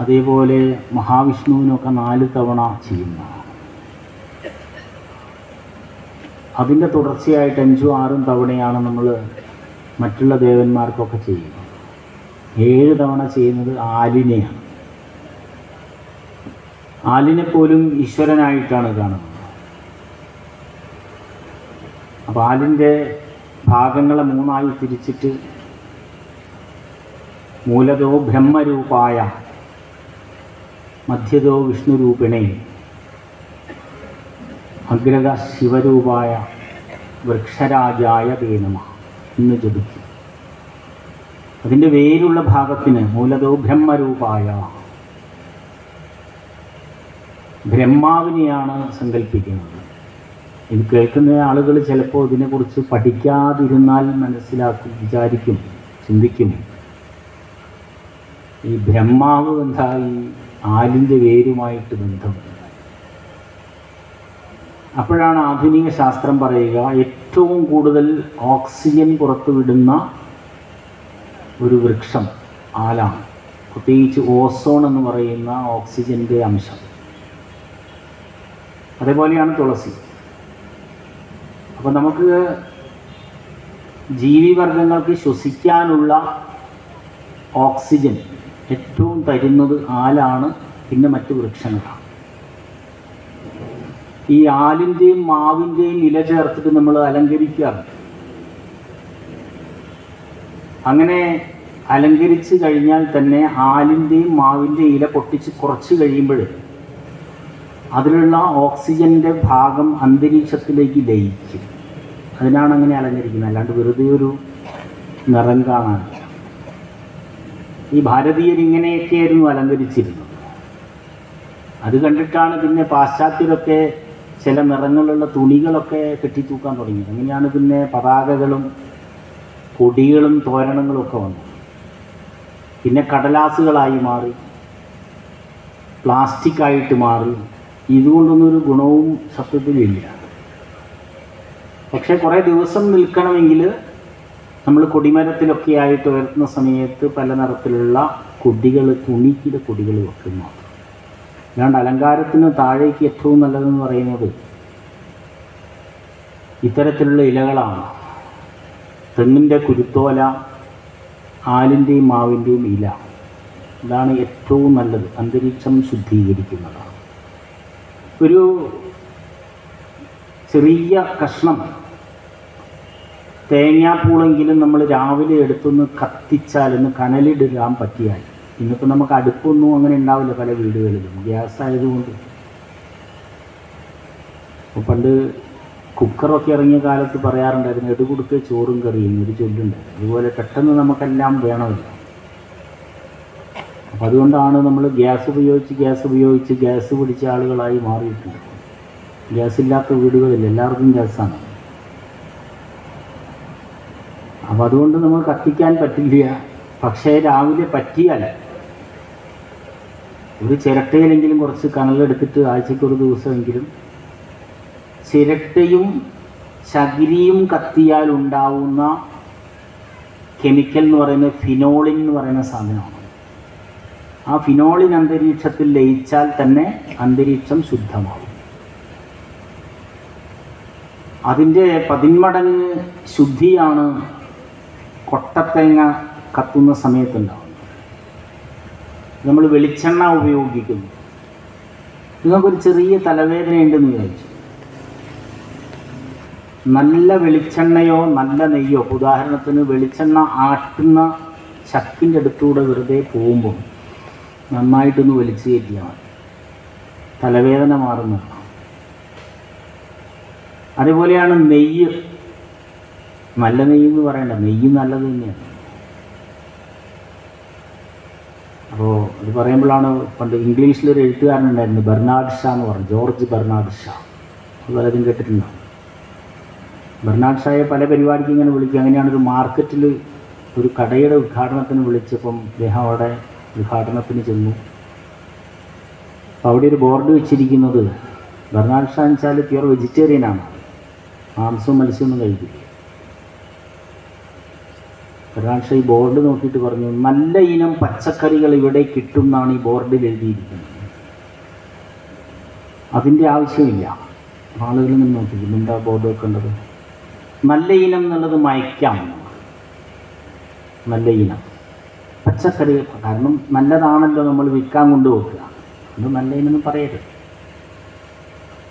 അതേപോലെ മഹാവിഷ്ണുവിനൊക്കെ 4 തവണ ചെയ്യുന്നു. അതിൻ്റെ തുടർച്ചയായിട്ട് 5ഉം 6ഉം തവണയാണ് നമ്മൾ മറ്റുള്ള ദേവന്മാർക്കൊക്കെ ചെയ്യുന്നത്. 7 തവണ ചെയ്യുന്നത് ആലിനെയാണ്. ആലിനെ പോലും ഈശ്വരനായിട്ടാണ് കാണുന്നത്. അപ്പോൾ ആലിൻ്റെ ഭാഗങ്ങളെ 3ആയി തിരിച്ചിട്ട് മൂലതോ ബ്രഹ്മരൂപായ മധ്യതോ വിഷ്ണുരൂപിണേ അഗ്രത ശിവരൂപായ വൃക്ഷരാജായ തേ നമഃ എന്ന് ജപിക്കും. അതിൻ്റെ വേരുള്ള ഭാഗത്തിന് മൂലതോ ബ്രഹ്മരൂപായ, ബ്രഹ്മാവിനെയാണ് സങ്കല്പിക്കുന്നത്. ഇത് കേൾക്കുന്ന ആളുകൾ ചിലപ്പോൾ ഇതിനെക്കുറിച്ച് പഠിക്കാതിരുന്നാൽ വിചാരിക്കും, ചിന്തിക്കും, ഈ ബ്രഹ്മാവ് എന്താ ഈ ആലിൻ്റെ വേരുമായിട്ട് ബന്ധം? അപ്പോഴാണ് ആധുനിക ശാസ്ത്രം പറയുക, ഏറ്റവും കൂടുതൽ ഓക്സിജൻ പുറത്തുവിടുന്ന ഒരു വൃക്ഷം ആലാണ്, പ്രത്യേകിച്ച് ഓസോൺ എന്ന് പറയുന്ന ഓക്സിജൻ്റെ അംശം. അതേപോലെയാണ് തുളസി. അപ്പോൾ നമുക്ക് ജീവിവർഗങ്ങൾക്ക് ശ്വസിക്കാനുള്ള ഓക്സിജൻ ഏറ്റവും തരുന്നത് ആലാണ്, പിന്നെ മറ്റ് വൃക്ഷങ്ങളാണ്. ഈ ആലിൻ്റെയും മാവിൻ്റെയും ഇല ചേർത്തിട്ട് നമ്മൾ അലങ്കരിക്കാറുണ്ട്. അങ്ങനെ അലങ്കരിച്ച് കഴിഞ്ഞാൽ തന്നെ ആലിൻ്റെയും മാവിൻ്റെ ഇല പൊട്ടിച്ച് കുറച്ച് കഴിയുമ്പോൾ അതിലുള്ള ഓക്സിജൻ്റെ ഭാഗം അന്തരീക്ഷത്തിലേക്ക് ലയിക്കും. അതിനാണ് അങ്ങനെ അലങ്കരിക്കുന്നത്, അല്ലാണ്ട് വെറുതെ ഒരു നിറം കാണാൻ. ഈ ഭാരതീയർ ഇങ്ങനെയൊക്കെയായിരുന്നു അലങ്കരിച്ചിരുന്നത്. അത് കണ്ടിട്ടാണ് പിന്നെ പാശ്ചാത്യരൊക്കെ ചില നിറങ്ങളുള്ള തുണികളൊക്കെ കെട്ടിത്തൂക്കാൻ തുടങ്ങിയത്. അങ്ങനെയാണ് പിന്നെ പതാകകളും കൊടികളും തോരണങ്ങളും ഒക്കെ വന്നത്. പിന്നെ കടലാസുകളായി മാറി, പ്ലാസ്റ്റിക്കായിട്ട് മാറി. ഇതുകൊണ്ടൊന്നും ഒരു ഗുണവും സത്യത്തിലില്ല. പക്ഷേ കുറേ ദിവസം നിൽക്കണമെങ്കിൽ നമ്മൾ കൊടിമരത്തിലൊക്കെ ആയിട്ട് ഉയർത്തുന്ന സമയത്ത് പല നിറത്തിലുള്ള കൊടികൾ, തുണിക്കിടെ കൊടികൾ വെക്കുന്നു. അല്ലാണ്ട് അലങ്കാരത്തിന് താഴേക്ക് ഏറ്റവും നല്ലതെന്ന് പറയുന്നത് ഇത്തരത്തിലുള്ള ഇലകളാണ്. തെങ്ങിൻ്റെ കുരുത്തോല, ആലിൻ്റെയും മാവിൻ്റെയും ഇല, ഇതാണ് ഏറ്റവും നല്ലത്. അന്തരീക്ഷം ശുദ്ധീകരിക്കുന്നതാണ്. ഒരു ചെറിയ കഷ്ണം തേങ്ങാപ്പൂളെങ്കിലും നമ്മൾ രാവിലെ എടുത്തൊന്ന് കത്തിച്ചാലൊന്ന് കനലിടാൻ പറ്റിയാൽ, ഇന്നിപ്പോൾ നമുക്ക് അടുപ്പൊന്നും അങ്ങനെ ഉണ്ടാവില്ല പല വീടുകളിലും, ഗ്യാസ് ആയതുകൊണ്ട്. അപ്പോൾ പണ്ട് കുക്കറൊക്കെ ഇറങ്ങിയ കാലത്ത് പറയാറുണ്ടായിരുന്നു, എടുകൊടുക്കുക ചോറും കറിയും, ഒരു ചൊല്ലുണ്ടായിരുന്നു. അതുപോലെ പെട്ടെന്ന് നമുക്കെല്ലാം വേണമല്ലോ. അപ്പോൾ അതുകൊണ്ടാണ് നമ്മൾ ഗ്യാസ് ഉപയോഗിച്ച് ഗ്യാസ് പിടിച്ച ആളുകളായി മാറിയിട്ടുണ്ട്. ഗ്യാസ് ഇല്ലാത്ത വീടുകളിൽ എല്ലാവർക്കും ഗ്യാസാണ്. അപ്പോൾ അതുകൊണ്ട് നമ്മൾ കത്തിക്കാൻ പറ്റില്ല. പക്ഷേ രാവിലെ പറ്റിയാൽ ഒരു ചിരട്ടയിലെങ്കിലും കുറച്ച് കനലെടുത്തിട്ട് ആഴ്ചയ്ക്ക് ഒരു ദിവസമെങ്കിലും ചിരട്ടയും ചകിരിയും കത്തിയാൽ ഉണ്ടാവുന്ന കെമിക്കൽ എന്ന് പറയുന്നത് ഫിനോളിൻ എന്ന് പറയുന്ന സാധനമാണ്. ആ ഫിനോളിൻ അന്തരീക്ഷത്തിൽ ലയിച്ചാൽ തന്നെ അന്തരീക്ഷം ശുദ്ധമാകും. അതിൻ്റെ 10 മടങ്ങ് ശുദ്ധിയാണ് കൊട്ടത്തേങ്ങ കത്തുന്ന സമയത്തുണ്ടാകുന്നത്. നമ്മൾ വെളിച്ചെണ്ണ ഉപയോഗിക്കുന്നു. നിങ്ങൾക്കൊരു ചെറിയ തലവേദനയുണ്ടെന്ന് വിചാരിച്ചു, നല്ല വെളിച്ചെണ്ണയോ നല്ല നെയ്യോ, ഉദാഹരണത്തിന് വെളിച്ചെണ്ണ ആട്ടുന്ന ചക്കിൻ്റെ അടുത്തൂടെ വെറുതെ പോകുമ്പോൾ നന്നായിട്ടൊന്ന് വലിച്ചു കയറ്റിയാൽ മതി, തലവേദന മാറുന്നതാണ്. അതേപോലെയാണ് നെയ്യ്. നല്ല നെയ്യ് എന്ന് പറയണ്ട, നെയ്യ് നല്ലത് തന്നെയാണ്. അപ്പോൾ ഇത് പറയുമ്പോഴാണ്, പണ്ട് ഇംഗ്ലീഷിലൊരു എഴുത്തുകാരനുണ്ടായിരുന്നു, ബെർണാഡ് ഷാ എന്ന് പറഞ്ഞു, ജോർജ് ബെർണാഡ് ഷാ. അത് പലരും കേട്ടിട്ടുണ്ടോ? ബെർണാഡ് ഷായെ പല പരിപാടിക്ക് ഇങ്ങനെ വിളിക്കും. അങ്ങനെയാണ് ഒരു മാർക്കറ്റിൽ ഒരു കടയുടെ ഉദ്ഘാടനത്തിന് വിളിച്ചപ്പം അദ്ദേഹം അവിടെ ഉദ്ഘാടനത്തിന് ചെന്നു. അപ്പോൾ അവിടെ ഒരു ബോർഡ് വെച്ചിരിക്കുന്നത്, ബെർണാഡ് ഷാ എന്ന് വെച്ചാൽ പ്യുവർ വെജിറ്റേറിയനാണ്, മാംസവും മത്സ്യമൊന്നും കഴിക്കില്ല. ബെർണാഡ് ഷാ ഈ ബോർഡ് നോക്കിയിട്ട് പറഞ്ഞു, നല്ല ഇനം പച്ചക്കറികൾ ഇവിടെ കിട്ടും എന്നാണ് ഈ ബോർഡിൽ എഴുതിയിരിക്കുന്നത്, അതിൻ്റെ ആവശ്യമില്ല. ആളുകൾ നിന്ന് നോക്കിയില്ല, എന്താ ബോർഡ് വെക്കേണ്ടത്? നല്ല ഇനം എന്നുള്ളത് മയക്കാം. നല്ല ഇനം പച്ചക്കറി, കാരണം നല്ലതാണല്ലോ നമ്മൾ വിൽക്കാൻ കൊണ്ടുപോകുക, അത് നല്ല ഇനം പറയരുത്.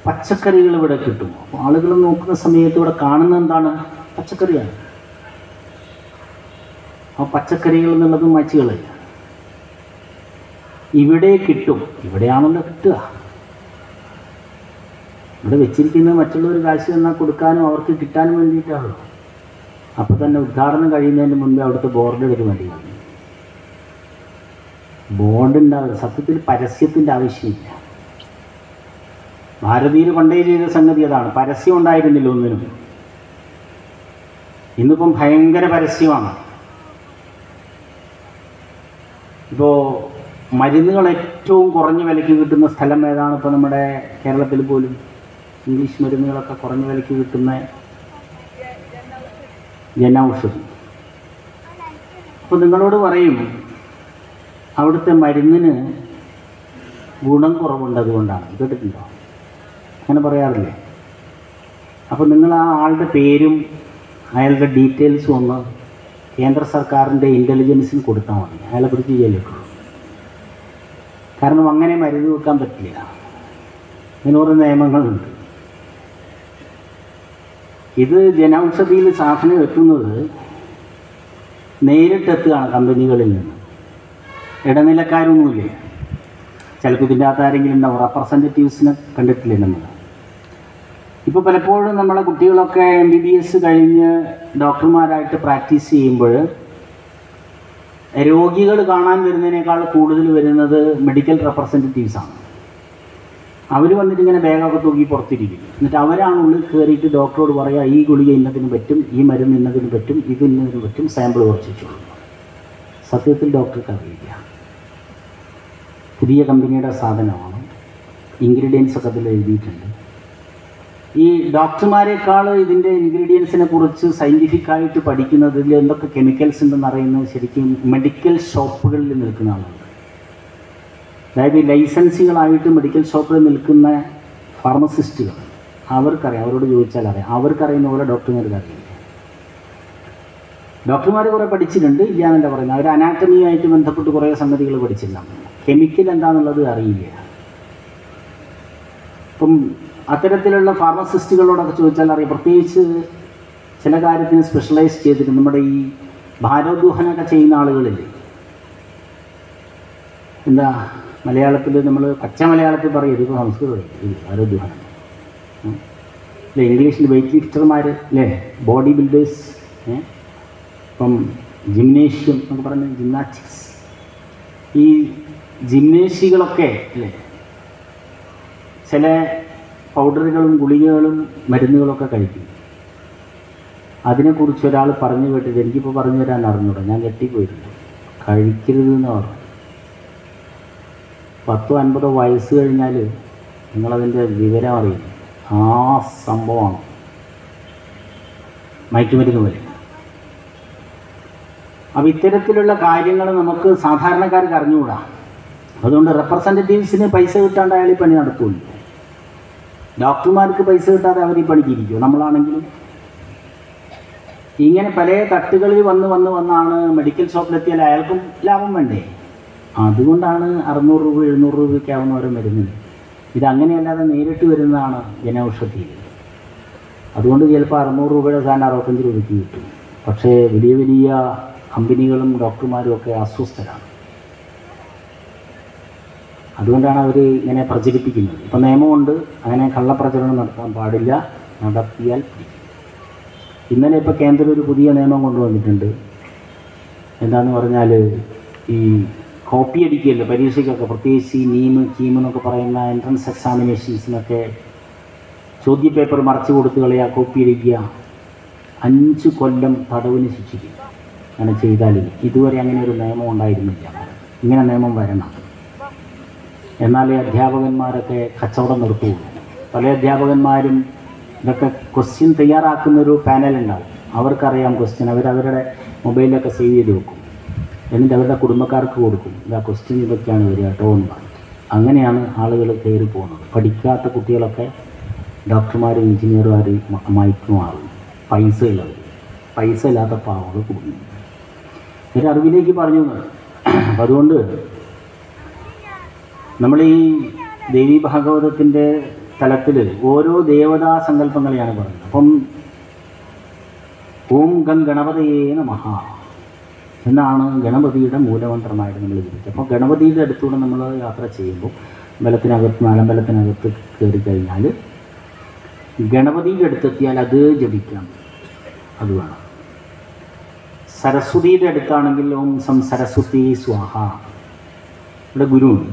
പച്ചക്കറികൾ ഇവിടെ കിട്ടും. അപ്പോൾ ആളുകൾ നോക്കുന്ന സമയത്ത് ഇവിടെ കാണുന്ന എന്താണ്? പച്ചക്കറിയാണ്. ആ പച്ചക്കറികൾ എന്നുള്ളത് മച്ചുകളല്ല, ഇവിടെ കിട്ടും. ഇവിടെയാണല്ലോ കിട്ടുക. ഇവിടെ വെച്ചിരിക്കുന്നത് മറ്റുള്ളവർ കാശ് തന്നാൽ കൊടുക്കാനും അവർക്ക് കിട്ടാനും വേണ്ടിയിട്ടാണല്ലോ. അപ്പോൾ തന്നെ ഉദ്ഘാടനം കഴിയുന്നതിന് മുൻപേ അവിടുത്തെ ബോർഡ് എടുത്ത് മതിയാണ്. ബോർഡ് ഉണ്ടാവില്ല. സത്യത്തിൽ പരസ്യത്തിൻ്റെ ആവശ്യമില്ല. ഭാരതീയർ പണ്ടേ ചെയ്ത സംഗതി അതാണ്. പരസ്യം ഉണ്ടായിരുന്നില്ല ഒന്നിനും. ഇന്നിപ്പം ഭയങ്കര പരസ്യമാണ്. ഇപ്പോൾ മരുന്നുകൾ ഏറ്റവും കുറഞ്ഞ വിലയ്ക്ക് കിട്ടുന്ന സ്ഥലം ഏതാണ്? ഇപ്പോൾ നമ്മുടെ കേരളത്തിൽ പോലും ഇംഗ്ലീഷ് മരുന്നുകളൊക്കെ കുറഞ്ഞ വിലയ്ക്ക് കിട്ടുന്ന ജനൌഷധി. അപ്പോൾ നിങ്ങളോട് പറയും, അവിടുത്തെ മരുന്നിന് ഗുണം കുറവുണ്ട്, അതുകൊണ്ടാണ്. കേട്ടിട്ടുണ്ടോ? അങ്ങനെ പറയാറില്ലേ? അപ്പോൾ നിങ്ങൾ ആ ആളുടെ പേരും അയാളുടെ ഡീറ്റെയിൽസും ഒന്ന് കേന്ദ്ര സർക്കാരിൻ്റെ ഇൻ്റലിജൻസിന് കൊടുത്താൽ മതി. അയാളെ പിടിച്ച് ജയിലിട്ടു. കാരണം അങ്ങനെ മരുന്ന് വെക്കാൻ പറ്റില്ല. ഇതിനോട് നിയമങ്ങളുണ്ട്. ഇത് ജനൌഷധിയിൽ സാധനം എത്തുന്നത് നേരിട്ടെത്തുകയാണ് കമ്പനികളിൽ നിന്ന്. ഇടനിലക്കാരൊന്നുമില്ലേ. ചിലപ്പോൾ ഇതിൻ്റെ അകത്ത് ആരെങ്കിലും ഉണ്ടാവും. റെപ്രസെൻറ്റേറ്റീവ്സിനെ കണ്ടിട്ടില്ലേ നമ്മൾ? ഇപ്പോൾ പലപ്പോഴും നമ്മളെ കുട്ടികളൊക്കെ MBBS കഴിഞ്ഞ് ഡോക്ടർമാരായിട്ട് പ്രാക്ടീസ് ചെയ്യുമ്പോൾ രോഗികൾ കാണാൻ വരുന്നതിനേക്കാൾ കൂടുതൽ വരുന്നത് മെഡിക്കൽ റെപ്രസെൻറ്റേറ്റീവ്സാണ്. അവർ വന്നിട്ട് ഇങ്ങനെ ബാഗൊക്കെ തൂക്കി പുറത്തിരിക്കും. എന്നിട്ട് അവരാണ് ഉള്ളിൽ കയറിയിട്ട് ഡോക്ടറോട് പറയുക, ഈ ഗുളിക ഇന്നതിന് പറ്റും, ഈ മരുന്ന് ഇന്നതിന് പറ്റും, ഇത് ഇന്നതിന് പറ്റും, സാമ്പിൾ കുറച്ചിട്ടുള്ളൂ. സത്യത്തിൽ ഡോക്ടർക്ക് അറിയില്ല. പുതിയ കമ്പനിയുടെ സാധനമാണ്, ഇൻഗ്രീഡിയൻസ് ഒക്കെ അതിൽ എഴുതിയിട്ടുണ്ട്. ഈ ഡോക്ടർമാരെക്കാൾ ഇതിൻ്റെ ഇൻഗ്രീഡിയൻസിനെ കുറിച്ച് സയൻറ്റിഫിക്കായിട്ട് പഠിക്കുന്നതിൽ എന്തൊക്കെ കെമിക്കൽസ് ഉണ്ടെന്ന് അറിയുന്നത് ശരിക്കും മെഡിക്കൽ ഷോപ്പുകളിൽ നിൽക്കുന്ന ആളുകൾ. അതായത് ലൈസൻസുകളായിട്ട് മെഡിക്കൽ ഷോപ്പിൽ നിൽക്കുന്ന ഫാർമസിസ്റ്റുകൾ, അവർക്കറിയാം. അവരോട് ചോദിച്ചാൽ അറിയാം. അവർക്കറിയുന്ന പോലെ ഡോക്ടർമാർക്ക് അറിയില്ല. ഡോക്ടർമാർ കുറേ പഠിച്ചിട്ടുണ്ട്, ഇല്ലാന്നല്ല പറയുന്നത്. അവർ അനാട്ടമിയുമായിട്ട് ബന്ധപ്പെട്ട് കുറേ സംഗതികൾ പഠിച്ചിട്ടുണ്ടാകും. കെമിക്കൽ എന്താണെന്നുള്ളത് അറിയില്ല. ഇപ്പം അത്തരത്തിലുള്ള ഫാർമസിസ്റ്റുകളോടൊക്കെ ചോദിച്ചാൽ അറിയാം. പ്രത്യേകിച്ച് ചില കാര്യത്തിന് സ്പെഷ്യലൈസ് ചെയ്തിട്ട് നമ്മുടെ ഈ ഭാരോദ്വഹനമൊക്കെ ചെയ്യുന്ന ആളുകളില്ലേ, എന്താ മലയാളത്തിൽ നമ്മൾ പച്ച മലയാളത്തിൽ പറയും, ഇതിപ്പോൾ സംസ്കൃതം ഇത് ഭാരോദ്വഹനം അല്ലേ. ഇംഗ്ലീഷിൽ വെയ്റ്റ് ലിഫ്റ്റർമാർ അല്ലേ, ബോഡി ബിൽഡേഴ്സ്, ഇപ്പം ജിംനേഷ്യം എന്നൊക്കെ പറഞ്ഞ ജിംനാസ്റ്റിക്സ്. ഈ ജിംനേഷ്യകളൊക്കെ അല്ലേ ചില പൗഡറുകളും ഗുളികകളും മരുന്നുകളൊക്കെ കഴിക്കും. അതിനെക്കുറിച്ച് ഒരാൾ പറഞ്ഞു കേട്ടിട്ട് എനിക്കിപ്പോൾ പറഞ്ഞു തരാൻ അറിഞ്ഞൂടാ, ഞാൻ കെട്ടിപ്പോയിരുന്നു. കഴിക്കരുതെന്ന് പറഞ്ഞു. 10-50 വയസ്സ് കഴിഞ്ഞാൽ നിങ്ങളതിൻ്റെ വിവരം അറിയും. ആ സംഭവമാണ് മയക്കുമരുന്ന് പോലെ. അപ്പോൾ ഇത്തരത്തിലുള്ള കാര്യങ്ങൾ നമുക്ക് സാധാരണക്കാർക്ക് അറിഞ്ഞുകൂടാ. അതുകൊണ്ട് റെപ്രസെൻറ്റേറ്റീവ്സിന് പൈസ കിട്ടാണ്ട് അയാൾ ഈ പണി നടത്തുള്ളൂ. ഡോക്ടർമാർക്ക് പൈസ കിട്ടാതെ അവർ ഈ പണിക്കിരിക്കും. നമ്മളാണെങ്കിലും ഇങ്ങനെ പല തട്ടുകളിൽ വന്നാണ് മെഡിക്കൽ ഷോപ്പിലെത്തിയാൽ അയാൾക്കും ലാഭം വേണ്ടേ. അതുകൊണ്ടാണ് 600 രൂപ 700 രൂപയ്ക്ക് ആവുന്ന ഓരോ മരുന്നിന്. ഇതങ്ങനെയല്ലാതെ നേരിട്ട് വരുന്നതാണ് ജനൌഷധി. അതുകൊണ്ട് ചിലപ്പോൾ 600 രൂപയുടെ സാധനം 65 രൂപയ്ക്ക് കിട്ടും. പക്ഷേ വലിയ വലിയ കമ്പനികളും ഡോക്ടർമാരും ഒക്കെ അസ്വസ്ഥരാണ്. അതുകൊണ്ടാണ് അവർ ഇങ്ങനെ പ്രചരിപ്പിക്കുന്നത്. ഇപ്പോൾ നിയമമുണ്ട്, അങ്ങനെ കള്ളപ്രചരണം നടത്താൻ പാടില്ല, നടത്തിയാൽ പിടിക്കും. ഇന്നലെ ഇപ്പോൾ കേന്ദ്രം ഒരു പുതിയ നിയമം കൊണ്ടുവന്നിട്ടുണ്ട്. എന്താണെന്ന് പറഞ്ഞാൽ ഈ കോപ്പി അടിക്കുകയല്ലോ പരീക്ഷയ്ക്കൊക്കെ, പ്രത്യേകിച്ച് ഈ നീം കീം എന്നൊക്കെ പറയുന്ന എൻട്രൻസ് എക്സാമിനേഷൻസിനൊക്കെ ചോദ്യപേപ്പർ മറച്ചു കൊടുത്ത് കളയുക, കോപ്പി അടിക്കുക, 5 കൊല്ലം തടവിന് ശിക്ഷിക്കുക. അങ്ങനെ ചെയ്താൽ ഇതുവരെ അങ്ങനെ ഒരു നിയമം ഉണ്ടായിരുന്നില്ല. ഇങ്ങനെ നിയമം വരണം. എന്നാലേ അധ്യാപകന്മാരൊക്കെ കച്ചവടം നിർത്തുകയുള്ളൂ. പല അധ്യാപകന്മാരും ഇതൊക്കെ ക്വസ്റ്റ്യൻ തയ്യാറാക്കുന്നൊരു പാനലുണ്ടാവും. അവർക്കറിയാം ക്വസ്റ്റ്യൻ. അവരവരുടെ മൊബൈലൊക്കെ സേവ് ചെയ്ത് വെക്കും. എന്നിട്ട് അവരുടെ കുടുംബക്കാർക്ക് കൊടുക്കും. ഇതാ ക്വസ്റ്റ്യൻ ഇതൊക്കെയാണ് വരിക കേട്ടോ എന്ന് പറയും. അങ്ങനെയാണ് ആളുകൾ കയറി പോകുന്നത്. പഠിക്കാത്ത കുട്ടികളൊക്കെ ഡോക്ടർമാരും എഞ്ചിനീയർമാരും മയക്കുമാറും. പൈസ ഉള്ളവർ, പൈസ ഇല്ലാത്ത പാവങ്ങൾ കുടുങ്ങി. ഒരു അറിവിലേക്ക് പറഞ്ഞു. അപ്പം അതുകൊണ്ട് നമ്മൾ ഈ ദേവീ ഭാഗവതത്തിൻ്റെ തലത്തിൽ ഓരോ ദേവതാ സങ്കല്പങ്ങളെയാണ് പറയുന്നത്. അപ്പം ഓം ഗം ഗണപതയേ നമഃ എന്നാണ് ഗണപതിയുടെ മൂലമന്ത്രമായിട്ട് നമ്മൾ വിളിക്കുക. അപ്പോൾ ഗണപതിയുടെ അടുത്തൂടെ നമ്മൾ യാത്ര ചെയ്യുമ്പോൾ നാലമ്പലത്തിനകത്ത് കയറി കഴിഞ്ഞാൽ ഗണപതിയുടെ അടുത്തെത്തിയാൽ അത് ജപിക്കാം. അത് വേണം. സരസ്വതിയുടെ അടുത്താണെങ്കിൽ ഓം സം സരസ്വതി സ്വാഹ. ഇവിടെ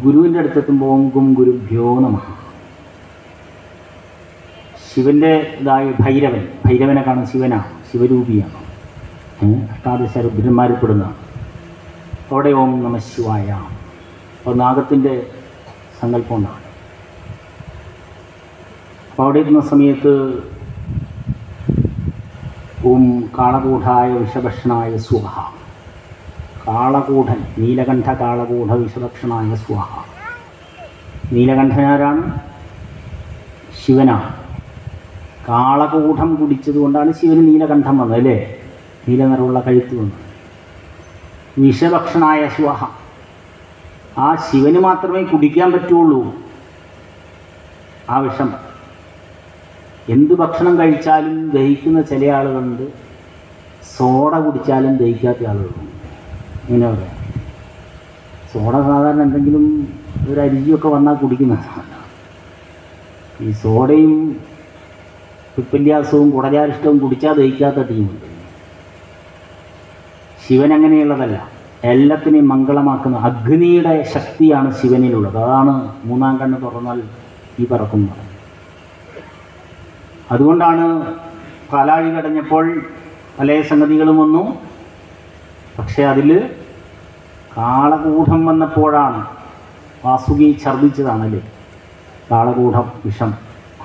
ഗുരുവിൻ്റെ അടുത്തെത്തുമ്പോൾ ഓം ഗും ഗുരുഭ്യോ നമഃ. ശിവൻ്റെ ഇതായ ഭൈരവനെ കാണും. ശിവനാണ്, ശിവരൂപിയാണ്, അഷ്ടാദശ രുദ്രന്മാരിൽപ്പെടുന്നതാണ്. അവിടെ ഓം നമ ശിവായ. അപ്പോൾ നാഗത്തിൻ്റെ സങ്കല്പം ഉണ്ടാവും. അപ്പോൾ അവിടെ ഇരുന്ന സമയത്ത് ഓം കാളകൂഢായ വിഷഭക്ഷണായ സ്വാഹ. കാളകൂഢൻ, നീലകണ്ഠ കാളകൂഢ വിഷഭക്ഷണായ സ്വാഹ. നീലകണ്ഠനാരാണ്? ശിവനാണ്. കാളകൂഢം കുടിച്ചതുകൊണ്ടാണ് ശിവന് നീലകണ്ഠം വന്നത്, അല്ലേ? നീല നിറമുള്ള കഴുത്ത് വന്നത്. വിഷഭക്ഷണായ സ്വാഹ. ആ ശിവന് മാത്രമേ കുടിക്കാൻ പറ്റുള്ളൂ ആ വിഷം. എന്ത് ഭക്ഷണം കഴിച്ചാലും ദഹിക്കുന്ന ചില ആളുകളുണ്ട്, സോഡ കുടിച്ചാലും ദഹിക്കാത്ത ആളുകളുണ്ട്. ഇങ്ങനെ പറയാം. സോഡ സാധാരണ എന്തെങ്കിലും ഒരു അരിയൊക്കെ വന്നാൽ കുടിക്കുന്നതാണ്. ഈ സോഡയും പിപ്പല്യാസവും കുടജാരിഷ്ടവും കുടിച്ചാൽ ദഹിക്കാത്ത ടീമുണ്ട്. ശിവൻ അങ്ങനെയുള്ളതല്ല. എല്ലാത്തിനെയും മംഗളമാക്കുന്ന അഗ്നിയുടെ ശക്തിയാണ് ശിവനിലുള്ളത്. അതാണ് മൂന്നാം കണ്ണ് തുറന്നാൽ ഈ പറക്കുന്നത്. അതുകൊണ്ടാണ് പാലാഴി കടഞ്ഞപ്പോൾ പല സംഗതികളും വന്നു. പക്ഷെ അതിൽ കാളകൂഢം വന്നപ്പോഴാണ് വാസുകി ഛർദ്ദിച്ചതാണല്ലേ. കാളകൂഢം വിഷം,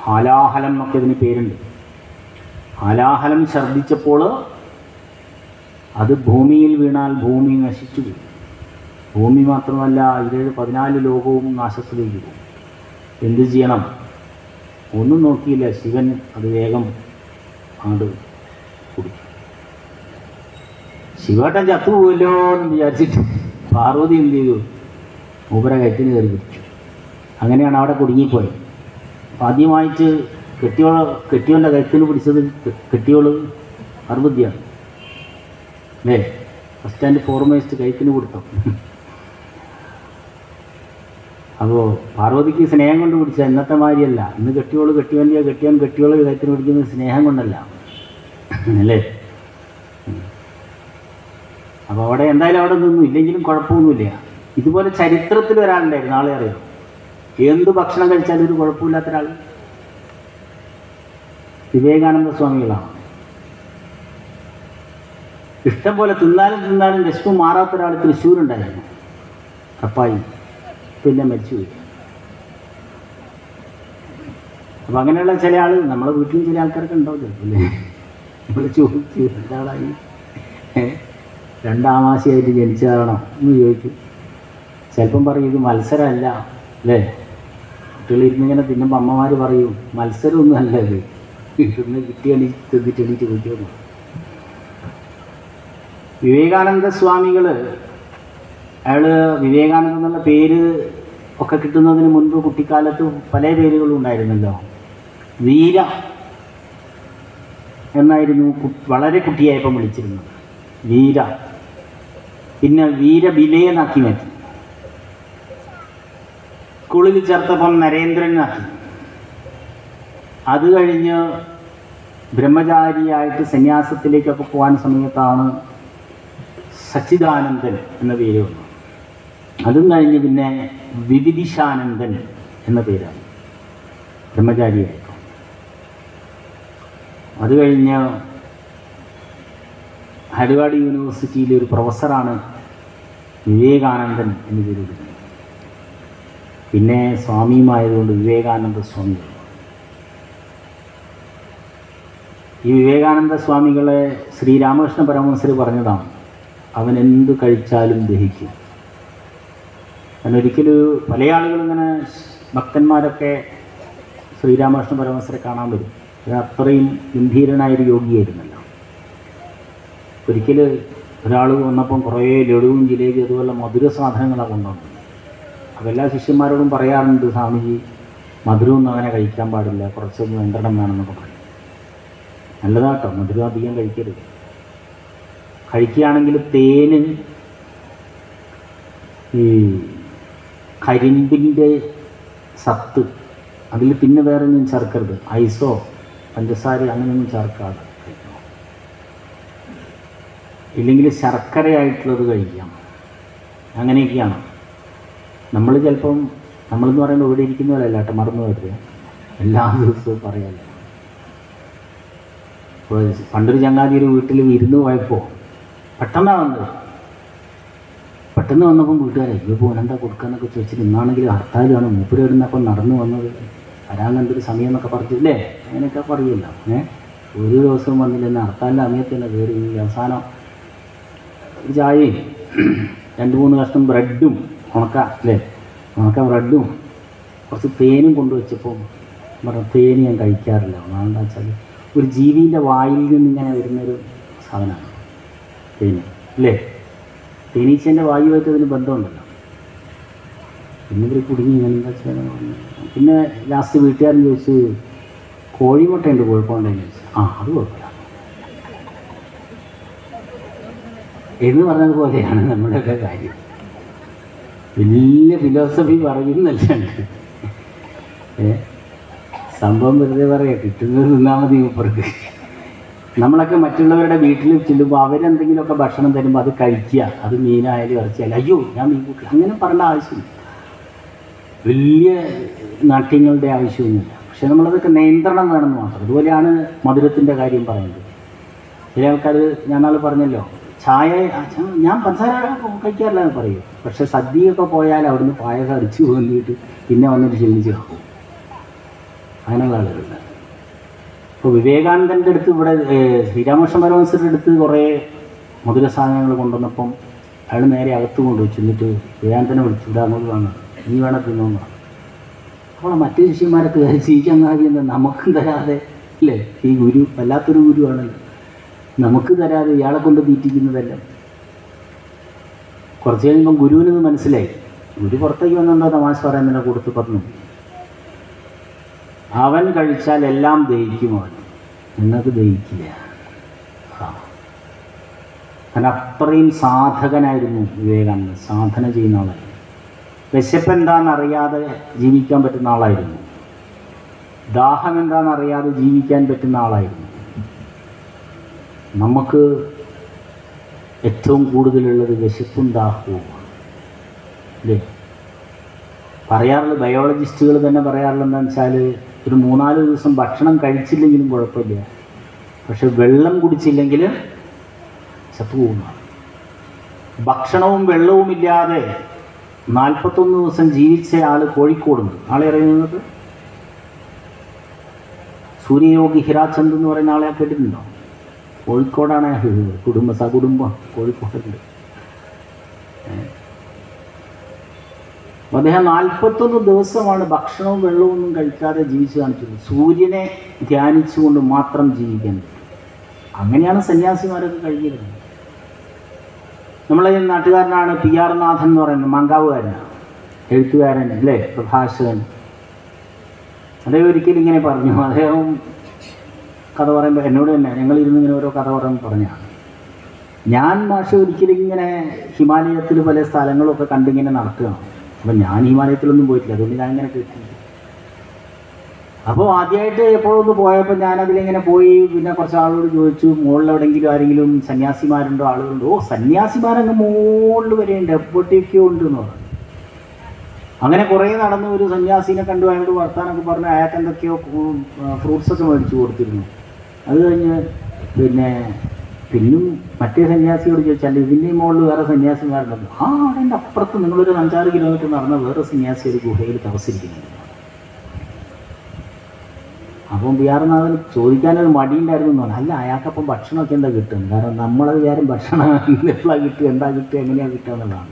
ഹാലാഹലം എന്നൊക്കെ ഇതിന് പേരുണ്ട്. ഹാലാഹലം ഛർദ്ദിച്ചപ്പോൾ അത് ഭൂമിയിൽ വീണാൽ ഭൂമി നശിച്ചു പോകും. ഭൂമി മാത്രമല്ല 14 ലോകവും നാശത്തിലേക്ക് പോകും. എന്ത് ചെയ്യണം? ഒന്നും നോക്കിയില്ല. ശിവൻ അത് വേഗം ആണ്ട് കുടിക്കും. ശിവേട്ടൻ ചത്തുപോകുമല്ലോ എന്ന് വിചാരിച്ചിട്ട് പാർവതി എന്ത് ചെയ്തു? മൂപ്പര കയറ്റിന് കയറി പിടിച്ചു. അങ്ങനെയാണ് അവിടെ കുടുങ്ങിപ്പോയത്. അപ്പം ആദ്യമായിട്ട് കെട്ടിയോൻ്റെ കയറ്റിന് പിടിച്ചത് കെട്ടിയോള് പാർവതിയാണ്, അല്ലേ? ഫസ്റ്റ് ആൻഡ് ഫോർമോസ്റ്റ് കയറ്റിന് കൊടുത്തു. അപ്പോൾ പാർവതിക്ക് സ്നേഹം കൊണ്ട് പിടിച്ച ഇന്നത്തെ മാതിരിയല്ല. ഇന്ന് കെട്ടിയോൻ കെട്ടിയോള് കയറ്റിന് പിടിക്കുന്നത് സ്നേഹം കൊണ്ടല്ല, അല്ലേ? അപ്പോൾ അവിടെ എന്തായാലും അവിടെ നിന്നും ഇല്ലെങ്കിലും കുഴപ്പമൊന്നുമില്ല. ഇതുപോലെ ചരിത്രത്തിൽ ഒരാളുണ്ടായിരുന്നു, ആളെ അറിയാം. എന്ത് ഭക്ഷണം കഴിച്ചാലും ഒരു കുഴപ്പമില്ലാത്ത ഒരാൾ വിവേകാനന്ദ സ്വാമികളാണ്. ഇഷ്ടം പോലെ തിന്നാലും വിശപ്പ് മാറാത്ത ഒരാൾ തൃശ്ശൂരുണ്ടായിരുന്നു, കപ്പായി. പിന്നെ മരിച്ചുപോയി. അപ്പം അങ്ങനെയുള്ള ചില ആൾ നമ്മളെ വീട്ടിലും ചില ആൾക്കാർക്ക് ഉണ്ടാവും ചിലപ്പോൾ. നമ്മൾ ചോദിച്ചു എന്താളായി, 2 ആമാശയായിട്ട് ജനിച്ചതാണോ എന്ന് ചോദിക്കും. ചിലപ്പം പറയും ഇത് മത്സരമല്ല, അല്ലേ? കുട്ടികളിരുന്നിങ്ങനെ തിന്നുമ്പോൾ അമ്മമാർ പറയും മത്സരമൊന്നും അല്ല ഇത്, ഇന്ന് തിന്നിട്ടെണീറ്റ് കുട്ടിയൊന്നും. വിവേകാനന്ദ സ്വാമികൾ, അയാൾ വിവേകാനന്ദ എന്നുള്ള പേര് ഒക്കെ കിട്ടുന്നതിന് മുൻപ് കുട്ടിക്കാലത്ത് പല പേരുകളും ഉണ്ടായിരുന്നല്ലോ. വീര എന്നായിരുന്നു വളരെ കുട്ടിയായപ്പം വിളിച്ചിരുന്നത്, വീര. പിന്നെ വീരബിലയെന്നാക്കി മാറ്റി. സ്കൂളിൽ ചേർത്തപ്പം നരേന്ദ്രനാക്കി. അത് കഴിഞ്ഞ് ബ്രഹ്മചാരിയായിട്ട് സന്യാസത്തിലേക്കൊക്കെ പോകാൻ സമയത്താണ് സച്ചിദാനന്ദൻ എന്ന പേര് വന്നു. അതും കഴിഞ്ഞ് പിന്നെ വിവിദിശാനന്ദൻ എന്ന പേരാണ് ബ്രഹ്മചാരിയായിട്ട്. അത് കഴിഞ്ഞ് ഹരിവാടി യൂണിവേഴ്സിറ്റിയിലെ ഒരു പ്രൊഫസറാണ് വിവേകാനന്ദൻ എന്ന് പേര് വിളിക്കുന്നത്. പിന്നെ സ്വാമിയുമായതുകൊണ്ട് വിവേകാനന്ദ സ്വാമികൾ. ഈ വിവേകാനന്ദ സ്വാമികളെ ശ്രീരാമകൃഷ്ണ പരമഹംസർ പറഞ്ഞതാണ്, അവൻ എന്ത് കഴിച്ചാലും ദഹിക്കും. കാരണം ഒരിക്കലും പല ആളുകളും ഇങ്ങനെ ഭക്തന്മാരൊക്കെ ശ്രീരാമകൃഷ്ണ പരമഹംസരെ കാണാൻ വരും. അത് അത്രയും ഗംഭീരനായൊരു യോഗിയായിരുന്നല്ലോ. ഒരിക്കൽ ഒരാൾ വന്നപ്പം കുറേ ലഡുവും ജിലേബി അതുപോലെ മധുര സാധനങ്ങളാണ് കൊണ്ടുവന്നത്. അപ്പോൾ എല്ലാ ശിഷ്യന്മാരോടും പറയാറുണ്ട്, സ്വാമിജി മധുരമൊന്നും അങ്ങനെ കഴിക്കാൻ പാടില്ല, കുറച്ചൊന്നും നിയന്ത്രണം വേണമെന്നൊക്കെ പറയും. നല്ലതാട്ടോ, മധുരം അധികം കഴിക്കരുത്. കഴിക്കുകയാണെങ്കിൽ തേന് ഈ കരിമ്പിൻ്റെ സത്ത് അതിൽ പിന്നെ വേറെ ഒന്നും ചേർക്കരുത്. ഐസോ പഞ്ചസാര അങ്ങനെയൊന്നും ചേർക്കാതെ കഴിക്കണം. ഇല്ലെങ്കിൽ ശർക്കരയായിട്ടുള്ളത് കഴിക്കാം. അങ്ങനെയൊക്കെയാണ്. നമ്മൾ ചിലപ്പം നമ്മളെന്ന് പറയുമ്പോൾ ഇവിടെ ഇരിക്കുന്നവരല്ല കേട്ടോ, മറന്നു വരിക, എല്ലാ ദിവസവും പറയാമല്ലോ. ഇപ്പോൾ പണ്ടൊരു ചങ്ങാതി ഒരു വീട്ടിൽ വിരുന്ന് പോയപ്പോൾ പെട്ടെന്ന് വന്നപ്പം വീട്ടുകാരെ ഇപ്പോൾ എന്താ കൊടുക്കാന്നൊക്കെ ചോദിച്ചിട്ട്, ഇന്നാണെങ്കിൽ ഹർത്താലാണ്, മൂപ്പര് ഇടുന്നപ്പം നടന്നു വന്നത്, വരാൻ കണ്ടൊരു സമയം എന്നൊക്കെ പറഞ്ഞില്ലേ, അങ്ങനെയൊക്കെ പറയുമല്ലോ. ഒരു ദിവസവും വന്നില്ലെന്ന് ഹർത്താലിൻ്റെ സമയത്ത് തന്നെ കയറി. അവസാനം ഒരു ചായയും 2-3 കഷ്ണം ബ്രെഡും ഉണക്ക ബ്രെഡും കുറച്ച് തേനും കൊണ്ടുവച്ചപ്പോൾ പറഞ്ഞു, തേന് ഞാൻ കഴിക്കാറില്ല. എന്താ വെച്ചാൽ ഒരു ജീവിൻ്റെ വായിൽ നിന്ന് ഇങ്ങനെ വരുന്നൊരു സാധനമാണ് തേന്, അല്ലേ? തേനീച്ചേൻ്റെ വായുവായിട്ട് അതിന് ബന്ധമുണ്ടല്ലോ. പിന്നെ ഇവർ കുടുങ്ങി എന്താ വെച്ചാൽ പിന്നെ ലാസ്റ്റ് വീട്ടുകാരൻ ചോദിച്ചു, കോഴിമുട്ടയുണ്ട് കുഴപ്പമുണ്ടെന്ന് ചോദിച്ചു. അത് കുഴപ്പമില്ല എന്ന് പറഞ്ഞതുപോലെയാണ് നമ്മുടെയൊക്കെ കാര്യം. വലിയ ഫിലോസഫി പറയുന്നല്ലുണ്ട്. സംഭവം വെറുതെ പറയാം, കിട്ടുന്നത് തിന്നാൽ മതി മൂപ്പർക്ക്. നമ്മളൊക്കെ മറ്റുള്ളവരുടെ വീട്ടിൽ ചെല്ലുമ്പോൾ അവരെന്തെങ്കിലുമൊക്കെ ഭക്ഷണം തരുമ്പോൾ അത് കഴിക്കുക. അത് മീനായാലും ഇറച്ചിയായാലും, അയ്യോ ഞാൻ മീൻ കൂട്ടി, അങ്ങനെ പറയേണ്ട ആവശ്യമില്ല. വലിയ നാട്യങ്ങളുടെ ആവശ്യമൊന്നുമില്ല. പക്ഷെ നമ്മളതൊക്കെ നിയന്ത്രണം വേണമെന്ന് മാത്രം. അതുപോലെയാണ് മധുരത്തിൻ്റെ കാര്യം പറയുന്നത്. ചില ആൾക്കാർ, ഞാൻ നാളെ പറഞ്ഞല്ലോ, ചായ ഞാൻ പഞ്ചസാര കഴിക്കാറില്ല എന്ന് പറയും. പക്ഷെ സദ്യയൊക്കെ പോയാൽ അവിടുന്ന് പായസം അടിച്ചു വന്നിട്ട് പിന്നെ വന്നിട്ട് ക്ഷീണിച്ച് കിടക്കും. അങ്ങനെയുള്ള ആളുകളുണ്ട്. ഇപ്പോൾ വിവേകാനന്ദൻ്റെ അടുത്ത് ഇവിടെ ശ്രീരാമകൃഷ്ണ പരമഹംസരുടെ അടുത്ത് കുറേ മധുര സാധനങ്ങൾ കൊണ്ടുവന്നപ്പം അയാൾ നേരെ അകത്ത് കൊണ്ടുവച്ചു. എന്നിട്ട് വിവേകാനന്ദനെ വിളിച്ചു, ഇവിടെ അങ്ങോട്ട് വന്നത് ഇനി വേണം തിന്നോന്ന് പറഞ്ഞു. അപ്പോൾ മറ്റു ശിഷ്യന്മാരൊക്കെ ചീച്ചങ്ങാതി എന്താ നമുക്കും തരാതെ, അല്ലേ? ഈ ഗുരു വല്ലാത്തൊരു ഗുരുവാണല്ലോ, നമുക്ക് തരാതെ ഇയാളെ കൊണ്ട് തീറ്റിക്കുന്നതല്ല. കുറച്ച് കഴിയുമ്പം ഗുരുവിനത് മനസ്സിലായി. ഗുരു പുറത്തേക്ക് വന്നെന്തോ തമാശ പറയുന്നതിനെ കൊടുത്ത് പറഞ്ഞു, അവൻ കഴിച്ചാൽ എല്ലാം ദഹിക്കും, അവൻ നിങ്ങൾക്ക് ദഹിക്കില്ല. കാരണം അത്രയും സാധകനായിരുന്നു വിവേകാനന്ദൻ. സാധന ചെയ്യുന്ന ആളായിരുന്നു. വിശപ്പ് എന്താണെന്നറിയാതെ ജീവിക്കാൻ പറ്റുന്ന ആളായിരുന്നു. ദാഹം എന്താണെന്നറിയാതെ ജീവിക്കാൻ പറ്റുന്ന ആളായിരുന്നു. നമുക്ക് ഏറ്റവും കൂടുതലുള്ളത് വിശപ്പും ദാഹവും, അല്ലേ? പറയാറുള്ളത്, ബയോളജിസ്റ്റുകൾ തന്നെ പറയാറുള്ളത് എന്താണെന്ന് വെച്ചാൽ, ഒരു 3-4 ദിവസം ഭക്ഷണം കഴിച്ചില്ലെങ്കിലും കുഴപ്പമില്ല, പക്ഷെ വെള്ളം കുടിച്ചില്ലെങ്കിൽ ചത്തുപോകുന്നതാണ്. ഭക്ഷണവും വെള്ളവും ഇല്ലാതെ 41 ദിവസം ജീവിച്ച ആൾ കോഴിക്കോടുണ്ട്. ആളെ അറിയുന്നത് സൂര്യയോഗി ഹിരാചന്ദ് എന്ന് പറയുന്ന ആളെ കേട്ടിട്ടുണ്ടോ? കോഴിക്കോടാണ് സകുടുംബം കോഴിക്കോടുണ്ട്. അദ്ദേഹം 41 ദിവസമാണ് ഭക്ഷണവും വെള്ളവും ഒന്നും കഴിക്കാതെ ജീവിച്ചു കാണിച്ചത്. സൂര്യനെ ധ്യാനിച്ചുകൊണ്ട് മാത്രം ജീവിക്കാൻ പറ്റും. അങ്ങനെയാണ് സന്യാസിമാരൊക്കെ കഴിഞ്ഞിരുന്നത്. നമ്മളെ നാട്ടുകാരനാണ് PR നാഥൻ എന്ന് പറയുന്നത്, മാങ്കാവുകാരനാണ്, എഴുത്തുകാരൻ, അല്ലേ? പ്രഭാഷകൻ. അദ്ദേഹം ഒരിക്കലും ഇങ്ങനെ പറഞ്ഞു. അദ്ദേഹം കഥ പറയുമ്പോൾ എന്നോട് തന്നെ ഞങ്ങളിരുന്ന് ഇങ്ങനെ ഓരോ കഥ പറഞ്ഞാണ്. ഞാൻ ഒരിക്കലും ഇങ്ങനെ ഹിമാലയത്തിൽ പല സ്ഥലങ്ങളൊക്കെ കണ്ടിങ്ങനെ നടക്കുകയാണ്. അപ്പം ഞാൻ ഹിമാലയത്തിലൊന്നും പോയിട്ടില്ല, അതുകൊണ്ട് ഞാൻ ഇങ്ങനെ കേട്ടില്ല. അപ്പോൾ ആദ്യമായിട്ട് എപ്പോഴൊന്ന് പോയപ്പോൾ ഞാനതിലിങ്ങനെ പോയി. പിന്നെ കുറച്ച് ആളോട് ചോദിച്ചു, മുകളിൽ എവിടെയെങ്കിലും ആരെങ്കിലും സന്യാസിമാരുണ്ടോ? ആളുകളുണ്ടോ? മുകളിൽ മുകളിൽ വരെയുണ്ട്, എപ്പോഴത്തേക്കോ ഉണ്ട് എന്ന് പറഞ്ഞു. അങ്ങനെ കുറേ നടന്ന് ഒരു സന്യാസിനെ കണ്ടു. അയാളോട് വർത്താനൊക്കെ പറഞ്ഞ് അയാൾക്ക് എന്തൊക്കെയോ ഫ്രൂട്ട്സൊക്കെ മേടിച്ചു കൊടുത്തിരുന്നു. അത് കഴിഞ്ഞ് പിന്നും മറ്റേ സന്യാസിയോട് ചോദിച്ചാൽ ഇതിൻ്റെ മുകളിൽ വേറെ സന്യാസിമാരുണ്ടല്ലോ. അതിൻ്റെ അപ്പുറത്ത് നിങ്ങളൊരു 5-6 കിലോമീറ്റർ നടന്ന വേറെ സന്യാസി ഒരു ഗുഹയിൽ തപസ്സിരിക്കുന്നുണ്ട്. അപ്പം ബിഹാർനാഥന് ചോദിക്കാനൊരു മടിയുണ്ടായിരുന്നു എന്ന് പറഞ്ഞു. അല്ല, അയാൾക്കപ്പം ഭക്ഷണമൊക്കെ എന്താ കിട്ടും? കാരണം നമ്മളത് വിചാരം ഭക്ഷണം എപ്പോഴാണ് കിട്ടുക, എന്താ കിട്ടുക, എങ്ങനെയാണ് കിട്ടുക എന്നുള്ളതാണ്.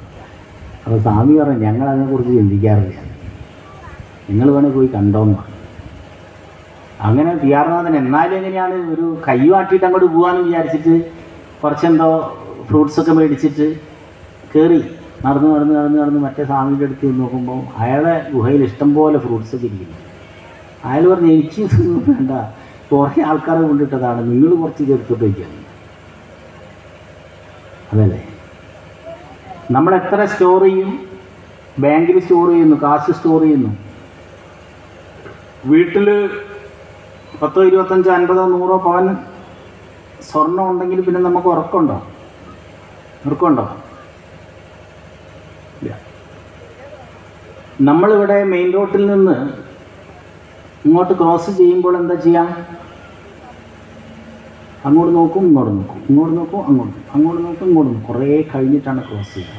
അപ്പോൾ സ്വാമി പറഞ്ഞു, ഞങ്ങളതിനെക്കുറിച്ച് ചിന്തിക്കാറില്ല, നിങ്ങൾ വേണേൽ പോയി കണ്ടോന്ന് പറഞ്ഞു. അങ്ങനെ ബിഹാർനാഥൻ എന്നാലും എങ്ങനെയാണ് ഒരു കൈവാട്ടിയിട്ട് അങ്ങോട്ട് പോകാമെന്ന് വിചാരിച്ചിട്ട് കുറച്ചെന്തോ ഫ്രൂട്ട്സൊക്കെ മേടിച്ചിട്ട് കയറി നടന്ന് മറ്റേ സ്വാമിയുടെ അടുത്ത് നോക്കുമ്പോൾ അയാളുടെ ഗുഹയിൽ ഇഷ്ടംപോലെ ഫ്രൂട്ട്സൊക്കെ ഇരിക്കുന്നു. അയാൾ പറഞ്ഞു, എനിക്ക് വേണ്ട, കുറേ ആൾക്കാരെ കൊണ്ടിട്ടതാണ്, നിങ്ങൾ കുറച്ച് ചേർത്തിട്ട് വയ്ക്കാൻ. അതല്ലേ, നമ്മളെത്ര സ്റ്റോർ ചെയ്യും? ബാങ്കിൽ സ്റ്റോർ ചെയ്യുന്നു, കാശ് സ്റ്റോർ ചെയ്യുന്നു. വീട്ടിൽ 10, 25, 50, 100 പവൻ സ്വർണം ഉണ്ടെങ്കിൽ പിന്നെ നമുക്ക് ഉറക്കമുണ്ടോ? നമ്മളിവിടെ മെയിൻ റോഡിൽ നിന്ന് ഇങ്ങോട്ട് ക്രോസ് ചെയ്യുമ്പോൾ എന്താ ചെയ്യാം? അങ്ങോട്ട് നോക്കും, ഇങ്ങോട്ട് നോക്കും, ഇങ്ങോട്ട് നോക്കും, അങ്ങോട്ട് നോക്കും. കുറേ കഴിഞ്ഞിട്ടാണ് ക്രോസ് ചെയ്യുക.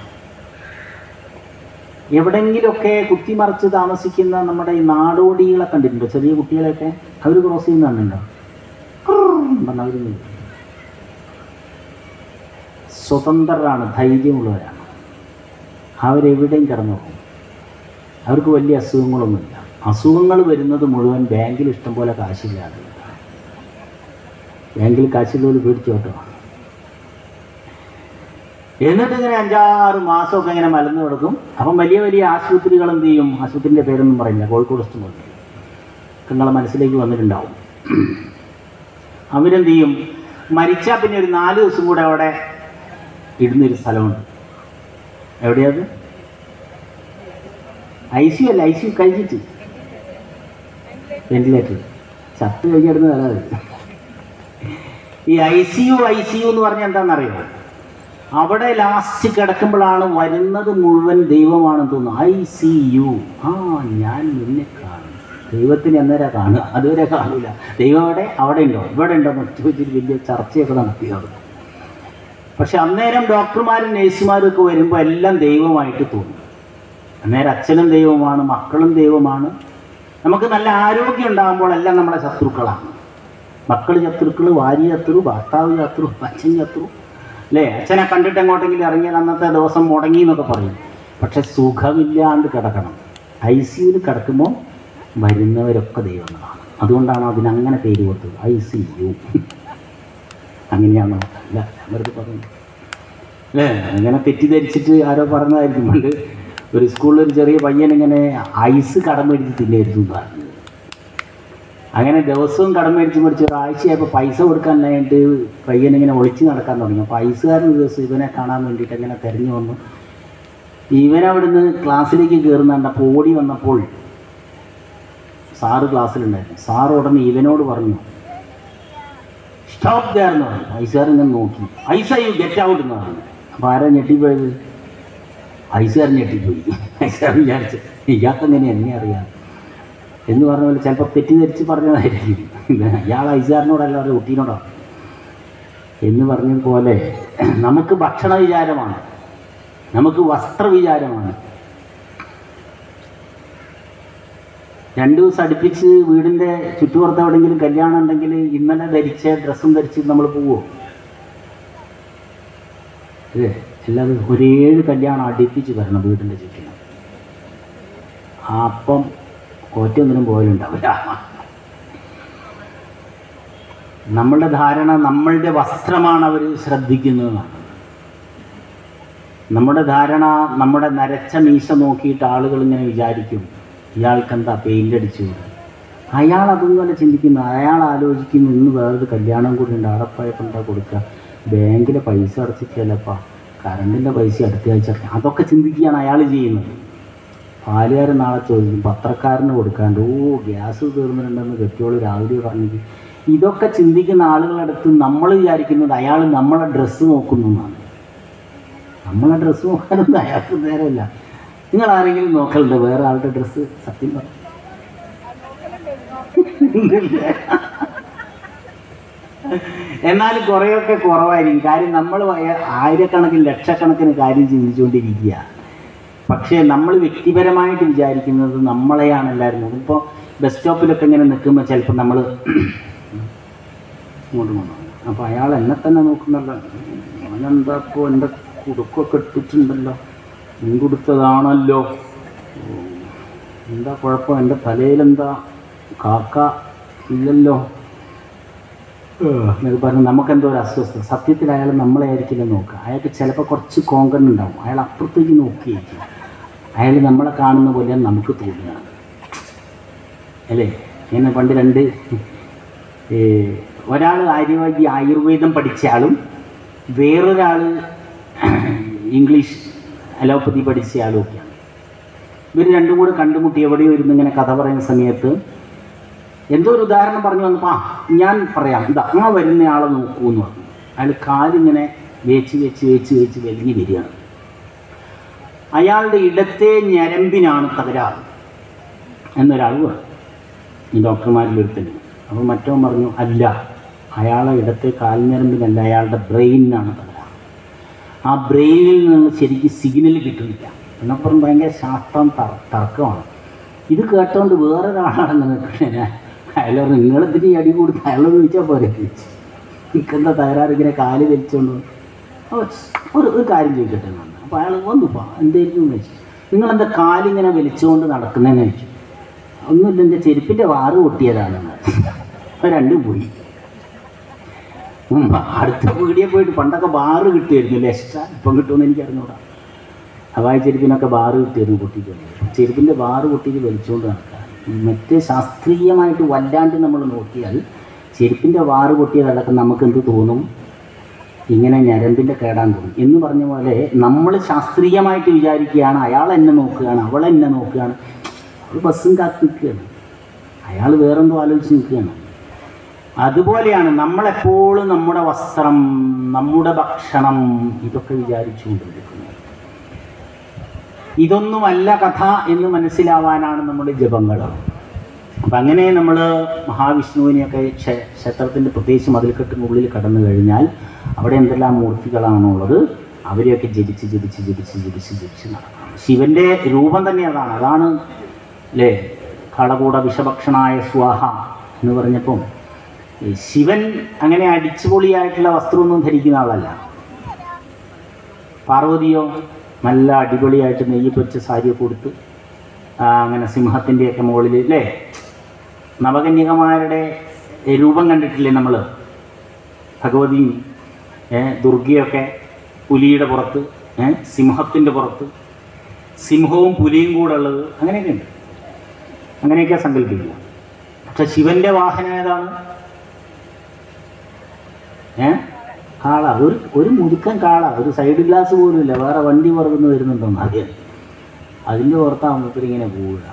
എവിടെയെങ്കിലുമൊക്കെ കുത്തിമറിച്ച് താമസിക്കുന്ന നമ്മുടെ ഈ നാടോടികളെ കണ്ടിട്ടുണ്ടോ? ചെറിയ കുട്ടികളെയൊക്കെ അവർ ക്രോസ് ചെയ്യുന്ന കണ്ടിട്ടുണ്ടോ? അവർ സ്വതന്ത്രരാണ്, ധൈര്യമുള്ളവരാണ്. അവരെവിടെയും കിടന്നു പോകും. അവർക്ക് വലിയ അസുഖങ്ങളൊന്നുമില്ല. അസുഖങ്ങൾ വരുന്നത് മുഴുവൻ ബാങ്കിൽ ഇഷ്ടംപോലെ കാശില്ലാതെ. ബാങ്കിൽ കാശില്ലൊരു പേടിച്ചോട്ടോ. എന്നിട്ട് ഇങ്ങനെ 5-6 മാസമൊക്കെ ഇങ്ങനെ മലന്ന് കിടക്കും. അപ്പം വലിയ വലിയ ആശുപത്രികൾ എന്ത് ചെയ്യും? ആശുപത്രിൻ്റെ പേരൊന്നും പറയില്ല, കോഴിക്കോട് ഇഷ്ടംപോലെ നിങ്ങളെ മനസ്സിലേക്ക് വന്നിട്ടുണ്ടാവും. അവരെന്ത് ചെയ്യും? മരിച്ചാൽ പിന്നെ ഒരു 4 ദിവസം കൂടെ അവിടെ ഇടുന്നൊരു സ്ഥലമുണ്ട്. എവിടെയത്? ICU അല്ല, ICU കഴിഞ്ഞിട്ട് വെന്റിലേറ്റർ ചത്ത് കഴിഞ്ഞിടുന്ന സ്ഥലമാണ്. ഈ ICU എന്ന് പറഞ്ഞാൽ എന്താണെന്നറിയാമോ? അവിടെ ലാസ്റ്റ് കിടക്കുമ്പോഴാണ് വരുന്നത് മുഴുവൻ ദൈവമാണെന്ന് തോന്നുന്നു. ICU, ഞാൻ നിന്നെ കാണും. ദൈവത്തിന് എന്നേരം കാണുക, അതുവരെ കാണില്ല. ദൈവം അവിടെ ഉണ്ടോ, ഇവിടെ ഉണ്ടോ എന്ന് ചോദിച്ചിട്ട് വലിയ ചർച്ചയൊക്കെ നടത്തിയത്. പക്ഷെ അന്നേരം ഡോക്ടർമാരും നേഴ്സുമാരും ഒക്കെ വരുമ്പോൾ എല്ലാം ദൈവമായിട്ട് തോന്നും. അന്നേരം അച്ഛനും ദൈവമാണ്, മക്കളും ദൈവമാണ്. നമുക്ക് നല്ല ആരോഗ്യം ഉണ്ടാകുമ്പോൾ എല്ലാം നമ്മളെ ശത്രുക്കളാണ്. മക്കൾ ശത്രുക്കൾ, ഭാര്യ ശത്രു, ഭർത്താവ് ശത്രു, അച്ഛൻ ശത്രു, അല്ലേ? അച്ഛനെ കണ്ടിട്ട് എങ്ങോട്ടെങ്കിലും ഇറങ്ങിയാൽ അന്നത്തെ ദിവസം മുടങ്ങി എന്നൊക്കെ പറയും. പക്ഷെ സുഖമില്ലാണ്ട് കിടക്കണം. ICUവിൽ കിടക്കുമ്പോൾ വരുന്നവരൊക്കെ ദൈവങ്ങളാണ്. അതുകൊണ്ടാണ് അതിനങ്ങനെ പേര് കൊടുത്തത്, ICU. അങ്ങനെയാണോ? അല്ല, അവർക്ക് പറയുന്നത് അല്ലേ? അങ്ങനെ തെറ്റിദ്ധരിച്ചിട്ട് ആരോ പറഞ്ഞതായിരിക്കും. പണ്ട് ഒരു സ്കൂളിൽ ഒരു ചെറിയ പയ്യനിങ്ങനെ ഐസ് കടം മേടിച്ച് തിന്നായിരുന്നു എന്ന് പറഞ്ഞത്. അങ്ങനെ ദിവസവും കടം മേടിച്ച് ഒരാഴ്ചയായപ്പോൾ പൈസ കൊടുക്കാനായിട്ട് പയ്യനിങ്ങനെ ഒളിച്ച് നടക്കാൻ തുടങ്ങി. അപ്പോൾ ഐസുകാരൻ ദിവസം ഇവനെ കാണാൻ വേണ്ടിയിട്ട് അങ്ങനെ തിരഞ്ഞു വന്നു. ഇവനവിടുന്ന് ക്ലാസ്സിലേക്ക് കയറുന്നുണ്ടപ്പോൾ ഓടി വന്നപ്പോൾ സാറ് ക്ലാസ്സിലുണ്ടായിരുന്നു. സാറ് ഉടനെ ഇവനോട് പറഞ്ഞു, സ്റ്റോപ്പ് ദെയർ എന്ന് പറഞ്ഞു. ഐസുകാരൻ ഇങ്ങനെ നോക്കി, ഐസ് ഗെറ്റ് ഔട്ട് എന്ന് പറഞ്ഞു. അപ്പോൾ ആരാ ഞെട്ടിപ്പോയത്? ഐസുകാരൻ ഞെട്ടിപ്പോയി. ഐസുകാരൻ വിചാരിച്ചു ഇയാൾക്കെങ്ങനെ എന്നെ അറിയാം എന്ന് പറഞ്ഞ പോലെ ചിലപ്പോൾ തെറ്റിദ്ധരിച്ച് പറഞ്ഞതായിരിക്കും. ഇയാൾ ഐസുകാരനോടല്ല, അവരുടെ കുട്ടീനോടോ എന്ന് പറഞ്ഞതുപോലെ നമുക്ക് ഭക്ഷണ വിചാരമാണ്, നമുക്ക് വസ്ത്ര വിചാരമാണ്. 2 ദിവസം അടുപ്പിച്ച് വീടിൻ്റെ ചുറ്റുപുറത്ത് എവിടെയെങ്കിലും കല്യാണം ഉണ്ടെങ്കിൽ ഇന്നലെ ധരിച്ച ഡ്രസ്സും ധരിച്ച് നമ്മൾ പോവുമോ? അല്ലേ? എല്ലാവരും ഒരു 7 കല്യാണം അടുപ്പിച്ച് വരണം വീടിൻ്റെ ചുറ്റിനും. അപ്പം ഒറ്റൊന്നിനും പോയാലുണ്ടാവില്ല. നമ്മളുടെ ധാരണ നമ്മളുടെ വസ്ത്രമാണ് അവർ ശ്രദ്ധിക്കുന്നതെന്നാണ്. നമ്മുടെ ധാരണ നമ്മുടെ നരച്ച മീശ നോക്കിയിട്ട് ആളുകൾ ഇങ്ങനെ വിചാരിക്കും, ഇയാൾക്കെന്താ പെയിൻ്റ് അടിച്ചു. അയാൾ അതുപോലെ ചിന്തിക്കുന്നു. അയാൾ ആലോചിക്കുന്നു, ഇന്ന് വേറൊരു കല്യാണം കൂടി ഉണ്ട്, അവിടെ പോയപ്പോൾ എന്താ കൊടുക്കുക, ബാങ്കിലെ പൈസ അടച്ചിട്ടില്ലപ്പാ, കറണ്ടിൻ്റെ പൈസ അടുത്ത ആഴ്ച. അതൊക്കെ ചിന്തിക്കുകയാണ് അയാൾ ചെയ്യുന്നത്. പാലുകാരൻ നാളെ ചോദിക്കും, പത്രക്കാരന് കൊടുക്കാണ്ട്, ഗ്യാസ് തീർന്നിട്ടുണ്ടെന്ന് കെട്ടിയോള് രാവിലെ പറഞ്ഞത്. ഇതൊക്കെ ചിന്തിക്കുന്ന ആളുകളടുത്ത് നമ്മൾ വിചാരിക്കുന്നത് അയാൾ നമ്മളെ ഡ്രസ്സ് നോക്കുന്നു എന്നാണ്. നമ്മളെ ഡ്രസ്സ് നോക്കാനൊന്നും അയാൾക്ക് നേരമില്ല. നിങ്ങൾ ആരെങ്കിലും നോക്കലുണ്ട് വേറെ ആളുടെ ഡ്രസ്സ്? സത്യം പറഞ്ഞു എന്നാലും കുറേയൊക്കെ കുറവായിരിക്കും. കാര്യം നമ്മൾ ആയിരക്കണക്കിന് ലക്ഷക്കണക്കിന് കാര്യം ചിന്തിച്ചുകൊണ്ടിരിക്കുക. പക്ഷേ നമ്മൾ വ്യക്തിപരമായിട്ട് വിചാരിക്കുന്നത് നമ്മളെയാണ് എല്ലാവരും നോക്കുന്നത്. ഇപ്പോൾ ബസ് സ്റ്റോപ്പിലൊക്കെ ഇങ്ങനെ നിൽക്കുമ്പോൾ ചിലപ്പോൾ നമ്മൾ ഇങ്ങോട്ട് കൊണ്ടു, അപ്പോൾ അയാൾ എന്നെ തന്നെ നോക്കുന്നല്ലോ, അവനെന്താ ഇപ്പോൾ എൻ്റെ കുടുക്കൊക്കെ ഇട്ടിട്ടുണ്ടല്ലോ, മുൻകൊടുത്തതാണല്ലോ, എന്താ കുഴപ്പം, എൻ്റെ തലയിലെന്താ കാക്ക ഇല്ലല്ലോ എന്നൊക്കെ പറഞ്ഞ് നമുക്കെന്തോ ഒരു അസ്വസ്ഥത. സത്യത്തിൽ അയാൾ നമ്മളെ ആയിരിക്കില്ല നോക്കുക. അയാൾക്ക് ചിലപ്പോൾ കുറച്ച് കോങ്കൺ ഉണ്ടാവും, അയാൾ അപ്പുറത്തേക്ക് നോക്കിയിരിക്കും. അയാൾ നമ്മളെ കാണുന്ന പോലെ നമുക്ക് തോന്നുകയാണ് അല്ലേ. ഇങ്ങനെ പണ്ട് ഒരാൾ ആയുർവേദം പഠിച്ച ആളും വേറൊരാൾ ഇംഗ്ലീഷ് അലോപ്പതി പഠിച്ച ആളും ഒക്കെയാണ്. ഇവർ രണ്ടും കൂടെ കണ്ടുമുട്ടി എവിടെയോ ഇരുന്ന് ഇങ്ങനെ കഥ പറയുന്ന സമയത്ത് എന്തോ ഒരു ഉദാഹരണം പറഞ്ഞു വന്നപ്പോൾ ഞാൻ പറയാം, ഇതാ ആ വരുന്ന ആളെ നോക്കൂ എന്ന് പറഞ്ഞു. അയാൾ കാലിങ്ങനെ വേച്ച് വലിഞ്ഞ് വരികയാണ്. അയാളുടെ ഇടത്തെ ഞരമ്പിനാണ് തകരാറ് എന്നൊരാൾ പറഞ്ഞു, ഈ ഡോക്ടർമാരിലൊരുത്തന്നെ. അപ്പോൾ മറ്റവൻ പറഞ്ഞു, അല്ല, അയാളെ ഇടത്തെ കാൽഞരമ്പിനല്ല, അയാളുടെ ബ്രെയിനിനാണ് തകരാറ്. ആ ബ്രെയിനിൽ നിന്ന് ശരിക്കും സിഗ്നൽ കിട്ടുന്നില്ല എന്നപ്പുറം ഭയങ്കര ശാസ്ത്രം തർക്കമാണ്. ഇത് കേട്ടോണ്ട് വേറൊരാളാണെന്ന് കേട്ടിട്ട് അയാൾ പറഞ്ഞു, നിങ്ങളെന്തിന് അടി കൊടുത്ത് അയാളോട് ചോദിച്ചാൽ പോരെ, എനിക്കെന്താ തകരാറ്, ഇങ്ങനെ കാല് വലിച്ചുകൊണ്ട്. ഒരു കാര്യം ചോദിക്കട്ടെ എന്നാണ്. അപ്പോൾ അയാൾ വന്നുപ്പോൾ എന്തായിരിക്കും എന്ന് വെച്ചു, നിങ്ങളെന്താ കാലിങ്ങനെ വലിച്ചുകൊണ്ട് നടക്കുന്നതെന്ന് വെച്ചു. ഒന്നുമില്ല, എൻ്റെ ചെരുപ്പിൻ്റെ വാറ് പൊട്ടിയതാണെന്ന്. അപ്പോൾ രണ്ടും പോയി. അടുത്ത വീടിയെ പോയിട്ട് പണ്ടൊക്കെ ബാറ് കിട്ടുമായിരുന്നു എക്സ്ട്രാ, ഇപ്പം കിട്ടുമെന്ന് എനിക്കറിഞ്ഞൂടാ. ഹവായി ചെരുപ്പിനൊക്കെ ബാറ് കിട്ടിയിരുന്നു പൊട്ടിക്കൊണ്ട്. ചെരുപ്പിൻ്റെ ബാറ് പൊട്ടിയിട്ട് വലിച്ചുകൊണ്ട് നടക്കുക. മറ്റേ ശാസ്ത്രീയമായിട്ട് വല്ലാണ്ട് നമ്മൾ നോക്കിയാൽ ചെരുപ്പിൻ്റെ വാറ് പൊട്ടിയതടക്കം നമുക്ക് എന്ത് തോന്നും, ഇങ്ങനെ ഞരമ്പിൻ്റെ കേടാൻ തോന്നും എന്ന് പറഞ്ഞ പോലെ നമ്മൾ ശാസ്ത്രീയമായിട്ട് വിചാരിക്കുകയാണ് അയാൾ എന്നെ നോക്കുകയാണ്, അവൾ എന്നെ നോക്കുകയാണ്, അവൾ ബസ്സും കാത്ത് നിൽക്കുകയാണ്, അയാൾ വേറെന്തോ ആലോചിച്ച് നിൽക്കുകയാണ്. അതുപോലെയാണ് നമ്മളെപ്പോഴും നമ്മുടെ വസ്ത്രം, നമ്മുടെ ഭക്ഷണം, ഇതൊക്കെ വിചാരിച്ചുകൊണ്ടിരിക്കുന്നത്. ഇതൊന്നുമല്ല കഥ എന്ന് മനസ്സിലാവാനാണ് നമ്മുടെ ജപങ്ങൾ. അപ്പം അങ്ങനെ നമ്മൾ മഹാവിഷ്ണുവിനെയൊക്കെ ക്ഷേത്രത്തിൻ്റെ പ്രത്യേകിച്ച് മതിൽക്കെട്ടിനുള്ളിൽ കടന്നു കഴിഞ്ഞാൽ അവിടെ എന്തെല്ലാം മൂർത്തികളാണുള്ളത് അവരെയൊക്കെ ജപിച്ച് നടക്കണം. ശിവൻ്റെ രൂപം തന്നെ അതാണ് അല്ലേ. കളകൂട വിഷഭക്ഷണായ സ്വാഹ എന്ന് പറഞ്ഞപ്പം ശിവൻ അങ്ങനെ അടിച്ചുപൊളിയായിട്ടുള്ള വസ്ത്രമൊന്നും ധരിക്കുന്ന ആളല്ല. പാർവതിയോ നല്ല അടിപൊളിയായിട്ട് നെയ്യ് പൊച്ച സാരിയൊക്കെ കൊടുത്ത് അങ്ങനെ സിംഹത്തിൻ്റെയൊക്കെ മുകളിൽ അല്ലേ. നവകന്യകമാരുടെ രൂപം കണ്ടിട്ടില്ലേ നമ്മൾ, ഭഗവതിയും ദുർഗയൊക്കെ പുലിയുടെ പുറത്ത്, സിംഹത്തിൻ്റെ പുറത്ത്, സിംഹവും പുലിയും കൂടെ ഉള്ളത്, അങ്ങനെയൊക്കെ ഉണ്ട്. അങ്ങനെയൊക്കെ സങ്കല്പിക്കുക. പക്ഷെ ശിവൻ്റെ വാഹനം ഏതാണ്? കാള, ഒരു മുതുക്കൻ കാള, ഒരു സൈഡ് ഗ്ലാസ് പോലും ഇല്ല, വേറെ വണ്ടി പുറത്തുനിന്ന് വരുന്നുണ്ടോന്ന് അറിയാം. അതിൻ്റെ പുറത്താകുമ്പോൾ ഇങ്ങനെ പോവുക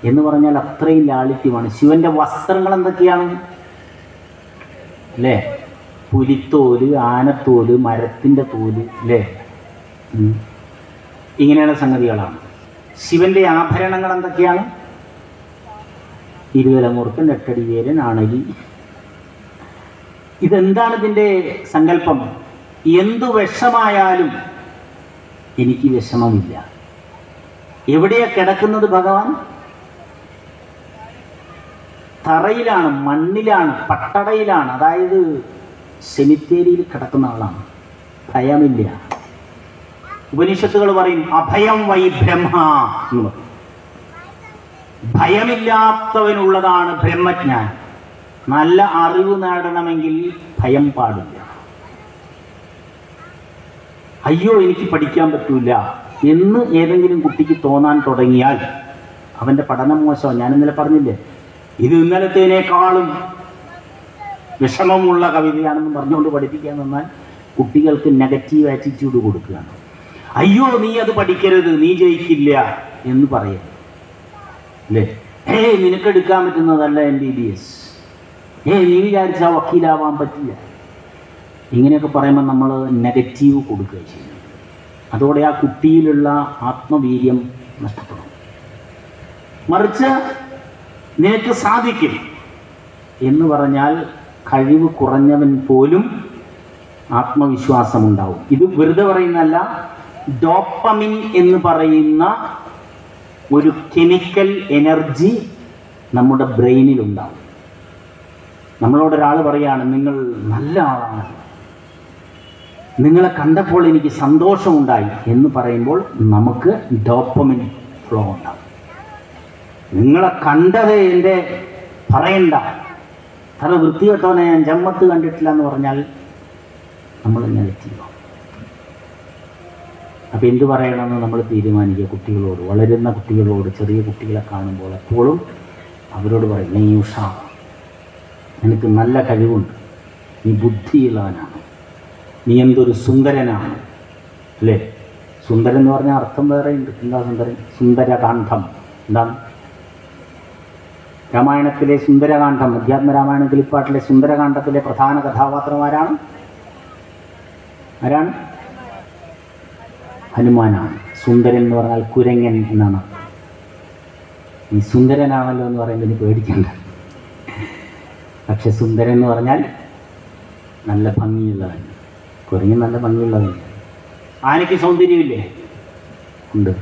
എന്ന് പറഞ്ഞാൽ അത്രയും ലാളിത്യമാണ്. ശിവൻ്റെ വസ്ത്രങ്ങൾ എന്തൊക്കെയാണ് അല്ലേ? പുലിത്തോല്, ആനത്തോല്, മരത്തിൻ്റെ തോല് അല്ലേ, ഇങ്ങനെയുള്ള സംഗതികളാണ്. ശിവൻ്റെ ആഭരണങ്ങൾ എന്തൊക്കെയാണ്? ഇരുതലമുറുക്കൻ, എട്ടടി വേരൻ, ആണലി. ഇതെന്താണ് ഇതിൻ്റെ സങ്കല്പം? എന്തു വിഷമായാലും എനിക്ക് വിഷമമില്ല. എവിടെയാണ് കിടക്കുന്നത് ഭഗവാൻ? തറയിലാണ്, മണ്ണിലാണ്, പട്ടടയിലാണ്, അതായത് സെമിത്തേരിയിൽ കിടക്കുന്ന ആളാണ്. ഭയമില്ല. ഉപനിഷത്തുകൾ പറയും അഭയം വൈ ബ്രഹ്മ എന്ന് പറയും. ഭയമില്ലാത്തവനുള്ളതാണ് ബ്രഹ്മജ്ഞാനം. നല്ല അറിവ് നേടണമെങ്കിൽ ഭയം പാടില്ല. അയ്യോ എനിക്ക് പഠിക്കാൻ പറ്റൂല എന്ന് ഏതെങ്കിലും കുട്ടിക്ക് തോന്നാൻ തുടങ്ങിയാൽ അവൻ്റെ പഠനം മോശമാണ്. ഞാൻ ഇന്നലെ പറഞ്ഞില്ലേ, ഇത് ഇന്നലത്തേനേക്കാളും വിഷമമുള്ള കവിതയാണെന്ന് പറഞ്ഞുകൊണ്ട് പഠിപ്പിക്കാൻ നിന്നാൽ കുട്ടികൾക്ക് നെഗറ്റീവ് ആറ്റിറ്റ്യൂഡ് കൊടുക്കുകയാണ്. അയ്യോ നീ അത് പഠിക്കരുത്, നീ ജയിക്കില്ല എന്ന് പറയരുത് അല്ലേ. നിനക്കെടുക്കാൻ പറ്റുന്നതല്ല MBBS, നീ വിചാരിച്ചാൽ വക്കീലാവാൻ പറ്റില്ല, ഇങ്ങനെയൊക്കെ പറയുമ്പോൾ നമ്മൾ നെഗറ്റീവ് കൊടുക്കുക ചെയ്യും. അതോടെ ആ കുട്ടിയിലുള്ള ആത്മവീര്യം നഷ്ടപ്പെടും. മറിച്ച് നിനക്ക് സാധിക്കും എന്ന് പറഞ്ഞാൽ കഴിവ് കുറഞ്ഞവൻ പോലും ആത്മവിശ്വാസമുണ്ടാവും. ഇത് വെറുതെ പറയുന്നതല്ല, ഡോപ്പമിൻ എന്ന് പറയുന്ന ഒരു കെമിക്കൽ എനർജി നമ്മുടെ ബ്രെയിനിലുണ്ടാവും. നമ്മളോടൊരാൾ പറയാണ്, നിങ്ങൾ നല്ല ആളാണ്, നിങ്ങളെ കണ്ടപ്പോൾ എനിക്ക് സന്തോഷമുണ്ടായി എന്ന് പറയുമ്പോൾ നമുക്ക് ഡോപ്പമിൻ ഫ്ലോ ഉണ്ടാവും. നിങ്ങളെ കണ്ടത് എൻ്റെ പറയണ്ട, അത്ര വൃത്തികെട്ടവനെ ഞാൻ ജമ്മത്ത് കണ്ടിട്ടില്ല എന്ന് പറഞ്ഞാൽ നമ്മൾ നെഗറ്റീവാണ്. അപ്പോൾ എന്ത് പറയണമെന്ന് നമ്മൾ തീരുമാനിക്കുക. കുട്ടികളോട്, വളരുന്ന കുട്ടികളോട്, ചെറിയ കുട്ടികളെ കാണുമ്പോൾ എപ്പോഴും അവരോട് പറയും, നീ ഉഷാർ, നിനക്ക് നല്ല കഴിവുണ്ട്, നീ ബുദ്ധിയുള്ളവനാണ്, നീ എന്തൊരു സുന്ദരനാണ്, അല്ലേ? സുന്ദരൻ എന്ന് പറഞ്ഞാൽ അർത്ഥം വേറെ ഉണ്ട്. എന്താ സുന്ദരൻ? സുന്ദരകാന്ഡം. എന്താണ് രാമായണത്തിലെ സുന്ദരകാന്ഡം? അധ്യാത്മരാമായണ കിളിപ്പാട്ടിലെ സുന്ദരകാന്ഡത്തിലെ പ്രധാന കഥാപാത്രം ആരാണ്? ഹനുമാനാണ്. സുന്ദരൻ എന്ന് പറഞ്ഞാൽ കുരങ്ങൻ എന്നാണ്. ഈ സുന്ദരനാണല്ലോ എന്ന് പറയുമ്പോൾ ഇനി പേടിക്കണ്ട. പക്ഷെ സുന്ദരൻ എന്ന് പറഞ്ഞാൽ നല്ല ഭംഗിയുള്ളവൻ. കുരങ്ങൻ നല്ല ഭംഗിയുള്ളവൻ. ആനയ്ക്ക് സൗന്ദര്യമില്ലേ? ഉണ്ട്.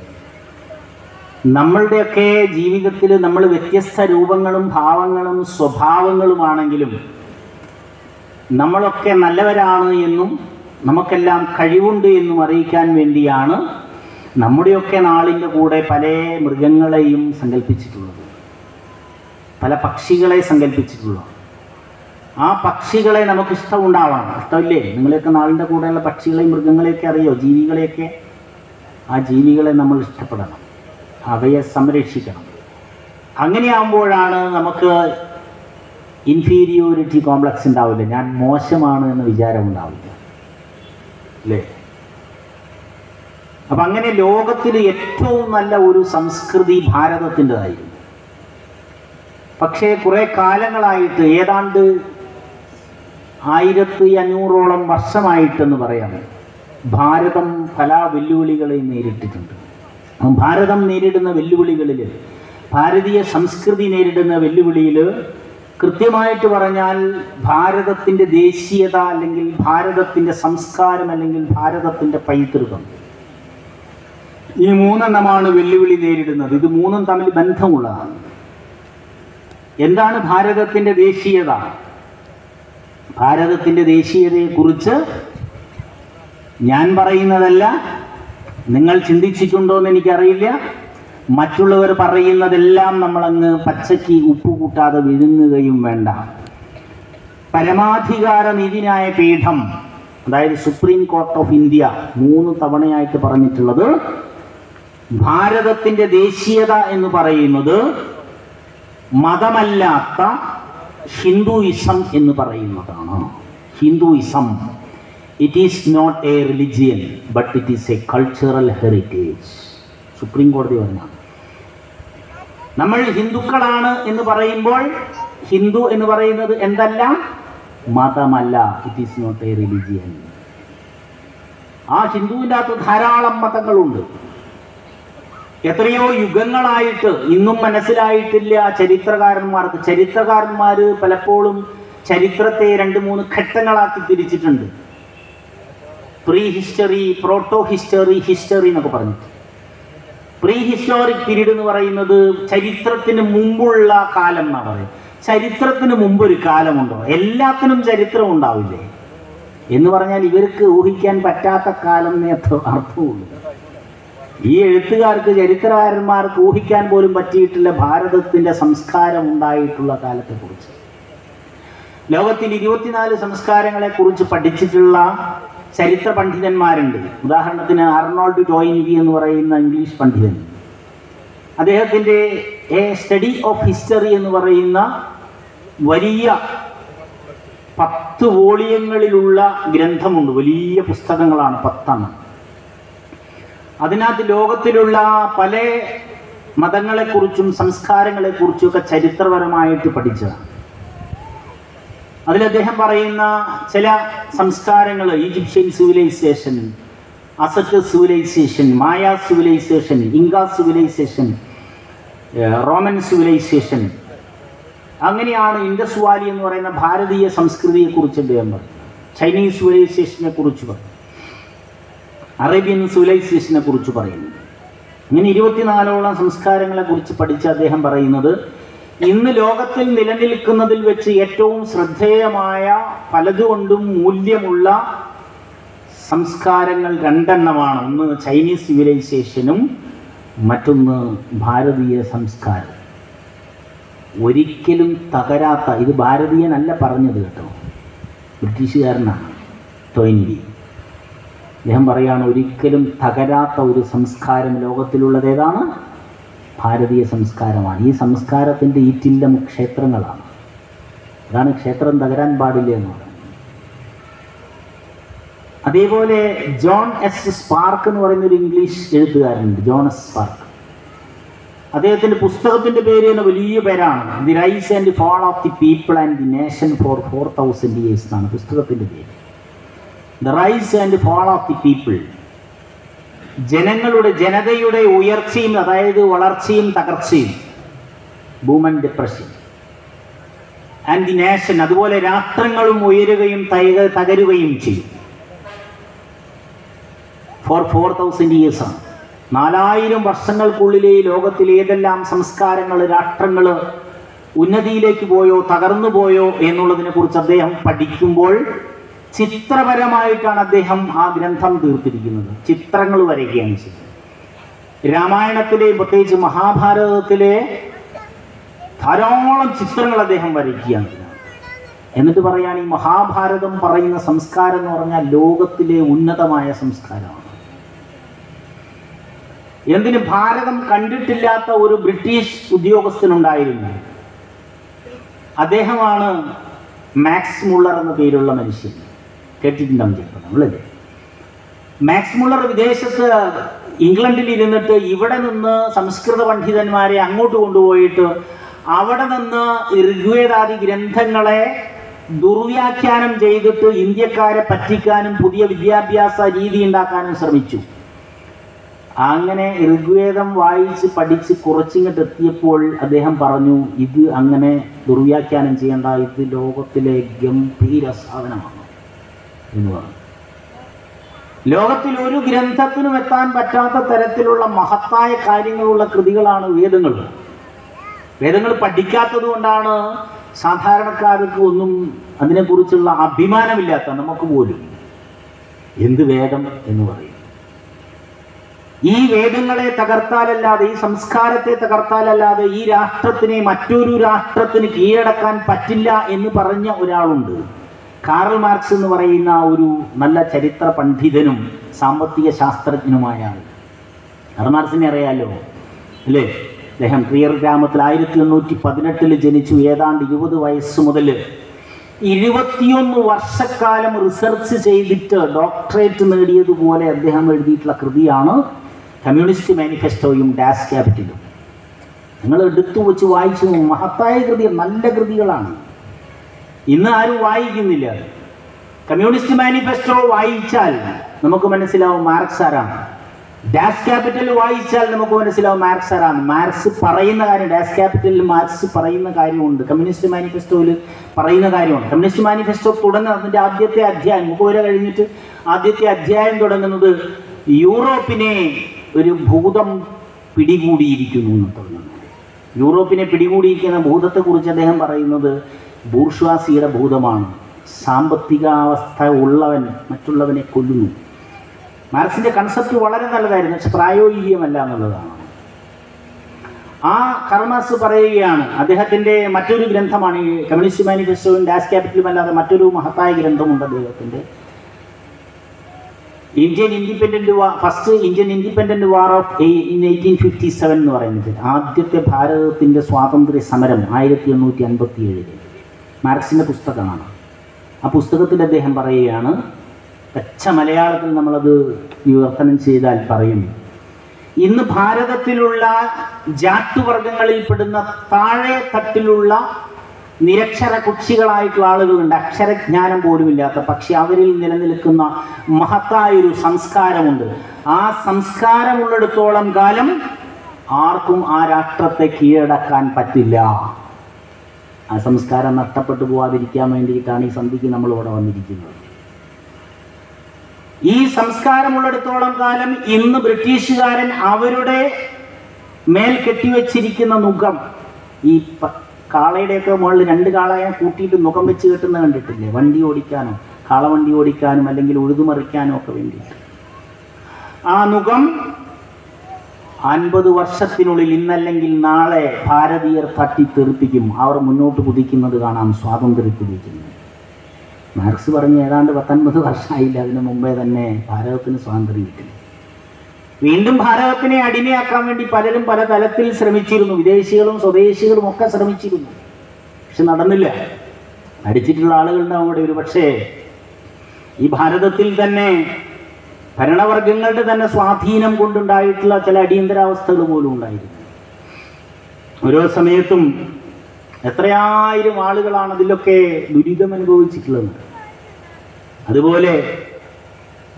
നമ്മളുടെയൊക്കെ ജീവിതത്തിൽ നമ്മൾ വ്യത്യസ്ത രൂപങ്ങളും ഭാവങ്ങളും സ്വഭാവങ്ങളുമാണെങ്കിലും നമ്മളൊക്കെ നല്ലവരാണ് എന്നും നമുക്കെല്ലാം കഴിവുണ്ട് എന്നും അറിയിക്കാൻ വേണ്ടിയാണ് നമ്മുടെയൊക്കെ നാളിൻ്റെ കൂടെ പല മൃഗങ്ങളെയും സങ്കല്പിച്ചിട്ടുള്ളത്, പല പക്ഷികളെ സങ്കല്പിച്ചിട്ടുള്ളത്. ആ പക്ഷികളെ നമുക്ക് ഇഷ്ടമുണ്ടാവണം. ഇഷ്ടമില്ലേ? നിങ്ങളെയൊക്കെ നാളിൻ്റെ കൂടെയുള്ള പക്ഷികളെയും മൃഗങ്ങളെയൊക്കെ അറിയോ? ജീവികളെയൊക്കെ. ആ ജീവികളെ നമ്മൾ ഇഷ്ടപ്പെടണം, അവയെ സംരക്ഷിക്കണം. അങ്ങനെയാകുമ്പോഴാണ് നമുക്ക് ഇൻഫീരിയോറിറ്റി കോംപ്ലക്സ് ഉണ്ടാവില്ല, ഞാൻ മോശമാണ് എന്ന വിചാരം ഉണ്ടാവില്ല, അല്ലേ? അപ്പം അങ്ങനെ ലോകത്തിൽ ഏറ്റവും നല്ല ഒരു സംസ്കൃതി ഭാരതത്തിൻ്റെതായിരുന്നു. പക്ഷേ കുറേ കാലങ്ങളായിട്ട്, ഏതാണ്ട് 1500ഓളം വർഷമായിട്ടെന്ന് പറയാം, ഭാരതം പല വെല്ലുവിളികളെയും നേരിട്ടിട്ടുണ്ട്. ഭാരതം നേരിടുന്ന വെല്ലുവിളികളിൽ, ഭാരതീയ സംസ്കൃതി നേരിടുന്ന വെല്ലുവിളിയിൽ കൃത്യമായിട്ട് പറഞ്ഞാൽ ഭാരതത്തിൻ്റെ ദേശീയത, അല്ലെങ്കിൽ ഭാരതത്തിൻ്റെ സംസ്കാരം, അല്ലെങ്കിൽ ഭാരതത്തിൻ്റെ പൈതൃകം, ഈ മൂന്നെണ്ണമാണ് വെല്ലുവിളി നേരിടുന്നത്. ഇത് മൂന്നും തമ്മിൽ ബന്ധമുള്ളതാണ്. എന്താണ് ഭാരതത്തിൻ്റെ ദേശീയത? ഭാരതത്തിൻ്റെ ദേശീയതയെക്കുറിച്ച് ഞാൻ പറയുന്നതല്ല, നിങ്ങൾ ചിന്തിച്ചിട്ടുണ്ടോ എന്ന് എനിക്കറിയില്ല. മറ്റുള്ളവർ പറയുന്നതെല്ലാം നമ്മളങ്ങ് പച്ചയ്ക്ക് ഉപ്പ് കൂട്ടാതെ വിഴുങ്ങുകയും വേണ്ട. പരമാധികാര നീതിന്യായ പീഠം, അതായത് സുപ്രീം കോർട്ട് ഓഫ് ഇന്ത്യ 3 തവണയായിട്ട് പറഞ്ഞിട്ടുള്ളത് ഭാരതത്തിൻ്റെ ദേശീയത എന്ന് പറയുന്നത് മതമല്ലാത്ത ഹിന്ദുയിസം എന്ന് പറയുന്നതാണ്. Hinduism, it is not a religion but it is a cultural heritage. Supreme കോടതി പറഞ്ഞാണ്. നമ്മൾ ഹിന്ദുക്കളാണ് എന്ന് പറയുമ്പോൾ ഹിന്ദു എന്ന് പറയുന്നത് എന്തല്ല? മതമല്ല. It is not a religion. ആ ഹിന്ദുവിൻ്റെ അകത്ത് ധാരാളം മതങ്ങളുണ്ട്. എത്രയോ യുഗങ്ങളായിട്ട് ഇന്നും മനസ്സിലായിട്ടില്ല ചരിത്രകാരന്മാർക്ക്. ചരിത്രകാരന്മാർ പലപ്പോഴും ചരിത്രത്തെ 2-3 ഘട്ടങ്ങളാക്കി തിരിച്ചിട്ടുണ്ട്. Pre history, proto history, history എന്നൊക്കെ പറഞ്ഞിട്ട്. പ്രീ ഹിസ്റ്റോറിക് പീരീഡ് എന്ന് പറയുന്നത് ചരിത്രത്തിന് മുമ്പുള്ള കാലം എന്നാണ് പറയുന്നത്. ചരിത്രത്തിന് മുമ്പൊരു കാലമുണ്ടോ? എല്ലാത്തിനും ചരിത്രം ഉണ്ടാവില്ലേ എന്ന് പറഞ്ഞാൽ ഇവർക്ക് ഊഹിക്കാൻ പറ്റാത്ത കാലം എന്നേ അർത്ഥമുള്ളൂ. ഈ എഴുത്തുകാർക്ക്, ചരിത്രകാരന്മാർക്ക് ഊഹിക്കാൻ പോലും പറ്റിയിട്ടില്ല ഭാരതത്തിൻ്റെ സംസ്കാരം ഉണ്ടായിട്ടുള്ള കാലത്തെക്കുറിച്ച്. ലോകത്തിൽ 24 സംസ്കാരങ്ങളെക്കുറിച്ച് പഠിച്ചിട്ടുള്ള ചരിത്ര പണ്ഡിതന്മാരുണ്ട്. ഉദാഹരണത്തിന് അർണോൾഡ് ടോയിൻബി എന്ന് പറയുന്ന ഇംഗ്ലീഷ് പണ്ഡിതൻ, അദ്ദേഹത്തിൻ്റെ എ സ്റ്റഡി ഓഫ് ഹിസ്റ്ററി എന്ന് പറയുന്ന വലിയ 10 വോളിയങ്ങളിലുള്ള ഗ്രന്ഥമുണ്ട്. വലിയ പുസ്തകങ്ങളാണ്, 10 എണ്ണം. അതിനകത്ത് ലോകത്തിലുള്ള പല മതങ്ങളെക്കുറിച്ചും സംസ്കാരങ്ങളെക്കുറിച്ചുമൊക്കെ ചരിത്രപരമായിട്ട് പഠിച്ചതാണ്. അതിൽ അദ്ദേഹം പറയുന്ന ചില സംസ്കാരങ്ങൾ, ഈജിപ്ഷ്യൻ സിവിലൈസേഷൻ, അസറ്റ് സിവിലൈസേഷൻ, മായ സിവിലൈസേഷൻ, ഇങ്ക സിവിലൈസേഷൻ, റോമൻ സിവിലൈസേഷൻ, അങ്ങനെയാണ് ഇൻഡസ് വാലി എന്ന് പറയുന്ന ഭാരതീയ സംസ്കൃതിയെക്കുറിച്ച് അദ്ദേഹം പറഞ്ഞു. ചൈനീസ് സിവിലൈസേഷനെ കുറിച്ച് പറഞ്ഞു. അറേബ്യൻ സിവിലൈസേഷനെ കുറിച്ച് പറയുന്നത്. ഇങ്ങനെ 24ഓളം സംസ്കാരങ്ങളെ കുറിച്ച് പഠിച്ച അദ്ദേഹം പറയുന്നത്, ഇന്ന് ലോകത്തിൽ നിലനിൽക്കുന്നതിൽ വെച്ച് ഏറ്റവും ശ്രദ്ധേയമായ പലതുകൊണ്ടും മൂല്യമുള്ള സംസ്കാരങ്ങൾ രണ്ടെണ്ണമാണ്. ഒന്ന് ചൈനീസ് സിവിലൈസേഷനും മറ്റൊന്ന് ഭാരതീയ സംസ്കാരം. ഒരിക്കലും തകരാത്ത, ഇത് ഭാരതീയനല്ല പറഞ്ഞത് കേട്ടോ, ബ്രിട്ടീഷുകാരനാണ് ടോയിൻബി. അദ്ദേഹം പറയുകയാണ്, ഒരിക്കലും തകരാത്ത ഒരു സംസ്കാരം ലോകത്തിലുള്ളത് ഏതാണ്? ഭാരതീയ സംസ്കാരമാണ്. ഈ സംസ്കാരത്തിൻ്റെ ഈറ്റില്ലം ക്ഷേത്രങ്ങളാണ്. അതാണ് ക്ഷേത്രം തകരാൻ പാടില്ല എന്ന് പറയുന്നത്. അതേപോലെ ജോൺ എസ് സ്പാർക്ക് എന്ന് പറയുന്ന ഒരു ഇംഗ്ലീഷ് എഴുത്തുകാരനുണ്ട്, ജോൺ എസ് സ്പാർക്ക്. അദ്ദേഹത്തിൻ്റെ പുസ്തകത്തിൻ്റെ പേര് തന്നെ വലിയ പേരാണ്, the rise and fall of the people and the nation for 4000 years എന്നാണ് പുസ്തകത്തിൻ്റെ പേര്. The rise and fall of the people, ജനതയുടെ ഉയർച്ചയും, അതായത് വളർച്ചയും തകർച്ചയും, boom and depression. And the nation, അതുപോലെ രാഷ്ട്രങ്ങളും ഉയരുകയും തകരുകയും ചെയ്യും. ഫോർ 4000 years ആണ്. 4000 വർഷങ്ങൾക്കുള്ളിലെ ലോകത്തിലെ ഏതെല്ലാം സംസ്കാരങ്ങൾ, രാഷ്ട്രങ്ങൾ ഉന്നതിയിലേക്ക് പോയോ തകർന്നു പോയോ എന്നുള്ളതിനെ കുറിച്ച് അദ്ദേഹം പഠിക്കുമ്പോൾ ചിത്രപരമായിട്ടാണ് അദ്ദേഹം ആ ഗ്രന്ഥം തീർത്തിരിക്കുന്നത്. ചിത്രങ്ങൾ വരയ്ക്കുകയാണ് ചെയ്തത്. രാമായണത്തിലെ, പ്രത്യേകിച്ച് മഹാഭാരതത്തിലെ ധാരാളം ചിത്രങ്ങൾ അദ്ദേഹം വരയ്ക്കുകയാണ്. എന്നിട്ട് പറയാൻ, ഈ മഹാഭാരതം പറയുന്ന സംസ്കാരം എന്ന് പറഞ്ഞാൽ ലോകത്തിലെ ഉന്നതമായ സംസ്കാരമാണ്. എന്തിന്? ഭാരതം കണ്ടിട്ടില്ലാത്ത ഒരു ബ്രിട്ടീഷ് ഉദ്യോഗസ്ഥനുണ്ടായിരുന്നു. അദ്ദേഹമാണ് മാക്സ് മുള്ളർ എന്ന പേരുള്ള മനുഷ്യൻ. കേട്ടിട്ടുണ്ടാവും ചിലപ്പോൾ നമ്മളല്ലേ. മാക്സ് മുള്ളർ വിദേശത്ത് ഇംഗ്ലണ്ടിൽ ഇരുന്നിട്ട് ഇവിടെ നിന്ന് സംസ്കൃത പണ്ഡിതന്മാരെ അങ്ങോട്ട് കൊണ്ടുപോയിട്ട് അവിടെ നിന്ന് ഋഗ്വേദാദി ഗ്രന്ഥങ്ങളെ ദുർവ്യാഖ്യാനം ചെയ്തിട്ട് ഇന്ത്യക്കാരെ പറ്റിക്കാനും പുതിയ വിദ്യാഭ്യാസ രീതി ഉണ്ടാക്കാനും ശ്രമിച്ചു. അങ്ങനെ ഋഗ്വേദം വായിച്ച് പഠിച്ച് കുറച്ചിങ്ങോട്ട് എത്തിയപ്പോൾ അദ്ദേഹം പറഞ്ഞു, ഇത് അങ്ങനെ ദുർവ്യാഖ്യാനം ചെയ്യേണ്ട, ഇത് ലോകത്തിലെ ഗംഭീര സാധനമാണ് എന്ന് പറഞ്ഞു. ലോകത്തിൽ ഒരു ഗ്രന്ഥത്തിനും എത്താൻ പറ്റാത്ത തരത്തിലുള്ള മഹത്തായ കാര്യങ്ങളുള്ള കൃതികളാണ് വേദങ്ങൾ. വേദങ്ങൾ പഠിക്കാത്തത് കൊണ്ടാണ് സാധാരണക്കാർക്ക് ഒന്നും അതിനെക്കുറിച്ചുള്ള അഭിമാനമില്ലാത്ത നമുക്ക് പോലും. എന്ത് വേദം എന്ന് പറയും. ഈ വേദങ്ങളെ തകർത്താലല്ലാതെ, ഈ സംസ്കാരത്തെ തകർത്താലല്ലാതെ ഈ രാഷ്ട്രത്തിനെ മറ്റൊരു രാഷ്ട്രത്തിന് കീഴടക്കാൻ പറ്റില്ല എന്ന് പറഞ്ഞ ഒരാളുണ്ട്. കാറൽ മാർക്സ് എന്ന് പറയുന്ന ഒരു നല്ല ചരിത്ര പണ്ഡിതനും സാമ്പത്തിക ശാസ്ത്രജ്ഞനുമായ ആൾ. കാറൽ മാർക്സിനെ അറിയാലോ അല്ലേ? അദ്ദേഹം ട്രിയർ ഗ്രാമത്തിൽ 1818 ജനിച്ചു. ഏതാണ്ട് 20 വയസ്സ് മുതൽ 21 വർഷക്കാലം റിസർച്ച് ചെയ്തിട്ട് ഡോക്ടറേറ്റ് നേടിയതുപോലെ അദ്ദേഹം എഴുതിയിട്ടുള്ള കൃതിയാണ് കമ്മ്യൂണിസ്റ്റ് മാനിഫെസ്റ്റോയും ഡാസ് ക്യാപിറ്റലും. നിങ്ങൾ എടുത്തു വെച്ച് വായിച്ചു. മഹത്തായ കൃതികൾ, നല്ല കൃതികളാണ്. ഇന്ന് ആരും വായിക്കുന്നില്ല. കമ്മ്യൂണിസ്റ്റ് മാനിഫെസ്റ്റോ വായിച്ചാൽ നമുക്ക് മനസ്സിലാവും മാർക്സ് ആരാണ്. ഡാസ് ക്യാപിറ്റൽ വായിച്ചാൽ നമുക്ക് മനസ്സിലാവും മാർക്സ് ആരാണ്. മാർക്സ് പറയുന്ന കാര്യം, ഡാസ് ക്യാപിറ്റലിൽ മാർക്സ് പറയുന്ന കാര്യമുണ്ട്, കമ്മ്യൂണിസ്റ്റ് മാനിഫെസ്റ്റോയിൽ പറയുന്ന കാര്യമുണ്ട്. കമ്മ്യൂണിസ്റ്റ് മാനിഫെസ്റ്റോ തുടങ്ങുന്നത് അതിൻ്റെ ആദ്യത്തെ അധ്യായം, 30 വരെ കഴിഞ്ഞിട്ട് ആദ്യത്തെ അധ്യായം തുടങ്ങുന്നത് യൂറോപ്പിനെ ഒരു ഭൂതം പിടികൂടിയിരിക്കുന്നു എന്ന് തുടങ്ങുന്നു. യൂറോപ്പിനെ പിടികൂടിയിരിക്കുന്ന ഭൂതത്തെക്കുറിച്ച് അദ്ദേഹം പറയുന്നത് ബൂർഷ്വാസിയുടെ ഭൂതമാണ്. സാമ്പത്തികാവസ്ഥ ഉള്ളവൻ മറ്റുള്ളവനെ കൊല്ലുന്നു. മാർക്സിൻ്റെ കൺസെപ്റ്റ് വളരെ നല്ലതായിരുന്നു, പക്ഷെ പ്രായോഗികമല്ല എന്നുള്ളതാണ്. ആ കാറൽ മാർക്സ് പറയുകയാണ്, അദ്ദേഹത്തിൻ്റെ മറ്റൊരു ഗ്രന്ഥമാണ് ഈ കമ്മ്യൂണിസ്റ്റ് മാനിഫെസ്റ്റോയും ഡാസ് ക്യാപിറ്റലും അല്ലാതെ മറ്റൊരു മഹത്തായ ഗ്രന്ഥമുണ്ട് അദ്ദേഹത്തിൻ്റെ, first Indian independent war of 1857 എന്ന് പറയുന്നത്. ആദ്യത്തെ ഭാരതത്തിൻ്റെ സ്വാതന്ത്ര്യ സമരം 1857 മാർക്സിൻ്റെ പുസ്തകമാണ്. ആ പുസ്തകത്തിൽ അദ്ദേഹം പറയുകയാണ്, പച്ച മലയാളത്തിൽ നമ്മളത് വിവർത്തനം ചെയ്താൽ പറയും, ഇന്ന് ഭാരതത്തിലുള്ള ജാട്ടുവർഗങ്ങളിൽപ്പെടുന്ന താഴെ തട്ടിലുള്ള നിരക്ഷര കുക്ഷികളായിട്ടുള്ള ആളുകളുണ്ട്, അക്ഷരജ്ഞാനം പോലുമില്ലാത്ത. പക്ഷെ അവരിൽ നിലനിൽക്കുന്ന മഹത്തായൊരു സംസ്കാരമുണ്ട്. ആ സംസ്കാരമുള്ളിടത്തോളം കാലം ആർക്കും ആ രാഷ്ട്രത്തെ കീഴടക്കാൻ പറ്റില്ല. ആ സംസ്കാരം നഷ്ടപ്പെട്ടു പോകാതിരിക്കാൻ വേണ്ടിയിട്ടാണ് ഈ സന്ധിക്ക് നമ്മളിവിടെ വന്നിരിക്കുന്നത്. ഈ സംസ്കാരമുള്ളിടത്തോളം കാലം ഇന്ന് ബ്രിട്ടീഷുകാരൻ അവരുടെ മേൽ കെട്ടിവെച്ചിരിക്കുന്ന നുകം, ഈ കാളയുടെയൊക്കെ മുകളിൽ 2 കാളയെ കൂട്ടിയിട്ട് നുകം വെച്ച് കെട്ടുന്ന കണ്ടിട്ടില്ലേ? വണ്ടി ഓടിക്കാനോ, കാളവണ്ടി ഓടിക്കാനും അല്ലെങ്കിൽ ഉഴുതുമറിക്കാനും ഒക്കെ വേണ്ടിയിട്ട്. ആ നുകം 50 വർഷത്തിനുള്ളിൽ ഇന്നല്ലെങ്കിൽ നാളെ ഭാരതീയർ തട്ടിത്തെറിപ്പിക്കും. അവർ മുന്നോട്ട് കുതിക്കുന്നത് കാണാം സ്വാതന്ത്ര്യത്തിലേക്ക്. മാർക്സ് പറഞ്ഞ് ഏതാണ്ട് 19 വർഷമായില്ല, അതിനു മുമ്പേ തന്നെ ഭാരതത്തിന് സ്വാതന്ത്ര്യം കിട്ടി. വീണ്ടും ഭാരതത്തിനെ അടിമയാക്കാൻ വേണ്ടി പലരും പല തലത്തിൽ ശ്രമിച്ചിരുന്നു. വിദേശികളും സ്വദേശികളും ഒക്കെ ശ്രമിച്ചിരുന്നു, പക്ഷെ നടന്നില്ല. അടിച്ചിട്ടുള്ള ആളുകളുണ്ടാവും അവിടെ. ഒരു പക്ഷേ ഈ ഭാരതത്തിൽ തന്നെ ഭരണവർഗങ്ങളുടെ തന്നെ സ്വാധീനം കൊണ്ടുണ്ടായിട്ടുള്ള ചില അടിയന്തരാവസ്ഥകൾ പോലും ഉണ്ടായിരുന്നു. ഓരോ സമയത്തും എത്രയായിരം ആളുകളാണ് അതിലൊക്കെ ദുരിതം അനുഭവിച്ചിട്ടുള്ളത്. അതുപോലെ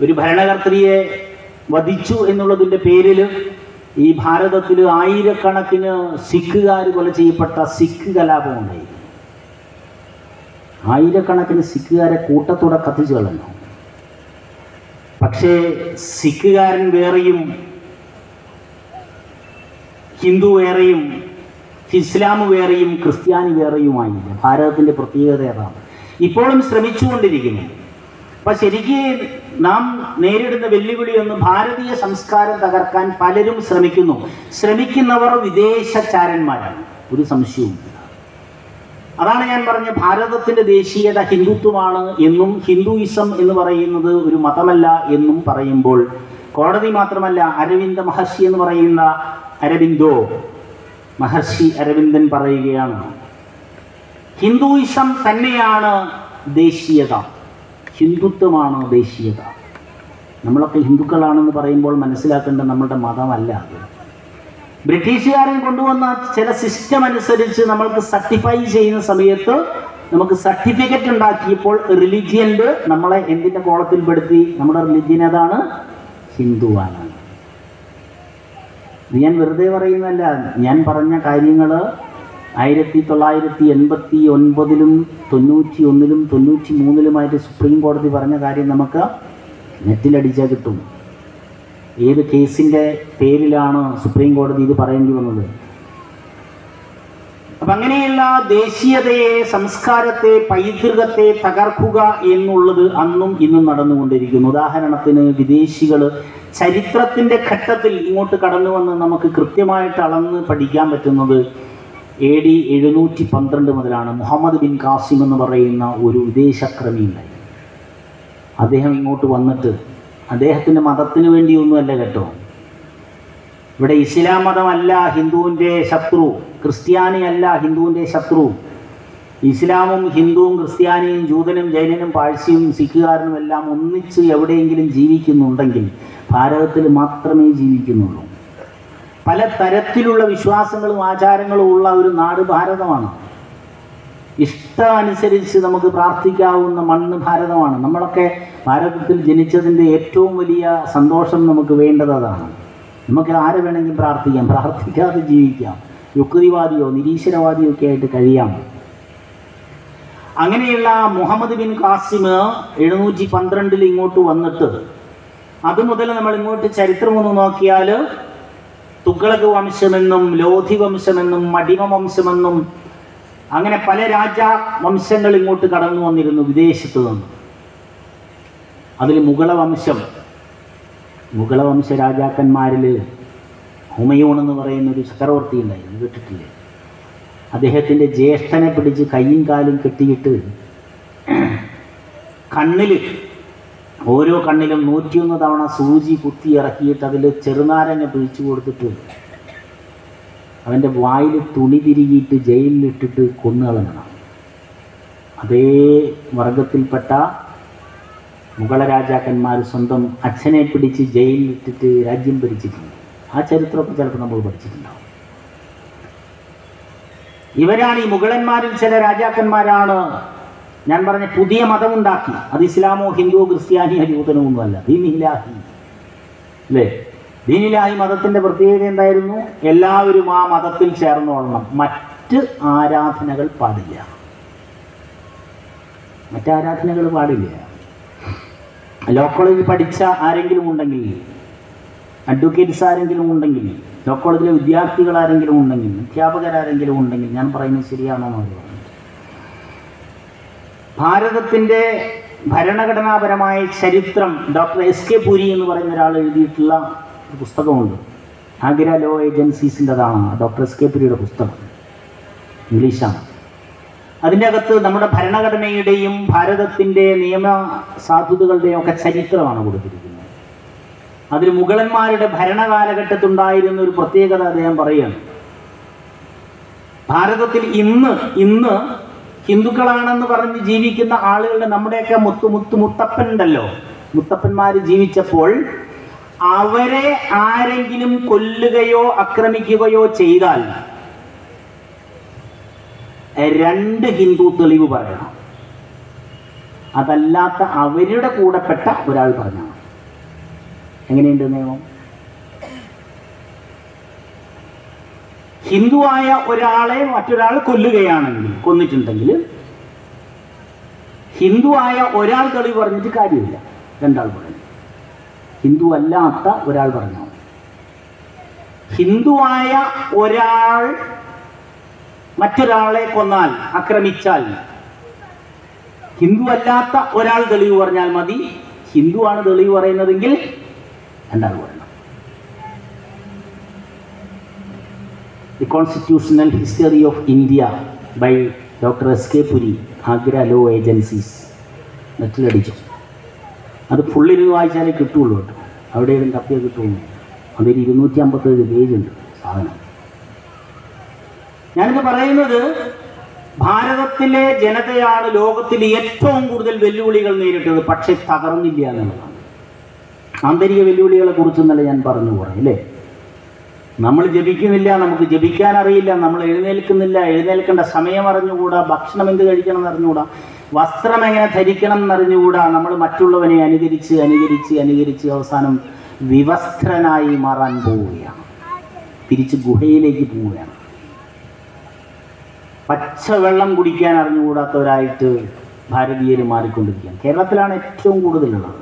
ഒരു ഭരണകർത്തൃയെ വധിച്ചു എന്നുള്ളതിൻ്റെ പേരിൽ ഈ ഭാരതത്തിൽ ആയിരക്കണക്കിന് സിഖുകാർ കൊല ചെയ്യപ്പെട്ട സിഖ് കലാപം ഉണ്ടായിരുന്നു. ആയിരക്കണക്കിന് സിഖുകാരെ കൂട്ടത്തോടെ കത്തിച്ചു കളഞ്ഞു. പക്ഷേ സിഖുകാരൻ വേറെയും ഹിന്ദു വേറെയും ഇസ്ലാം വേറെയും ക്രിസ്ത്യാനി വേറെയുമായില്ല. ഭാരതത്തിൻ്റെ പ്രത്യേകത അതാണ്. ഇപ്പോഴും ശ്രമിച്ചുകൊണ്ടിരിക്കുന്നു. അപ്പം ശരിക്ക് നാം നേരിടുന്ന വെല്ലുവിളിയൊന്ന് ഭാരതീയ സംസ്കാരം തകർക്കാൻ പലരും ശ്രമിക്കുന്നു. ശ്രമിക്കുന്നവർ വിദേശചാരന്മാരാണ്, ഒരു സംശയവും. അതാണ് ഞാൻ പറഞ്ഞ ഭാരതത്തിൻ്റെ ദേശീയത ഹിന്ദുത്വമാണ് എന്നും ഹിന്ദുയിസം എന്ന് പറയുന്നത് ഒരു മതമല്ല എന്നും പറയുമ്പോൾ കോടതി മാത്രമല്ല, അരവിന്ദ മഹർഷി എന്ന് പറയുന്ന അരബിന്ദോ മഹർഷി അരവിന്ദൻ പറയുകയാണ്, ഹിന്ദുയിസം തന്നെയാണ് ദേശീയത, ഹിന്ദുത്വമാണ് ദേശീയത. നമ്മളൊക്കെ ഹിന്ദുക്കളാണെന്ന് പറയുമ്പോൾ മനസ്സിലാക്കേണ്ട നമ്മളുടെ മതമല്ല അത്. ബ്രിട്ടീഷുകാരൻ കൊണ്ടുവന്ന ചില സിസ്റ്റം അനുസരിച്ച് നമ്മൾക്ക് സർട്ടിഫൈ ചെയ്യുന്ന സമയത്ത് നമുക്ക് സർട്ടിഫിക്കറ്റ് ഉണ്ടാക്കിയപ്പോൾ റിലിജിയനിൽ നമ്മളെ എന്തിൻ്റെ കോളത്തിൽപ്പെടുത്തി? നമ്മുടെ റിലിജിയൻ അതാണ്, ഹിന്ദുവാണ്. ഇത് ഞാൻ വെറുതെ പറയുന്നതല്ല. ഞാൻ പറഞ്ഞ കാര്യങ്ങൾ 1989-ലും 91-ലും 93-ലുമായിട്ട് സുപ്രീം കോടതി പറഞ്ഞ കാര്യം നമുക്ക് നെറ്റിലടിച്ചാൽ കിട്ടും. ഏത് കേസിൻ്റെ പേരിലാണ് സുപ്രീം കോടതി ഇത് പറയേണ്ടി വന്നത്? അപ്പം അങ്ങനെയുള്ള ദേശീയതയെ, സംസ്കാരത്തെ, പൈതൃകത്തെ തകർക്കുക എന്നുള്ളത് അന്നും ഇന്നും നടന്നുകൊണ്ടിരിക്കുന്നു. ഉദാഹരണത്തിന് വിദേശികൾ ചരിത്രത്തിൻ്റെ ഘട്ടത്തിൽ ഇങ്ങോട്ട് കടന്നു വന്ന് നമുക്ക് കൃത്യമായിട്ട് അളന്ന് പഠിക്കാൻ പറ്റുന്നത് AD 712 മുതലാണ്. മുഹമ്മദ് ബിൻ കാസിം എന്ന് പറയുന്ന ഒരു വിദേശക്രമി ഉണ്ടായി. അദ്ദേഹം ഇങ്ങോട്ട് വന്നിട്ട് അദ്ദേഹത്തിൻ്റെ മതത്തിന് വേണ്ടിയൊന്നുമല്ല കേട്ടോ. ഇവിടെ ഇസ്ലാം മതമല്ല ഹിന്ദുവിൻ്റെ ശത്രു, ക്രിസ്ത്യാനി അല്ല ഹിന്ദുവിൻ്റെ ശത്രു. ഇസ്ലാമും ഹിന്ദുവും ക്രിസ്ത്യാനിയും ജൂതനും ജൈനനും പാഴ്സിയും സിഖുകാരനും എല്ലാം ഒന്നിച്ച് എവിടെയെങ്കിലും ജീവിക്കുന്നുണ്ടെങ്കിൽ ഭാരതത്തിൽ മാത്രമേ ജീവിക്കുന്നുള്ളൂ. പല തരത്തിലുള്ള വിശ്വാസങ്ങളും ആചാരങ്ങളും ഉള്ള ഒരു നാട് ഭാരതമാണ്. ഇഷ്ടമനുസരിച്ച് നമുക്ക് പ്രാർത്ഥിക്കാവുന്ന മണ്ണ് ഭാരതമാണ്. നമ്മളൊക്കെ ഭാരതത്തിൽ ജനിച്ചതിൻ്റെ ഏറ്റവും വലിയ സന്തോഷം നമുക്ക് വേണ്ടത് അതാണ്. നമുക്ക് ആരെ വേണമെങ്കിലും പ്രാർത്ഥിക്കാം, പ്രാർത്ഥിക്കാതെ ജീവിക്കാം, യുക്തിവാദിയോ നിരീശ്വരവാദിയോ ഒക്കെ ആയിട്ട് കഴിയാം. അങ്ങനെയുള്ള മുഹമ്മദ് ബിൻ കാസിം 712 ഇങ്ങോട്ട് വന്നിട്ട് അതുമുതൽ നമ്മൾ ഇങ്ങോട്ട് ചരിത്രം ഒന്ന് നോക്കിയാൽ തുഗ്ലക് വംശമെന്നും ലോധി വംശമെന്നും മടിമ വംശമെന്നും അങ്ങനെ പല രാജവംശങ്ങൾ ഇങ്ങോട്ട് കടന്നു വന്നിരുന്നു വിദേശത്ത് നിന്ന്. അതിൽ മുഗളവംശ രാജാക്കന്മാരിൽ ഹുമയൂൺ എന്ന് പറയുന്ന ഒരു ചക്രവർത്തി ഉണ്ടായിരുന്നു, കേട്ടിട്ടില്ലേ? അദ്ദേഹത്തിൻ്റെ ജ്യേഷ്ഠനെ പിടിച്ച് കയ്യും കാലും കെട്ടിയിട്ട് ഓരോ കണ്ണിലും 101 തവണ സൂചി കുത്തി ഇറക്കിയിട്ട് അതിൽ ചെറുനാരങ്ങ പിഴിച്ചു കൊടുത്തിട്ട് അവൻ്റെ വായിൽ തുണി തിരികിയിട്ട് ജയിലിലിട്ടിട്ട് കൊന്നുകളഞ്ഞണം. അതേ വർഗത്തിൽപ്പെട്ട മുഗള രാജാക്കന്മാർ സ്വന്തം അച്ഛനെ പിടിച്ച് ജയിലിലിട്ടിട്ട് രാജ്യം ഭരിച്ചിട്ടുണ്ട്. ആ ചരിത്രമൊക്കെ ചിലപ്പോൾ നമ്മൾ പഠിച്ചിട്ടുണ്ടാവും. ഇവരാണ് ഈ മുഗളന്മാരിൽ ചില രാജാക്കന്മാരാണ് ഞാൻ പറഞ്ഞ പുതിയ മതമുണ്ടാക്കി. അത് ഇസ്ലാമോ ഹിന്ദുവോ ക്രിസ്ത്യാനിയോ ജൂതനോ ഒന്നുമല്ല, ദീനിലാഹി അല്ലേ? ദീനിലാഹി മതത്തിൻ്റെ പ്രത്യേകത എന്തായിരുന്നു? എല്ലാവരും ആ മതത്തിൽ ചേർന്നോളണം, മറ്റ് ആരാധനകൾ പാടില്ല. ലോ കോളേജിൽ പഠിച്ച ആരെങ്കിലും ഉണ്ടെങ്കിൽ, അഡ്വക്കേറ്റ്സ് ആരെങ്കിലും ഉണ്ടെങ്കിൽ, ലോ കോളേജിലെ വിദ്യാർത്ഥികൾ ആരെങ്കിലും ഉണ്ടെങ്കിൽ, അധ്യാപകരാരെങ്കിലും ഉണ്ടെങ്കിൽ ഞാൻ പറയുന്നത് ശരിയാണോ എന്ന് അവർ പറഞ്ഞു. ഭാരതത്തിൻ്റെ ഭരണഘടനാപരമായ ചരിത്രം ഡോക്ടർ എസ്.കെ. പുരി എന്ന് പറയുന്ന ഒരാൾ എഴുതിയിട്ടുള്ള ഒരു പുസ്തകമുണ്ട്. ആഗ്ര ലോ ഏജൻസീസിൻ്റെതാണ് ഡോക്ടർ എസ്.കെ. പുരിയുടെ പുസ്തകം, ഇംഗ്ലീഷാണ്. അതിൻ്റെ അകത്ത് നമ്മുടെ ഭരണഘടനയുടെയും ഭാരതത്തിൻ്റെ നിയമ സാധുതകളുടെയും ഒക്കെ ചരിത്രമാണ് കൊടുത്തിരിക്കുന്നത്. അതിൽ മുഗളന്മാരുടെ ഭരണകാലഘട്ടത്തുണ്ടായിരുന്ന ഒരു പ്രത്യേകത അദ്ദേഹം പറയുകയാണ്. ഭാരതത്തിൽ ഇന്ന് ഹിന്ദുക്കളാണെന്ന് പറഞ്ഞ് ജീവിക്കുന്ന ആളുകളുടെ, നമ്മുടെയൊക്കെ മുത്തപ്പൻ ഉണ്ടല്ലോ, മുത്തപ്പന്മാർ ജീവിച്ചപ്പോൾ അവരെ ആരെങ്കിലും കൊല്ലുകയോ ആക്രമിക്കുകയോ ചെയ്താൽ 2 ഹിന്ദു തെളിവ് പറയണം. അതല്ലാത്ത അവരുടെ കൂടെപ്പെട്ട ഒരാൾ പറഞ്ഞാൽ എങ്ങനെയുണ്ട് നിയമം? ഹിന്ദുവായ ഒരാളെ മറ്റൊരാൾ കൊല്ലുകയാണെങ്കിൽ, കൊന്നിട്ടുണ്ടെങ്കിൽ ഹിന്ദുവായ ഒരാൾ തെളിവ് പറഞ്ഞിട്ട് കാര്യമില്ല, 2 ആൾ പറഞ്ഞു. ഹിന്ദു അല്ലാത്ത ഒരാൾ പറഞ്ഞാൽ, ഹിന്ദുവായ ഒരാൾ മറ്റൊരാളെ കൊന്നാൽ, ആക്രമിച്ചാൽ, ഹിന്ദു അല്ലാത്ത ഒരാൾ തെളിവ് പറഞ്ഞാൽ മതി. ഹിന്ദുവാണ് തെളിവ് പറയുന്നതെങ്കിൽ 2 ആൾ പറയണം. The constitutional history of India by doctor S K. Puri, Agra law agencies. നെറ്റിലടിച്ചു. അത് ഫുള്ളിരുന്ന് വായിച്ചാലേ കിട്ടുള്ളൂ കേട്ടോ. അവിടെ തപ്പിയാൽ കിട്ടുള്ളൂ. അതൊരു 257 പേജുണ്ട് സാധനം. ഞാനിത് പറയുന്നത്, ഭാരതത്തിലെ ജനതയാണ് ലോകത്തിൽ ഏറ്റവും കൂടുതൽ വെല്ലുവിളികൾ നേരിട്ടത്, പക്ഷെ തകർന്നില്ല എന്നുള്ളതാണ്. ആന്തരിക വെല്ലുവിളികളെ കുറിച്ചൊന്നല്ല ഞാൻ പറഞ്ഞു പോയി അല്ലേ. നമ്മൾ ജപിക്കുന്നില്ല, നമുക്ക് ജപിക്കാൻ അറിയില്ല, നമ്മൾ എഴുന്നേൽക്കുന്നില്ല, എഴുന്നേൽക്കേണ്ട സമയം അറിഞ്ഞുകൂടാ, ഭക്ഷണം എന്ത് കഴിക്കണം എന്നറിഞ്ഞുകൂടാ, വസ്ത്രം എങ്ങനെ ധരിക്കണം എന്നറിഞ്ഞുകൂടാ. നമ്മൾ മറ്റുള്ളവനെ അനുകരിച്ച് അവസാനം വിവസ്ത്രനായി മാറാൻ പോവുകയാണ്. തിരിച്ച് ഗുഹയിലേക്ക് പോവുകയാണ്. പച്ചവെള്ളം കുടിക്കാൻ അറിഞ്ഞുകൂടാത്തവരായിട്ട് ഭാരതീയർ മാറിക്കൊണ്ടിരിക്കുകയാണ്. കേരളത്തിലാണ് ഏറ്റവും കൂടുതലുള്ളത്.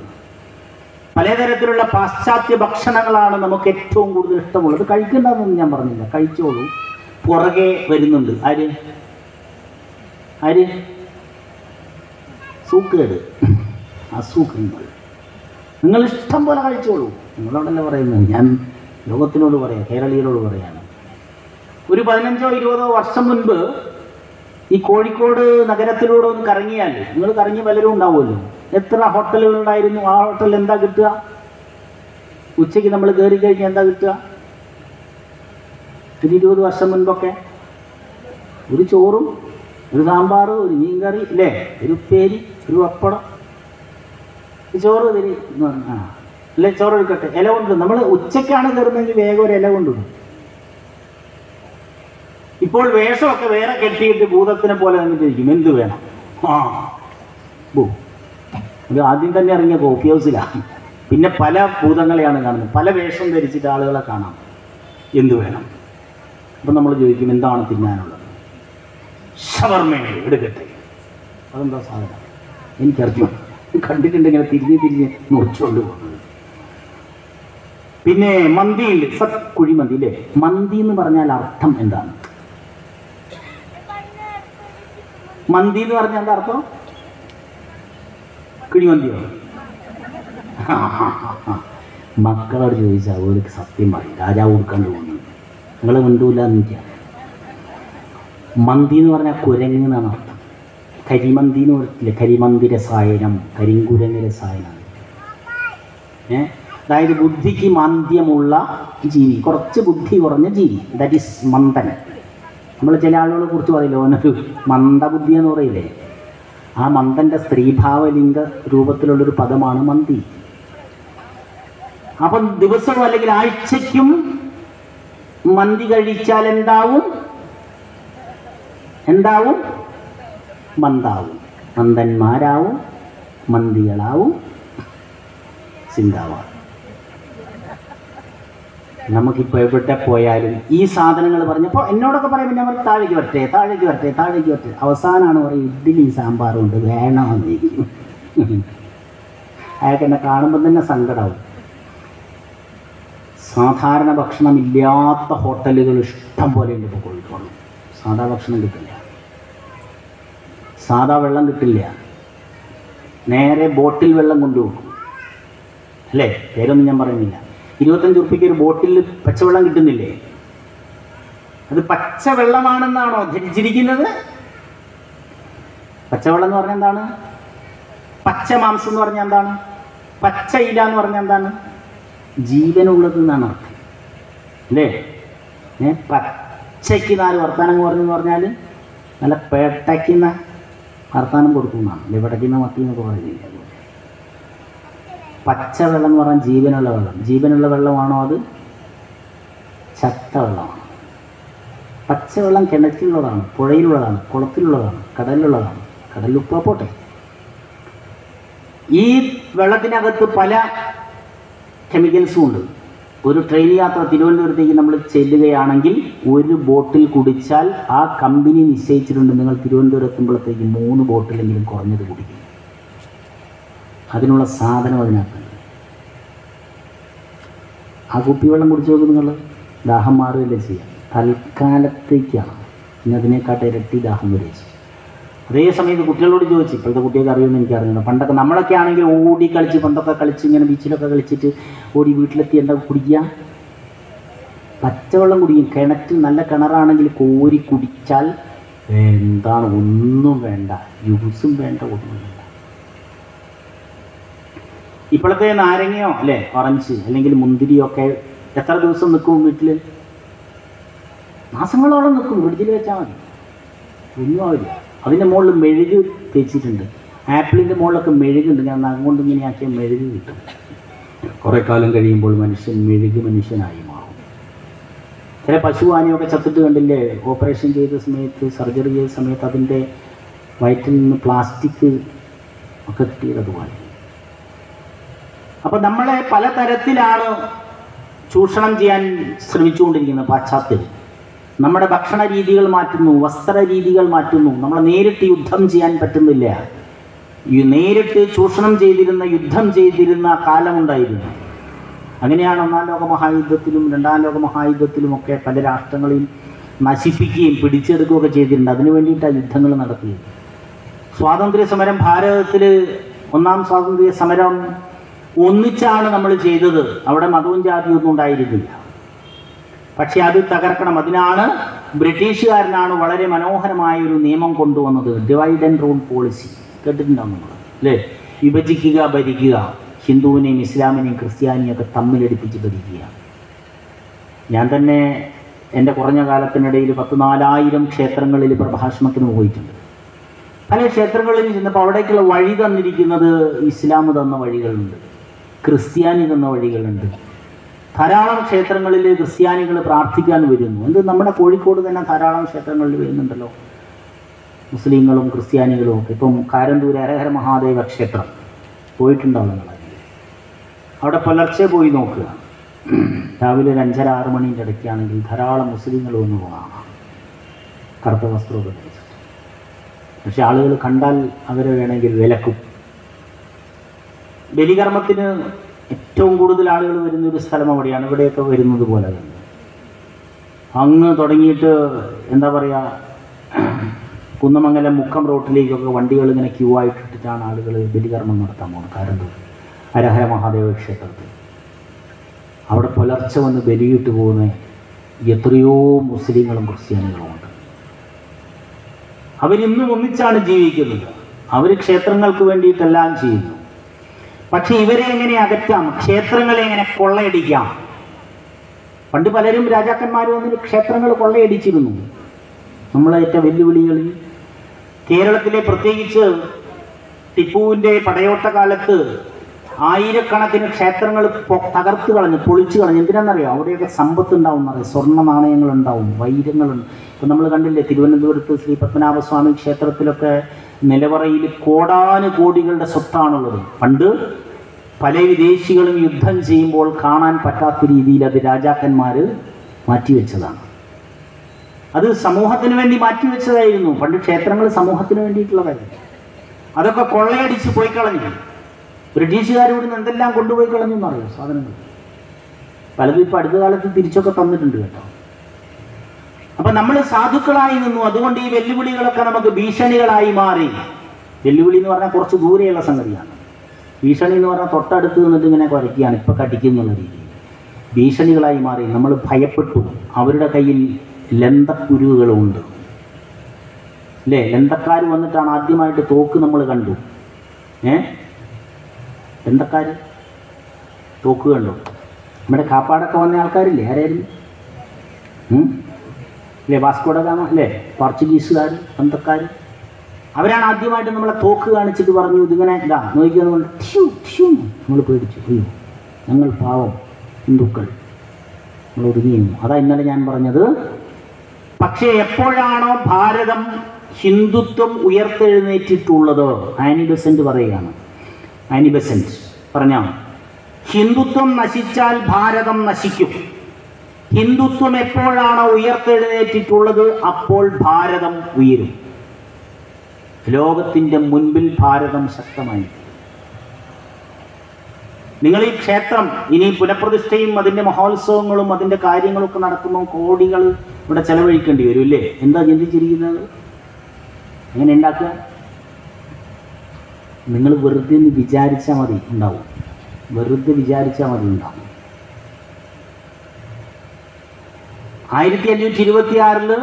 പലതരത്തിലുള്ള പാശ്ചാത്യ ഭക്ഷണങ്ങളാണ് നമുക്ക് ഏറ്റവും കൂടുതൽ ഇഷ്ടമുള്ളത്. കഴിക്കേണ്ടതെന്ന് ഞാൻ പറഞ്ഞില്ല, കഴിച്ചോളൂ. പുറകെ വരുന്നുണ്ട് ആര് സൂക്കേട്, അസുഖങ്ങൾ. നിങ്ങൾ ഇഷ്ടം പോലെ കഴിച്ചോളൂ. നിങ്ങളോടല്ലേ പറയുന്നത്, ഞാൻ ലോകത്തിനോട് പറയാം, കേരളീയരോട് പറയാണ്. ഒരു 15-20 വർഷം മുൻപ് ഈ കോഴിക്കോട് നഗരത്തിലൂടെ ഒന്ന് കറങ്ങിയാൽ, നിങ്ങൾ കറങ്ങി പലരും ഉണ്ടാവുമല്ലോ, എത്ര ഹോട്ടലുകളുണ്ടായിരുന്നു. ആ ഹോട്ടലിൽ എന്താ കിട്ടുക? ഉച്ചയ്ക്ക് നമ്മൾ കയറി കഴിഞ്ഞാൽ എന്താ കിട്ടുക? ഒരു 20 വർഷം മുൻപൊക്കെ ഒരു ചോറും ഒരു സാമ്പാർ, ഒരു മീൻകറി ഇല്ലേ, ഒരു ഉപ്പേരി, ഒരു പപ്പടം, ചോറ് തരി എന്ന് പറഞ്ഞാൽ അല്ലേ, ചോറ് എടുക്കട്ടെ, ഇല കൊണ്ട്. നമ്മൾ ഉച്ചയ്ക്കാണ് കയറുന്നതെങ്കിൽ വേഗം ഒരു ഇല കൊണ്ടിടും. ഇപ്പോൾ വേഷമൊക്കെ വേറെ കെട്ടിയിട്ട് ഭൂതത്തിനെ പോലെ നിന്നിട്ടിരിക്കും. എന്ത് വേണം? അത് ആദ്യം തന്നെ ഇറങ്ങിയ കോഫി ഹൗസിലാണ്. പിന്നെ പല ഭൂതങ്ങളെയാണ് കാണുന്നത്. പല വേഷം ധരിച്ചിട്ട് ആളുകളെ കാണാം. എന്ത് വേണം? അപ്പം നമ്മൾ ചോദിക്കും, എന്താണ് തിന്നാനുള്ളത്? ഷവർമ എടുക്കട്ടെ. അതെന്താ സാധനം? എനിക്കറിയാം, കണ്ടിട്ടുണ്ടെങ്കിൽ തിരിഞ്ഞ് മുറിച്ചുകൊണ്ട് പോകുന്നത്. പിന്നെ മന്തിയിൽ കുഴിമന്തി ഇല്ലേ, മന്തി എന്ന് പറഞ്ഞാൽ അർത്ഥം എന്താണ്? മന്തി എന്ന് പറഞ്ഞാൽ എന്താ അർത്ഥം? കിഴിമന്തിയോ? മക്കളോട് ചോദിച്ചാൽ അവർക്ക് സത്യം പറയും, രാജാവ് കൊടുക്കാൻ തോന്നുന്നു. നിങ്ങൾ മിണ്ടൂല എന്നില്ല. മന്തി എന്ന് പറഞ്ഞാൽ കുരങ്ങ് എന്നാണ് അർത്ഥം. കരിമന്തി എന്ന് പറഞ്ഞില്ലേ, കരിമന്തി രസായനം, കരിങ്കുരങ്ങ് രസായനം. അതായത് ബുദ്ധിക്ക് മാന്ദ്യമുള്ള ജീവി, കുറച്ച് ബുദ്ധി കുറഞ്ഞ ജീവി, ദാറ്റ് ഈസ് മന്ദൻ. നമ്മൾ ചില ആളുകളെ കുറിച്ച് പറയില്ല, ഓനൊരു മന്ദബുദ്ധി എന്ന് പറയില്ലേ, ആ മന്ദൻ്റെ സ്ത്രീഭാവലിംഗ രൂപത്തിലുള്ളൊരു പദമാണ് മന്തി. അപ്പം ദിവസവും അല്ലെങ്കിൽ ആഴ്ചയ്ക്കും മന്തി കഴിച്ചാൽ എന്താവും? മന്ദാവും. മന്ദന്മാരാവും, മന്തികളാവും, ചിന്താവാം. നമുക്കിപ്പോൾ എവിടെ പോയാലും ഈ സാധനങ്ങൾ പറഞ്ഞപ്പോൾ എന്നോടൊക്കെ പറയുമ്പോൾ ഞാൻ പറയും, താഴേക്ക് വരട്ടെ. അവസാനമാണ് പറയും, ഇഡ്ഡലി സാമ്പാറും ഉണ്ട്, വേണമെന്നിരിക്കും. അയാൾക്ക് എന്നെ കാണുമ്പോൾ തന്നെ സങ്കടമാവും. സാധാരണ ഭക്ഷണമില്ലാത്ത ഹോട്ടലുകൾ ഇഷ്ടം പോലെയുണ്ട് ഇപ്പോൾ കോഴിക്കോട്. സാധാ ഭക്ഷണം കിട്ടില്ല, സാധാ വെള്ളം കിട്ടില്ല, നേരെ ബോട്ടിൽ വെള്ളം കൊണ്ടുപോകും അല്ലേ? പേരൊന്നും ഞാൻ പറയുന്നില്ല. 25 ഉറുപ്പിക്ക് ഒരു ബോട്ടിൽ പച്ചവെള്ളം കിട്ടുന്നില്ലേ? അത് പച്ചവെള്ളമാണെന്നാണോ ധരിച്ചിരിക്കുന്നത്? പച്ചവെള്ളം എന്ന് പറഞ്ഞാൽ എന്താണ്? പച്ച മാംസം എന്ന് പറഞ്ഞാൽ എന്താണ്? പച്ച ഇല എന്ന് പറഞ്ഞാൽ എന്താണ്? ജീവനുള്ളത് എന്നാണ് അർത്ഥം അല്ലേ? പച്ചയ്ക്ക് 4 വർത്താനം പറഞ്ഞെന്ന് പറഞ്ഞാൽ നല്ല പേട്ടയ്ക്കുന്ന വർത്താനം കൊടുക്കുന്നതാണ്. അല്ലെ പേട്ടയ്ക്കുന്ന മത്തി എന്നൊക്കെ പറയുന്നില്ല. പച്ചവെള്ളം എന്ന് പറഞ്ഞാൽ ജീവനുള്ള വെള്ളം. ജീവനുള്ള വെള്ളമാണോ അത്? ചത്ത വെള്ളമാണ്. പച്ചവെള്ളം കിണറ്റിലുള്ളതാണ്, പുഴയിലുള്ളതാണ്, കുളത്തിലുള്ളതാണ്, കടലിലുള്ളതാണ്. കടലിലുപ്പ പോട്ടെ. ഈ വെള്ളത്തിനകത്ത് പല കെമിക്കൽസും ഉണ്ട്. ഒരു ട്രെയിൻ യാത്ര തിരുവനന്തപുരത്തേക്ക് നമ്മൾ ചെല്ലുകയാണെങ്കിൽ ഒരു ബോട്ടിൽ കുടിച്ചാൽ ആ കമ്പനി നിശ്ചയിച്ചിട്ടുണ്ട് നിങ്ങൾ തിരുവനന്തപുരം എത്തുമ്പോഴത്തേക്ക് 3 ബോട്ടിലെങ്കിലും കുറഞ്ഞത് കുടിക്കും. അതിനുള്ള സാധനം അതിനകത്തുണ്ട്. ആ കുപ്പിവെള്ളം കുടിച്ചു നോക്കും നിങ്ങൾ, ദാഹം മാറുകയല്ലേ ചെയ്യാം. തൽക്കാലത്തേക്കാണ്, ഇനി അതിനെക്കാട്ട് ഇരട്ടി ദാഹം വരിക. അതേ സമയത്ത് കുട്ടികളോട് ചോദിച്ചു, ഇപ്പോഴത്തെ കുട്ടികൾക്ക് അറിയുമെന്ന് എനിക്കറിയില്ല. പണ്ടൊക്കെ നമ്മളൊക്കെ ആണെങ്കിൽ ഓടി കളിച്ച്, പണ്ടൊക്കെ കളിച്ച് ഇങ്ങനെ ബീച്ചിലൊക്കെ കളിച്ചിട്ട് ഓടി വീട്ടിലെത്തി എന്താ കുടിക്കുക? പച്ചവെള്ളം കുടിക്കും. കിണറ്റിൽ നല്ല കിണറാണെങ്കിൽ കോരി കുടിച്ചാൽ എന്താണ്, ഒന്നും വേണ്ട, ജ്യൂസും വേണ്ട, ഒന്നും വേണ്ട. ഇപ്പോഴത്തെ നാരങ്ങയോ അല്ലേ, ഓറഞ്ച് അല്ലെങ്കിൽ മുന്തിരിയോ ഒക്കെ എത്ര ദിവസം നിൽക്കും വീട്ടിൽ? മാസങ്ങളോളം നിൽക്കും. ഫ്രിഡ്ജിൽ വെച്ചാൽ മതി, ഒന്നും ആവില്ല. അതിൻ്റെ മുകളിൽ മെഴുക് തേച്ചിട്ടുണ്ട്. ആപ്പിളിൻ്റെ മുകളിലൊക്കെ മെഴുകുണ്ട്. ഞാൻ അങ്ങോട്ട് ഇങ്ങനെ ആക്കിയ മെഴുക് കിട്ടും. കുറേ കാലം കഴിയുമ്പോൾ മെഴുക് മനുഷ്യനായി മാറും. ചില പശുവാനെയൊക്കെ ചത്തിട്ട് കണ്ടില്ലേ? ഓപ്പറേഷൻ ചെയ്ത സമയത്ത്, സർജറി ചെയ്ത സമയത്ത് അതിൻ്റെ വയറ്റിൽ നിന്ന് പ്ലാസ്റ്റിക് ഒക്കെ കിട്ടിയതുപോലെ. അപ്പം നമ്മളെ പലതരത്തിലാണ് ചൂഷണം ചെയ്യാൻ ശ്രമിച്ചുകൊണ്ടിരിക്കുന്നത് പാശ്ചാത്യർ. നമ്മുടെ ഭക്ഷണ രീതികൾ മാറ്റുന്നു, വസ്ത്ര രീതികൾ മാറ്റുന്നു. നമ്മളെ നേരിട്ട് യുദ്ധം ചെയ്യാൻ പറ്റുന്നില്ല. നേരിട്ട് ചൂഷണം ചെയ്തിരുന്ന, യുദ്ധം ചെയ്തിരുന്ന കാലമുണ്ടായിരുന്നു. അങ്ങനെയാണ് 1-ാം ലോക മഹായുദ്ധത്തിലും 2-ാം ലോക മഹായുദ്ധത്തിലുമൊക്കെ പല രാഷ്ട്രങ്ങളെയും നശിപ്പിക്കുകയും പിടിച്ചെടുക്കുകയൊക്കെ ചെയ്തിട്ടുണ്ട്. അതിനു വേണ്ടിയിട്ടാണ് യുദ്ധങ്ങൾ നടക്കുകയും. സ്വാതന്ത്ര്യ സമരം ഭാരതത്തിൽ 1-ാം സ്വാതന്ത്ര്യ സമരം ഒന്നിച്ചാണ് നമ്മൾ ചെയ്തത്. അവിടെ മതവും ജാതിയും ഒന്നും ഉണ്ടായിരുന്നില്ല. പക്ഷെ അത് തകർക്കണം. അതിനാണ് ബ്രിട്ടീഷുകാരനാണ് വളരെ മനോഹരമായ ഒരു നിയമം കൊണ്ടുവന്നത്, ഡിവൈഡ് ആൻഡ് റൂൾ പോളിസി. കേട്ടിട്ടുണ്ടാവും നമ്മൾ അല്ലേ? വിഭജിക്കുക, ഭരിക്കുക. ഹിന്ദുവിനെയും ഇസ്ലാമിനെയും ക്രിസ്ത്യാനിയൊക്കെ തമ്മിലടിപ്പിച്ച് ഭരിക്കുക. ഞാൻ തന്നെ എൻ്റെ കുറഞ്ഞ കാലത്തിനിടയിൽ 14,000 ക്ഷേത്രങ്ങളിൽ പ്രഭാഷണത്തിന് പോയിട്ടുണ്ട്. പല ക്ഷേത്രങ്ങളിൽ ചെന്നപ്പോൾ അവിടേക്കുള്ള വഴി തന്നിരിക്കുന്നത് ഇസ്ലാം തന്ന വഴികളുണ്ട്, ക്രിസ്ത്യാനി തന്ന വഴികളുണ്ട്. ധാരാളം ക്ഷേത്രങ്ങളിൽ ക്രിസ്ത്യാനികൾ പ്രാർത്ഥിക്കാൻ വരുന്നു. എന്ത്, നമ്മുടെ കോഴിക്കോട് തന്നെ ധാരാളം ക്ഷേത്രങ്ങളിൽ വരുന്നുണ്ടല്ലോ മുസ്ലിങ്ങളും ക്രിസ്ത്യാനികളും ഒക്കെ. ഇപ്പം കാരന്തൂർ ഹരഹര മഹാദേവ ക്ഷേത്രം പോയിട്ടുണ്ടാവും നിങ്ങൾ. അവിടെ പുലർച്ചെ പോയി നോക്കുക. രാവിലെ ഒരു 5:30-6 മണീൻ്റെ ഇടയ്ക്കാണെങ്കിൽ ധാരാളം മുസ്ലിങ്ങൾ വന്ന് കാണാം, കറുത്ത വസ്ത്രമൊക്കെ ധരിച്ചിട്ട്. പക്ഷെ ആളുകൾ കണ്ടാൽ അവരെ വേണമെങ്കിൽ വിലക്കും. ബലികർമ്മത്തിന് ഏറ്റവും കൂടുതൽ ആളുകൾ വരുന്നൊരു സ്ഥലം അവിടെയാണ്. ഇവിടെയൊക്കെ വരുന്നത് പോലെ തന്നെ അങ്ങ് തുടങ്ങിയിട്ട് എന്താ പറയുക, കുന്നമംഗലം മുക്കം റോട്ടിലേക്കൊക്കെ വണ്ടികൾ ഇങ്ങനെ ക്യൂ ആയിട്ടിട്ടാണ് ആളുകൾ ബലികർമ്മം നടത്താൻ പോകുന്നത്. കാരന്തൂർ ഹരഹര മഹാദേവ ക്ഷേത്രത്തിൽ അവിടെ പുലർച്ചെ വന്ന് ബലിയിട്ട് പോകുന്ന എത്രയോ മുസ്ലിങ്ങളും ക്രിസ്ത്യാനികളും ഉണ്ട്. അവരിന്നും ഒന്നിച്ചാണ് ജീവിക്കുന്നത്. അവർ ക്ഷേത്രങ്ങൾക്ക് വേണ്ടിയിട്ടെല്ലാം ചെയ്യുന്നു. പക്ഷെ ഇവരെ എങ്ങനെ അകറ്റാം? ക്ഷേത്രങ്ങളെ എങ്ങനെ കൊള്ളയടിക്കാം? പണ്ട് പലരും രാജാക്കന്മാർ വന്നിട്ട് ക്ഷേത്രങ്ങൾ കൊള്ളയടിച്ചിരുന്നു. നമ്മളേറ്റ വെല്ലുവിളികളിൽ കേരളത്തിലെ പ്രത്യേകിച്ച് ടിപ്പുവിൻ്റെ പടയോട്ട കാലത്ത് ആയിരക്കണക്കിന് ക്ഷേത്രങ്ങൾ തകർത്ത് കളഞ്ഞു, പൊളിച്ചു കളഞ്ഞു. എന്തിനാണെന്നറിയാം? അവിടെയൊക്കെ സമ്പത്ത് ഉണ്ടാവും എന്നറിയാം. സ്വർണ്ണ നാണയങ്ങളുണ്ടാവും, വൈരങ്ങളുണ്ട്. ഇപ്പം നമ്മൾ കണ്ടില്ലേ തിരുവനന്തപുരത്ത് ശ്രീ പത്മനാഭസ്വാമി ക്ഷേത്രത്തിലൊക്കെ നിലവറയിൽ കോടാനുകോടികളുടെ സ്വത്താണുള്ളത്. പണ്ട് പല വിദേശികളും യുദ്ധം ചെയ്യുമ്പോൾ കാണാൻ പറ്റാത്ത രീതിയിൽ അത് രാജാക്കന്മാർ മാറ്റിവെച്ചതാണ്. അത് സമൂഹത്തിന് വേണ്ടി മാറ്റിവെച്ചതായിരുന്നു. പണ്ട് ക്ഷേത്രങ്ങൾ സമൂഹത്തിന് വേണ്ടിയിട്ടുള്ളതായിരുന്നു. അതൊക്കെ കൊള്ളയടിച്ച് പോയി കളഞ്ഞു. ബ്രിട്ടീഷുകാർ ഇവിടുന്ന് എന്തെല്ലാം കൊണ്ടുപോയി കളഞ്ഞു എന്നറിയോ സാധനങ്ങൾ. പലതും ഇപ്പം അടുത്ത കാലത്ത് തിരിച്ചൊക്കെ തന്നിട്ടുണ്ട് കേട്ടോ. അപ്പം നമ്മൾ സാധുക്കളായി നിന്നു. അതുകൊണ്ട് ഈ വെല്ലുവിളികളൊക്കെ നമുക്ക് ഭീഷണികളായി മാറി. വെല്ലുവിളി എന്ന് പറഞ്ഞാൽ കുറച്ച് ദൂരെയുള്ള സംഗതിയാണ്. ഭീഷണി എന്ന് പറഞ്ഞാൽ തൊട്ടടുത്ത് നിന്നിട്ട് ഇങ്ങനെ കുരയ്ക്കുകയാണ്, ഇപ്പം കടിക്കുന്നുള്ള രീതിയിൽ ഭീഷണികളായി മാറി. നമ്മൾ ഭയപ്പെട്ടു. അവരുടെ കയ്യിൽ ലന്തക്കുരുവുകളുണ്ട് അല്ലേ? ലന്തക്കാർ വന്നിട്ടാണ് ആദ്യമായിട്ട് തോക്ക് നമ്മൾ കണ്ടു. ലന്തക്കാർ തോക്ക് കണ്ടു. നമ്മുടെ കാപ്പാടൊക്കെ വന്ന ആൾക്കാരില്ലേ? ആരായിരുന്നു? അല്ലേ? വാസ്കോ ഡ ഗാമ അല്ലേ? പോർച്ചുഗീസുകാർ, ലന്തക്കാർ. അവരാണ് ആദ്യമായിട്ട് നമ്മളെ തോക്ക് കാണിച്ചിട്ട് പറഞ്ഞു ഇതിങ്ങനെ ഇതാ നോക്കിയെന്ന്. നമ്മൾ പേടിച്ചു. അയ്യോ ഞങ്ങൾ പാവം ഹിന്ദുക്കൾ, നമ്മൾ ഒതുങ്ങിയിരുന്നു. അതാ ഇന്നലെ ഞാൻ പറഞ്ഞത്. പക്ഷേ എപ്പോഴാണോ ഭാരതം ഹിന്ദുത്വം ഉയർത്തെഴുന്നേറ്റിട്ടുള്ളത്, ആനി ബെസന്റ് പറയുകയാണ്. ആനി ബെസന്റ് പറഞ്ഞ ഹിന്ദുത്വം നശിച്ചാൽ ഭാരതം നശിക്കും. ഹിന്ദുത്വം എപ്പോഴാണോ ഉയർത്തെഴുന്നേറ്റിട്ടുള്ളത് അപ്പോൾ ഭാരതം ഉയരും. ലോകത്തിൻ്റെ മുൻപിൽ ഭാരതം ശക്തമായി. നിങ്ങൾ ഈ ക്ഷേത്രം ഇനി പുനഃപ്രതിഷ്ഠയും അതിൻ്റെ മഹോത്സവങ്ങളും അതിൻ്റെ കാര്യങ്ങളൊക്കെ നടക്കുമ്പോൾ കോടികൾ ഇവിടെ ചെലവഴിക്കേണ്ടി വരും അല്ലേ? എന്താ ചിന്തിച്ചിരിക്കുന്നത്? എങ്ങനെ ഉണ്ടാക്കുക? നിങ്ങൾ വെറുതെ ഒന്ന് വിചാരിച്ചാൽ മതി ഉണ്ടാവും. വെറുതെ വിചാരിച്ചാൽ മതി ഉണ്ടാവും. 1526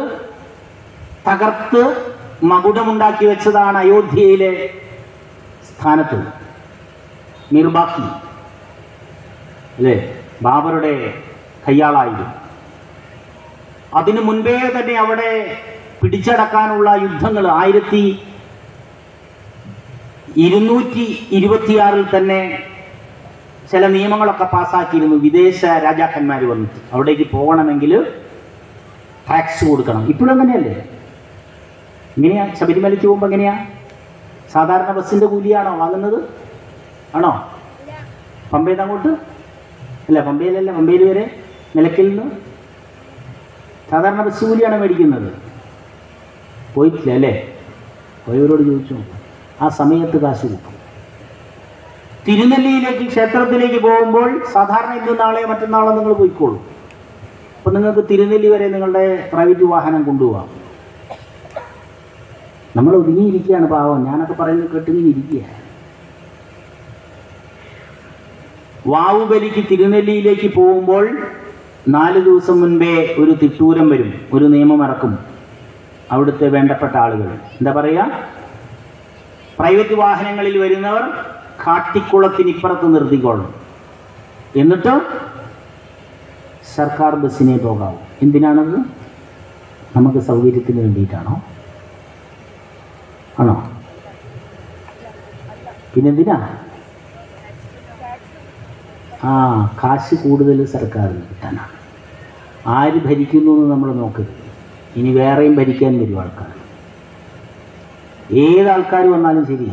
തകർത്ത് മകുടമുണ്ടാക്കി വെച്ചതാണ് അയോധ്യയിലെ സ്ഥാനത്ത് മിർബാക്കി അല്ലേ? ബാബറുടെ കയ്യാളായിരുന്നു. അതിനു മുൻപേ തന്നെ അവിടെ പിടിച്ചടക്കാനുള്ള യുദ്ധങ്ങൾ 1226 തന്നെ ചില നിയമങ്ങളൊക്കെ പാസ്സാക്കിയിരുന്നു. വിദേശ രാജാക്കന്മാർ വന്നിട്ട് അവിടേക്ക് പോകണമെങ്കിൽ ടാക്സ് കൊടുക്കണം. ഇപ്പോഴും അങ്ങനെയല്ലേ? എങ്ങനെയാ ശബരിമലയ്ക്ക് പോകുമ്പോൾ എങ്ങനെയാ? സാധാരണ ബസ്സിൻ്റെ കൂലിയാണോ വാങ്ങുന്നത്? ആണോ? പമ്പയിൽ നിന്ന് അങ്ങോട്ട് അല്ല, പമ്പയിലല്ല, പമ്പയിൽ വരെ നിലയ്ക്കൽ നിന്ന് സാധാരണ ബസ് കൂലിയാണ് മേടിക്കുന്നത്. പോയിട്ടില്ല അല്ലേ? പോയവരോട് ചോദിച്ചു. ആ സമയത്ത് കാശ് കിട്ടും. തിരുനെല്ലിയിലേക്ക് ക്ഷേത്രത്തിലേക്ക് പോകുമ്പോൾ സാധാരണ ഇന്ന് നാളെ മറ്റന്നാളോ നിങ്ങൾ പോയിക്കോളൂ. അപ്പം നിങ്ങൾക്ക് തിരുനെല്ലി വരെ നിങ്ങളുടെ പ്രൈവറ്റ് വാഹനം കൊണ്ടുപോകാം. നമ്മൾ ഒതുങ്ങിയിരിക്കുകയാണ് പാവം. ഞാനൊക്കെ പറയുന്നത് കേട്ടിങ്ങനെ ഇരിക്കുകയാണ്. വാവുബലിക്ക് തിരുനെല്ലിയിലേക്ക് പോകുമ്പോൾ 4 ദിവസം മുൻപേ ഒരു തിട്ടൂരം വരും, ഒരു നിയമം ഇറക്കും. അവിടുത്തെ വേണ്ടപ്പെട്ട ആളുകൾ എന്താ പറയുക? പ്രൈവറ്റ് വാഹനങ്ങളിൽ വരുന്നവർ കാട്ടിക്കുളത്തിനിപ്പുറത്ത് നിർത്തിക്കൊള്ളും. എന്നിട്ട് സർക്കാർ ബസ്സിനെ പോകാവൂ. എന്തിനാണത്? നമുക്ക് സൗകര്യത്തിന് വേണ്ടിയിട്ടാണോ? ആണോ? പിന്നെന്തിനാ? കാശ് കൂടുതൽ സർക്കാരിന് കിട്ടാനാണ്. ആര് ഭരിക്കുന്നു എന്ന് നമ്മൾ നോക്കരുത്. ഇനി വേറെയും ഭരിക്കാൻ വരും ആൾക്കാർ. ഏതാൾക്കാർ വന്നാലും ശരി,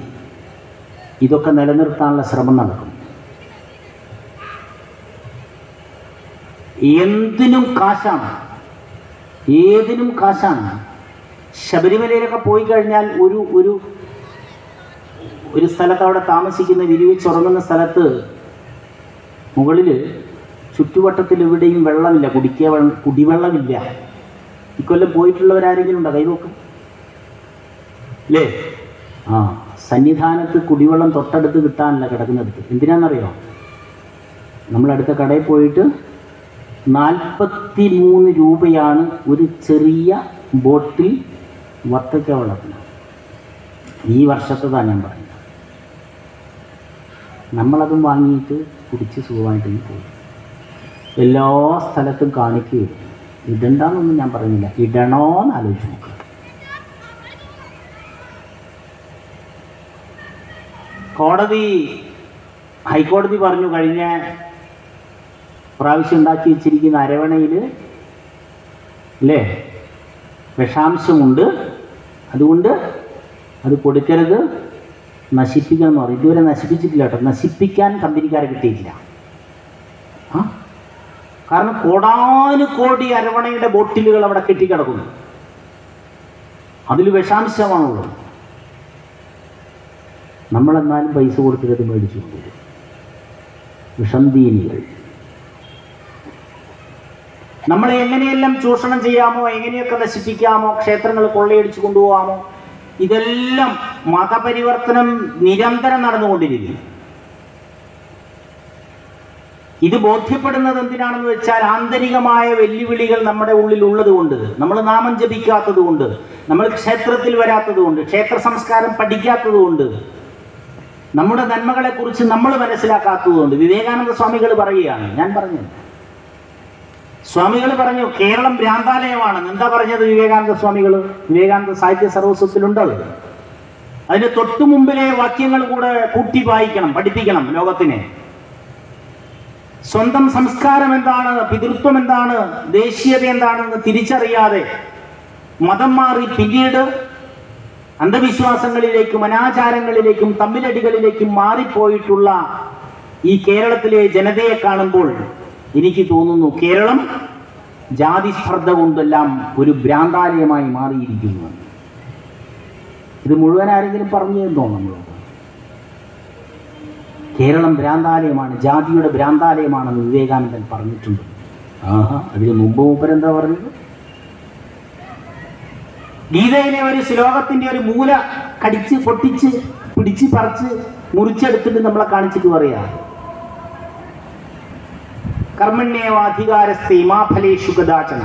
ഇതൊക്കെ നിലനിർത്താനുള്ള ശ്രമം നടക്കും. എന്തിനും കാശാണ്, ഏതിനും കാശാണ്. ശബരിമലയിലൊക്കെ പോയി കഴിഞ്ഞാൽ ഒരു സ്ഥലത്ത് അവിടെ താമസിക്കുന്ന വിരിവിച്ചുറങ്ങുന്ന സ്ഥലത്ത് മുകളിൽ ചുറ്റുവട്ടത്തിൽ എവിടെയും വെള്ളമില്ല, കുടിവെള്ളമില്ല. ഇക്കൊല്ലം പോയിട്ടുള്ളവരാരെങ്കിലും ഉണ്ടോ? കൈവോക്ക് അല്ലേ? സന്നിധാനത്ത് കുടിവെള്ളം തൊട്ടടുത്ത് കിട്ടാനല്ല കിടക്കുന്നിടത്ത്. എന്തിനാണെന്നറിയോ? നമ്മളടുത്ത കടയിൽ പോയിട്ട് 43 രൂപയാണ് ഒരു ചെറിയ ബോട്ടിൽ വത്തക്ക വെള്ളത്തിന്. ഈ വർഷത്തേതാണ് ഞാൻ പറയുന്നത്. നമ്മളതും വാങ്ങിയിട്ട് കുടിച്ച് സുഖമായിട്ട് പോയി. എല്ലാ സ്ഥലത്തും കാണിക്കുകയും ഇടണ്ടെന്നൊന്നും ഞാൻ പറയുന്നില്ല, ഇടണോന്ന് ആലോചിച്ച് നോക്കുക. ഹൈക്കോടതി പറഞ്ഞു കഴിഞ്ഞ പ്രാവശ്യം ഉണ്ടാക്കി വെച്ചിരിക്കുന്ന അരവണയിൽ അല്ലേ വിഷാംശമുണ്ട്, അതുകൊണ്ട് അത് കൊടുക്കരുത്, നശിപ്പിക്കണം എന്ന് പറയും. ഇതുവരെ നശിപ്പിച്ചിട്ടില്ല കേട്ടോ. നശിപ്പിക്കാൻ കമ്പനിക്കാരെ കിട്ടിയിട്ടില്ല. കാരണം കോടാനുകോടി അരവണയുടെ ബോട്ടിലുകൾ അവിടെ കെട്ടിക്കിടക്കുന്നു. അതിൽ വിഷാംശമാണുള്ളത്. നമ്മളെന്നാലും പൈസ കൊടുത്തിട്ട് മേടിച്ചു കൊണ്ടുവരും. വിഷന്തീനികൾ. നമ്മളെ എങ്ങനെയെല്ലാം ചൂഷണം ചെയ്യാമോ, എങ്ങനെയൊക്കെ നശിപ്പിക്കാമോ, ക്ഷേത്രങ്ങൾ കൊള്ളയടിച്ചു കൊണ്ടുപോകാമോ, ഇതെല്ലാം മതപരിവർത്തനം നിരന്തരം നടന്നുകൊണ്ടിരിക്കുന്നു. ഇത് ബോധ്യപ്പെടുന്നത് എന്തിനാണെന്ന് വെച്ചാൽ ആന്തരികമായ വെല്ലുവിളികൾ നമ്മുടെ ഉള്ളിൽ ഉള്ളത് കൊണ്ട്, നമ്മൾ നാമം ജപിക്കാത്തത് കൊണ്ട്, നമ്മൾ ക്ഷേത്രത്തിൽ വരാത്തത് കൊണ്ട്, ക്ഷേത്ര സംസ്കാരം പഠിക്കാത്തത് കൊണ്ട്, നമ്മുടെ നന്മകളെ കുറിച്ച് നമ്മൾ മനസ്സിലാക്കാത്തത് കൊണ്ട്. വിവേകാനന്ദ സ്വാമികൾ പറയുകയാണ്, ഞാൻ പറഞ്ഞത് സ്വാമികൾ പറഞ്ഞു കേരളം ഭ്രാന്താലയമാണ്. എന്താ പറഞ്ഞത് വിവേകാനന്ദ സ്വാമികൾ? വിവേകാനന്ദ സാഹിത്യ സർവസ്വത്തിലുണ്ടത്. അതിന് തൊട്ടു മുമ്പിലെ വാക്യങ്ങൾ കൂടെ കൂട്ടി വായിക്കണം, പഠിപ്പിക്കണം ലോകത്തിനെ. സ്വന്തം സംസ്കാരം എന്താണ്, പിതൃത്വം എന്താണ്, ദേശീയത എന്താണെന്ന് തിരിച്ചറിയാതെ മതം മാറി പിന്നീട് അന്ധവിശ്വാസങ്ങളിലേക്കും അനാചാരങ്ങളിലേക്കും തമ്മിലടികളിലേക്കും മാറിപ്പോയിട്ടുള്ള ഈ കേരളത്തിലെ ജനതയെ കാണുമ്പോൾ എനിക്ക് തോന്നുന്നു കേരളം ജാതി സ്പർദ്ധ കൊണ്ടെല്ലാം ഒരു ഭ്രാന്താലയമായി മാറിയിരിക്കുന്നു. ഇത് മുഴുവൻ ആരെങ്കിലും പറഞ്ഞു തന്നോ? നമ്മളോട് കേരളം ഭ്രാന്താലയമാണ്, ജാതിയുടെ ഭ്രാന്താലയമാണെന്ന് വിവേകാനന്ദൻ പറഞ്ഞിട്ടുണ്ട്. അതിന് മുമ്പ് മൂപ്പരെന്താ പറഞ്ഞത്? ഗീതയിലെ ഒരു ശ്ലോകത്തിന്റെ ഒരു മൂല കടിച്ച് പൊട്ടിച്ച് പിടിച്ച് പറിച്ച് മുറിച്ചെടുത്തിട്ട് നമ്മളെ കാണിച്ചിട്ട് പറയാ, കർമ്മണ്യേവാധികാരസ്തേ മാ ഫലേഷു കദാചന.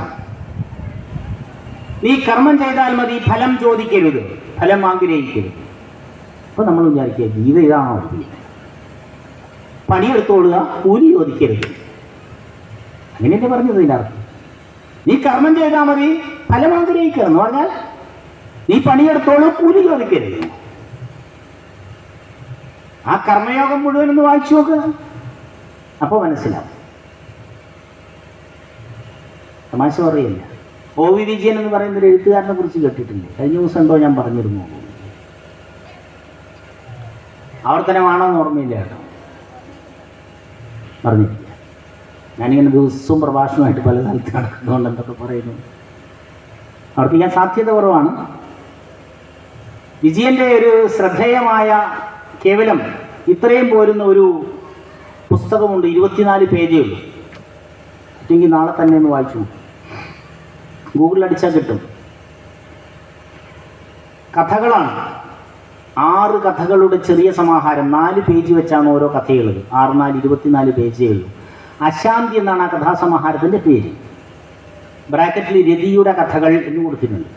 നീ കർമ്മം ചെയ്താൽ മതി, ഫലം ചോദിക്കരുത്, ഫലം ആഗ്രഹിക്കരുത്. അപ്പൊ നമ്മൾ വിചാരിക്കുക ഗീത ഇതാണോ? പണിയെടുത്തോളുക, കൂലി ചോദിക്കരുത്. അങ്ങനെയല്ലേ പറഞ്ഞത്? ഇതിൻ്റെ അർത്ഥം നീ കർമ്മം ചെയ്താൽ മതി, ഫലം ആഗ്രഹിക്കുക എന്ന് പറഞ്ഞാൽ നീ പണിയെടുത്തോളൂ, കൂലി ചോദിക്കരുത്. ആ കർമ്മയോഗം മുഴുവൻ ഒന്ന് വായിച്ചു നോക്കുക, അപ്പൊ മനസ്സിലാവും. തമാശ പറയില്ല. ഒ വി വിജയൻ എന്ന് പറയുന്ന ഒരു എഴുത്തുകാരനെ കുറിച്ച് കേട്ടിട്ടില്ലേ? കഴിഞ്ഞ ദിവസം എന്തോ ഞാൻ പറഞ്ഞിരുന്നു. ആവർത്തനമാണോന്ന് ഓർമ്മയില്ല കേട്ടോ, പറഞ്ഞിട്ടില്ല. ഞാനിങ്ങനെ ദിവസവും പ്രഭാഷണമായിട്ട് പല സ്ഥലത്ത് നടക്കുന്നതുകൊണ്ട് എന്തൊക്കെ പറയുന്നു, ആവർത്തിക്കാൻ സാധ്യത കുറവാണ്. വിജയൻ്റെ ഒരു ശ്രദ്ധേയമായ കേവലം ഇത്രയും പോരുന്ന ഒരു പുസ്തകമുണ്ട്, 24 പേജേ ഉള്ളൂ. പറ്റുമെങ്കിൽ നാളെ തന്നെ ഒന്ന് വായിച്ചു, ഗൂഗിളിൽ അടിച്ചാൽ കിട്ടും. കഥകളാണ്, 6 കഥകളുടെ ചെറിയ സമാഹാരം, 4 പേജ് വെച്ചാണ് ഓരോ കഥകൾ. 6 4 24 പേജേ ഉള്ളൂ. അശാന്തി എന്നാണ് ആ കഥാസമാഹാരത്തിൻ്റെ പേര്. ബ്രാക്കറ്റിൽ രതിയുടെ കഥകൾ എന്ന് കൊടുത്തിട്ടുണ്ട്.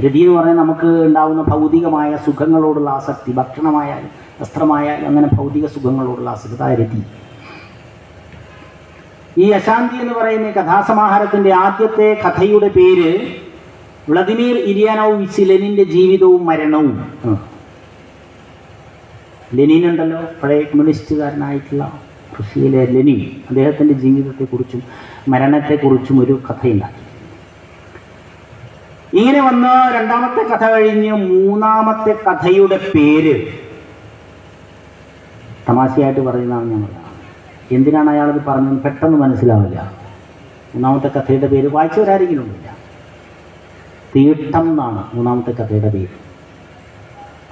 രതി എന്ന് പറഞ്ഞാൽ നമുക്ക് ഉണ്ടാകുന്ന ഭൗതികമായ സുഖങ്ങളോടുള്ള ആസക്തി, ഭക്ഷണമായാലും വസ്ത്രമായാലും അങ്ങനെ ഭൗതിക സുഖങ്ങളോടുള്ള ആസക്തി, ആ രതി. ഈ അശാന്തി എന്ന് പറയുന്ന കഥാസമാഹാരത്തിൻ്റെ ആദ്യത്തെ കഥയുടെ പേര് വ്ളാദിമീർ ഇലിയാനോവിച്ച് ലെനിൻ്റെ ജീവിതവും മരണവും. ലെനിൻ ഉണ്ടല്ലോ, പഴയ കമ്മ്യൂണിസ്റ്റുകാരനായിട്ടുള്ള റഷ്യയിലെ ലെനിൻ, അദ്ദേഹത്തിൻ്റെ ജീവിതത്തെക്കുറിച്ചും മരണത്തെക്കുറിച്ചും ഒരു കഥയുണ്ടാക്കി. ഇങ്ങനെ വന്ന് രണ്ടാമത്തെ കഥ കഴിഞ്ഞ് മൂന്നാമത്തെ കഥയുടെ പേര് തമാശയായിട്ട് പറയുന്നതാണ് ഞാൻ പറഞ്ഞത്. എന്തിനാണ് അയാളത് പറഞ്ഞത് പെട്ടെന്ന് മനസ്സിലാവില്ല. മൂന്നാമത്തെ കഥയുടെ പേര് വായിച്ചവരാരെങ്കിലും ഉണ്ടില്ല, തീട്ടം എന്നാണ് മൂന്നാമത്തെ കഥയുടെ പേര്.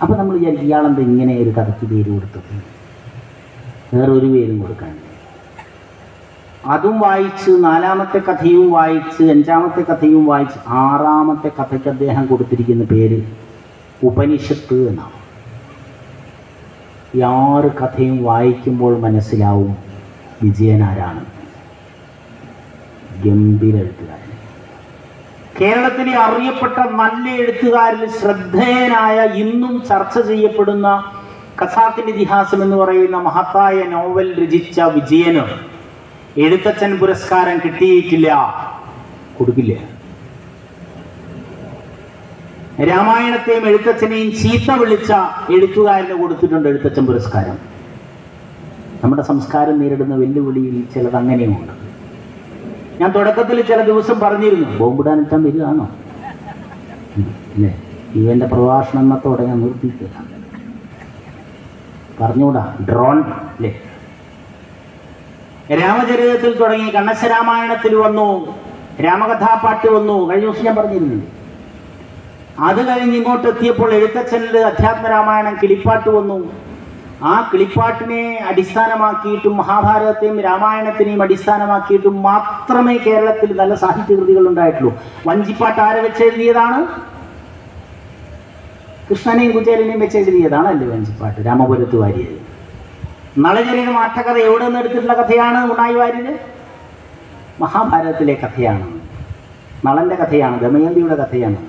അപ്പം നമ്മൾ വിചാരിക്കും ഇയാളെന്താ ഇങ്ങനെ ഒരു കഥയ്ക്ക് പേര് കൊടുത്തത്, വേറൊരു പേരും കൊടുക്കാൻ. അതും വായിച്ച്, 4ാമത്തെ കഥയും വായിച്ച്, 5ാമത്തെ കഥയും വായിച്ച്, 6ാമത്തെ കഥയ്ക്ക് അദ്ദേഹം കൊടുത്തിരിക്കുന്ന പേര് ഉപനിഷത്ത് എന്നാണ്. ഈ 6 കഥയും വായിക്കുമ്പോൾ മനസ്സിലാവും വിജയനാരാണ്. ഗംഭീര എഴുത്തുകാരൻ, കേരളത്തിലെ അറിയപ്പെട്ട നല്ല എഴുത്തുകാരിൽ ശ്രദ്ധേയനായ, ഇന്നും ചർച്ച ചെയ്യപ്പെടുന്ന ഖസാക്കിന്റെ ഇതിഹാസം എന്ന് പറയുന്ന മഹത്തായ നോവൽ രചിച്ച വിജയന് എഴുത്തച്ഛൻ പുരസ്കാരം കിട്ടിയിട്ടില്ല, കൊടുക്കില്ല. രാമായണത്തെയും എഴുത്തച്ഛനെയും ചീത്ത വിളിച്ച എഴുത്തുകാരന് കൊടുത്തിട്ടുണ്ട് എഴുത്തച്ഛൻ പുരസ്കാരം. നമ്മുടെ സംസ്കാരം നേരിടുന്ന വെല്ലുവിളിയിൽ ചിലത് അങ്ങനെയുമുണ്ട്. ഞാൻ തുടക്കത്തിൽ ചില ദിവസം പറഞ്ഞിരുന്നു, ബോംബിടാനെത്താൻ വരികയാണോ അല്ലേ? ഇവൻ്റെ പ്രഭാഷണം എന്നത്തോടെ ഞാൻ നിർത്തിയിട്ടില്ല, പറഞ്ഞുകൂടാ, ഡ്രോൺ അല്ലേ. രാമചരിതത്തിൽ തുടങ്ങി കണ്ണശരാമായണത്തിൽ വന്നു, രാമകഥാപാട്ട് വന്നു. കഴിഞ്ഞ ദിവസം ഞാൻ പറഞ്ഞിരുന്നില്ലേ, അത് കഴിഞ്ഞ് ഇങ്ങോട്ട് എത്തിയപ്പോൾ എഴുത്തച്ഛനിൽ അധ്യാത്മരാമായണം കിളിപ്പാട്ട് വന്നു. ആ കിളിപ്പാട്ടിനെ അടിസ്ഥാനമാക്കിയിട്ടും മഹാഭാരതത്തെയും രാമായണത്തിനെയും അടിസ്ഥാനമാക്കിയിട്ടും മാത്രമേ കേരളത്തിൽ നല്ല സാഹിത്യകൃതികൾ ഉണ്ടായിട്ടുള്ളൂ. വഞ്ചിപ്പാട്ട് ആരെ വെച്ച് എഴുതിയതാണ്? കൃഷ്ണനെയും കുചേലനെയും വെച്ച് എഴുതിയതാണല്ലേ വഞ്ചിപ്പാട്ട്, രാമപുരത്ത് വാര്യർ. നളചരിതം മാറ്റക്കഥ എവിടെ നിന്ന് എടുത്തിട്ടുള്ള കഥയാണ്? ഉണ്ണായി വാര്യർ മഹാഭാരതത്തിലെ കഥയാണ്, നളന്റെ കഥയാണ്, ദമയന്തിയുടെ കഥയാണ്.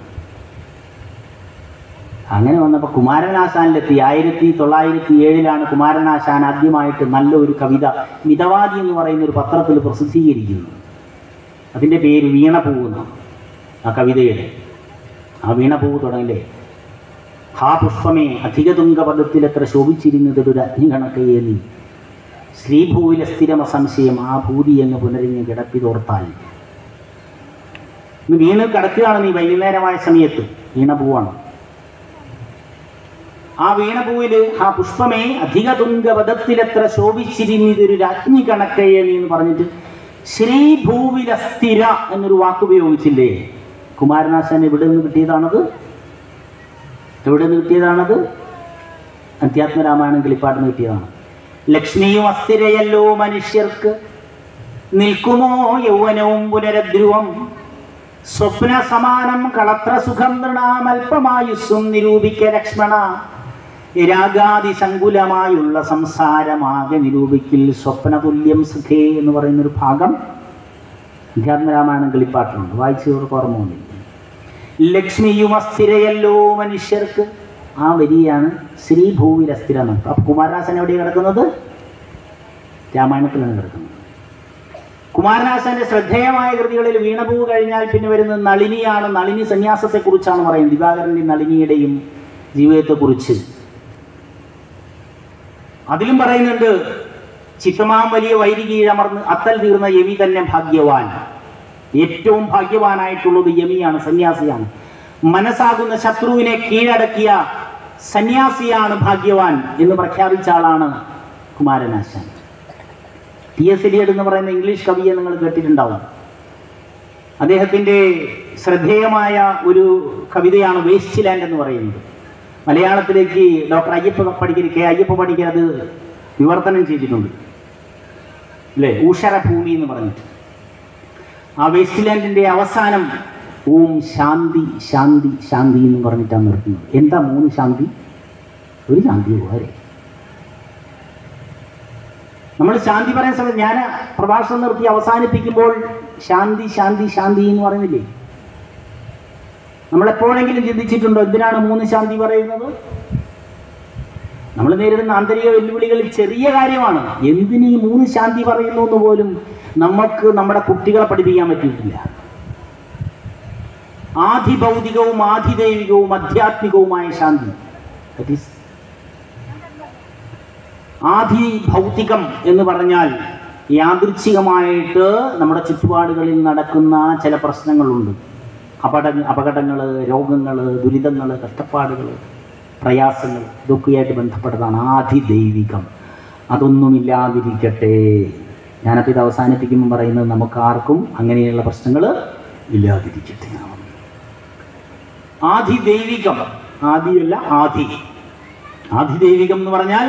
അങ്ങനെ വന്നപ്പോൾ കുമാരനാശാനിലെത്തി. 1907 കുമാരനാശാൻ ആദ്യമായിട്ട് നല്ല ഒരു കവിത മിതവാദി എന്ന് പറയുന്ന ഒരു പത്രത്തിൽ പ്രസിദ്ധീകരിക്കുന്നു. അതിൻ്റെ പേര് വീണപൂവ്. ആ കവിതയുടെ ആ വീണപൂവ് തുടങ്ങില്ലേ, ഹാ പുഷ്പമേ അധിക തുങ്കപദത്തിലെത്ര ശോഭിച്ചിരുന്നതൊരു അഗ്നികണക്കയെ നീ, ശ്രീഭൂവിലെ സ്ഥിരമ സംശയം ആ ഭൂതി എന്ന് പുനരിഞ്ഞ് കിടപ്പിതോർത്താൽ. ഇന്ന് വീണ് കിടക്കുകയാണ് നീ വൈകുന്നേരമായ സമയത്ത്. വീണപൂവാണ്. ആ വീണപൂവിൽ ആ പുഷ്പമേ അധിക തുങ്കപദത്തിലെത്ര ശോഭിച്ചിരുന്നതൊരു രാജ്ഞി കണക്കയെ നീ എന്ന് പറഞ്ഞിട്ട് ശ്രീഭൂവിലെ സ്ഥിര എന്നൊരു വാക്കുപയോഗിച്ചില്ലേ. കുമാരനാശാൻ എവിടെ നിന്ന് കിട്ടിയതാണത്? എവിടെ നിന്ന് കിട്ടിയതാണത്? അധ്യാത്മരാമായണം കിളിപ്പാട്ടിന് കിട്ടിയതാണ്. ലക്ഷ്മിയും അസ്ഥിരയല്ലോ മനുഷ്യർക്ക്, നിൽക്കുമോ യൗവനവും പുനരധ്രുവം, സ്വപ്ന സമാനം കളത്ര സുഖം നൃണാമൽപമായുസ്സും നിരൂപിക്ക ലക്ഷ്മണ, രാഗാതി സങ്കുലമായുള്ള സംസാരമാകെ നിരൂപിക്കിൽ സ്വപ്നതുല്യം സുഖേ എന്ന് പറയുന്നൊരു ഭാഗം അധ്യാത്മരാമായണം കിളിപ്പാട്ടിലുണ്ട്. വായിച്ചവർക്ക് ഓർമ്മ വന്നില്ല. ലക്ഷ്മിയും അസ്ഥിരയല്ലോ മനുഷ്യർക്ക്, ആ വരിയാണ് ശ്രീഭൂവിൽ അസ്ഥിര. അപ്പൊ കുമാരനാശൻ എവിടെയാണ് കിടക്കുന്നത്? രാമായണത്തിലാണ് കിടക്കുന്നത്. കുമാരനാശാന്റെ ശ്രദ്ധേയമായ കൃതികളിൽ വീണപൂവ് കഴിഞ്ഞാൽ പിന്നെ വരുന്നത് നളിനിയാണ്. നളിനി സന്യാസത്തെക്കുറിച്ചാണ് പറയുന്നത്, ദിവാകരൻ്റെയും നളിനിയുടെയും ജീവിതത്തെക്കുറിച്ച്. അതിലും പറയുന്നുണ്ട്, ചിത്തമാം വലിയ വൈരികീഴമർന്ന് അത്തൽ തീർന്ന യമി തന്നെ ഭാഗ്യവാൻ. ഏറ്റവും ഭാഗ്യവാനായിട്ടുള്ളത് യമിയാണ്, സന്യാസിയാണ്. മനസ്സാകുന്ന ശത്രുവിനെ കീഴടക്കിയ സന്യാസിയാണ് ഭാഗ്യവാൻ എന്ന് പ്രഖ്യാപിച്ച ആളാണ് കുമാരനാശാൻ. T.S. Eliot എന്ന് പറയുന്ന ഇംഗ്ലീഷ് കവിയെ നിങ്ങൾ കേട്ടിട്ടുണ്ടാവും. അദ്ദേഹത്തിൻ്റെ ശ്രദ്ധേയമായ ഒരു കവിതയാണ് വേസ്റ്റ് ലാൻഡ് എന്ന് പറയുന്നത്. മലയാളത്തിലേക്ക് ഡോക്ടർ അയ്യപ്പ പണിക്കർ അത് വിവർത്തനം ചെയ്തിട്ടുണ്ട് അല്ലേ, ഊഷരഭൂമി എന്ന് പറഞ്ഞിട്ട്. ആ വേസ്റ്റ് ലാൻഡിൻ്റെ അവസാനം ഓം ശാന്തി ശാന്തി ശാന്തി എന്ന് പറഞ്ഞിട്ടാണ് നിർത്തുന്നത്. എന്താ 3 ശാന്തി? ഒരു ശാന്തി പോരെ. നമ്മൾ ശാന്തി പറയാൻ സമയത്ത് ഞാൻ പ്രഭാഷണം നിർത്തി അവസാനിപ്പിക്കുമ്പോൾ ശാന്തി ശാന്തി ശാന്തി എന്ന് പറയുന്നില്ലേ? നമ്മളെപ്പോഴെങ്കിലും ചിന്തിച്ചിട്ടുണ്ടോ എന്തിനാണ് 3 ശാന്തി പറയുന്നത്? നമ്മൾ നേരിടുന്ന ആന്തരിക വെല്ലുവിളികളിൽ ചെറിയ കാര്യമാണ്. എന്തിനീ 3 ശാന്തി പറയുന്നു എന്ന് പോലും നമുക്ക് നമ്മുടെ കുട്ടികളെ പഠിപ്പിക്കാൻ പറ്റിയിട്ടില്ല. ആധിഭൗതികവും ആധിദൈവികവും ആധ്യാത്മികവുമായ ശാന്തി. ആധിഭൗതികം എന്ന് പറഞ്ഞാൽ യാദൃച്ഛികമായിട്ട് നമ്മുടെ ചുറ്റുപാടുകളിൽ നടക്കുന്ന ചില പ്രശ്നങ്ങളുണ്ട്. അപകടങ്ങൾ, രോഗങ്ങൾ, ദുരിതങ്ങൾ, കഷ്ടപ്പാടുകൾ, പ്രയാസങ്ങൾ, ഇതൊക്കെയായിട്ട് ബന്ധപ്പെട്ടതാണ് ആധിദൈവികം. അതൊന്നുമില്ലാതിരിക്കട്ടെ. ഞാനപ്പോൾ ഇത് അവസാനിപ്പിക്കുമ്പോൾ പറയുന്നത് നമുക്കാർക്കും അങ്ങനെയുള്ള പ്രശ്നങ്ങൾ ഇല്ലാതിരിക്കട്ടെ. ആധിദൈവികം, ആദിയല്ല ആധി. ആധിദൈവികം എന്ന് പറഞ്ഞാൽ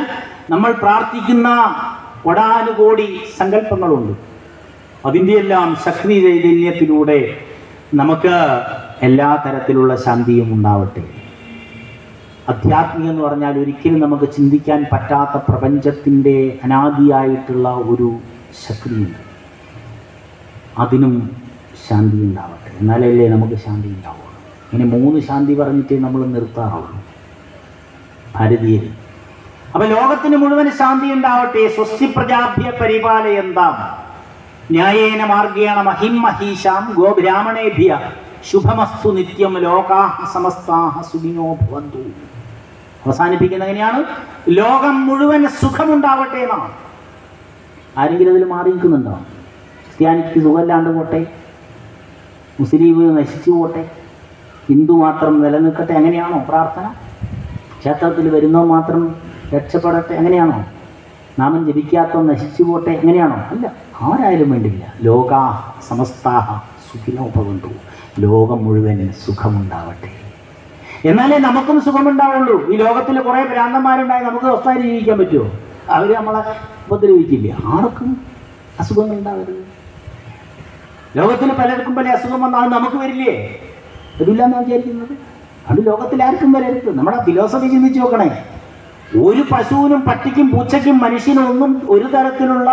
നമ്മൾ പ്രാർത്ഥിക്കുന്ന കോടാനുകോടി സങ്കല്പങ്ങളുണ്ട്. അതിൻ്റെ എല്ലാം ശക്തി ചൈതന്യത്തിലൂടെ നമുക്ക് എല്ലാ തരത്തിലുള്ള ശാന്തിയും ഉണ്ടാവട്ടെ. അധ്യാത്മികം എന്ന് പറഞ്ഞാൽ ഒരിക്കലും നമുക്ക് ചിന്തിക്കാൻ പറ്റാത്ത പ്രപഞ്ചത്തിൻ്റെ അനാദിയായിട്ടുള്ള ഒരു ശക്തിയുണ്ട്. അതിനും ശാന്തി ഉണ്ടാവട്ടെ, എന്നാലല്ലേ നമുക്ക് ശാന്തി ഉണ്ടാവുള്ളൂ. ഇങ്ങനെ 3 ശാന്തി പറഞ്ഞിട്ടേ നമ്മൾ നിർത്താറുള്ളൂ ഭാരതീയർ. അപ്പൊ ലോകത്തിന് മുഴുവൻ ശാന്തി ഉണ്ടാവട്ടെ. സ്വസ്തി പ്രജാഭ്യ പരിപാലയന്താം ന്യായേന മാർഗേണ മഹിം മഹീഷാം ഗോബ്രാഹ്മണേഭ്യ ശുഭമസ്തു നിത്യം ലോകാഹ സമസ്താഹ സുഖിനോ ഭവന്തു. അവസാനിപ്പിക്കുന്ന എങ്ങനെയാണ്? ലോകം മുഴുവൻ സുഖമുണ്ടാവട്ടെ എന്നാണ്. ആരെങ്കിലും അതിൽ മാറി നിൽക്കുന്നുണ്ടോ? ക്രിസ്ത്യാനിക്ക് സുഖമില്ലാണ്ട് പോട്ടെ, മുസ്ലിം നശിച്ചു പോട്ടെ, ഹിന്ദു മാത്രം നിലനിൽക്കട്ടെ, അങ്ങനെയാണോ പ്രാർത്ഥന? ക്ഷേത്രത്തിൽ വരുന്നോ മാത്രം രക്ഷപ്പെടട്ടെ, അങ്ങനെയാണോ? നാമം ജപിക്കാത്തോ നശിച്ചു പോട്ടെ, എങ്ങനെയാണോ? അല്ല, ആരായാലും വേണ്ടില്ല. ലോകാഹ സമസ്താഹ സുഖിനോ ഭവന്തു. ലോകം മുഴുവൻ സുഖമുണ്ടാവട്ടെ. എന്നാലേ നമുക്കും സുഖമുണ്ടാവുള്ളൂ. ഈ ലോകത്തിൽ കുറേ ഭ്രാന്തന്മാരുണ്ടായി നമുക്ക് സ്വസ്ഥമായി ജീവിക്കാൻ പറ്റുമോ? അവർ നമ്മളെ ഉപദ്രവിക്കില്ല. ആർക്കും അസുഖങ്ങൾ ഉണ്ടാവരുത്. ലോകത്തിൽ പലർക്കും പല അസുഖം വന്നാൽ നമുക്ക് വരില്ലേ? വരില്ല എന്നാണ് വിചാരിക്കുന്നത്. അത് ലോകത്തിൽ ആർക്കും വരരുത്. നമ്മുടെ ഫിലോസഫി ചിന്തിച്ച് നോക്കണേ. ഒരു പശുവിനും പട്ടിക്കും പൂച്ചയ്ക്കും മനുഷ്യനും ഒന്നും ഒരു തരത്തിലുള്ള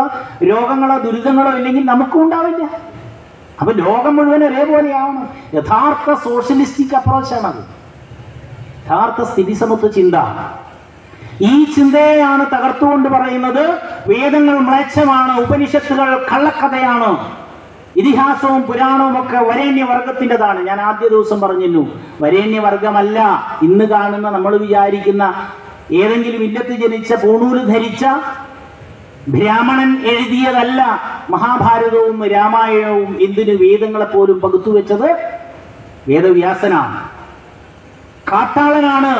രോഗങ്ങളോ ദുരിതങ്ങളോ ഇല്ലെങ്കിൽ നമുക്കും ഉണ്ടാവില്ല. അപ്പൊ ലോകം മുഴുവൻ ഒരേപോലെയാവണം. യഥാർത്ഥ സോഷ്യലിസ്റ്റിക് അപ്രോച്ചാണത്, യഥാർത്ഥ സ്ഥിതിസമത്വ ചിന്ത. ഈ ചിന്തയെയാണ് തകർത്തുകൊണ്ട് പറയുന്നത് വേദങ്ങൾ മ്ലേച്ഛമാണ്, ഉപനിഷത്തുകൾ കള്ളക്കഥയാണ്, ഇതിഹാസവും പുരാണവും ഒക്കെ വരേണ്യവർഗത്തിൻ്റെതാണ്. ഞാൻ ആദ്യ ദിവസം പറഞ്ഞിരുന്നു, വരേണ്യവർഗമല്ല ഇന്ന് കാണുന്ന നമ്മൾ വിചാരിക്കുന്ന ഏതെങ്കിലും ഇല്ലത്ത് ജനിച്ച പൂണൂല് ധരിച്ച ബ്രാഹ്മണൻ എഴുതിയതല്ല മഹാഭാരതവും രാമായണവും. എന്തിനു വേദങ്ങളെപ്പോലും പകുത്തുവെച്ചത് വേദവ്യാസനാണ്. കാട്ടാളനാണ്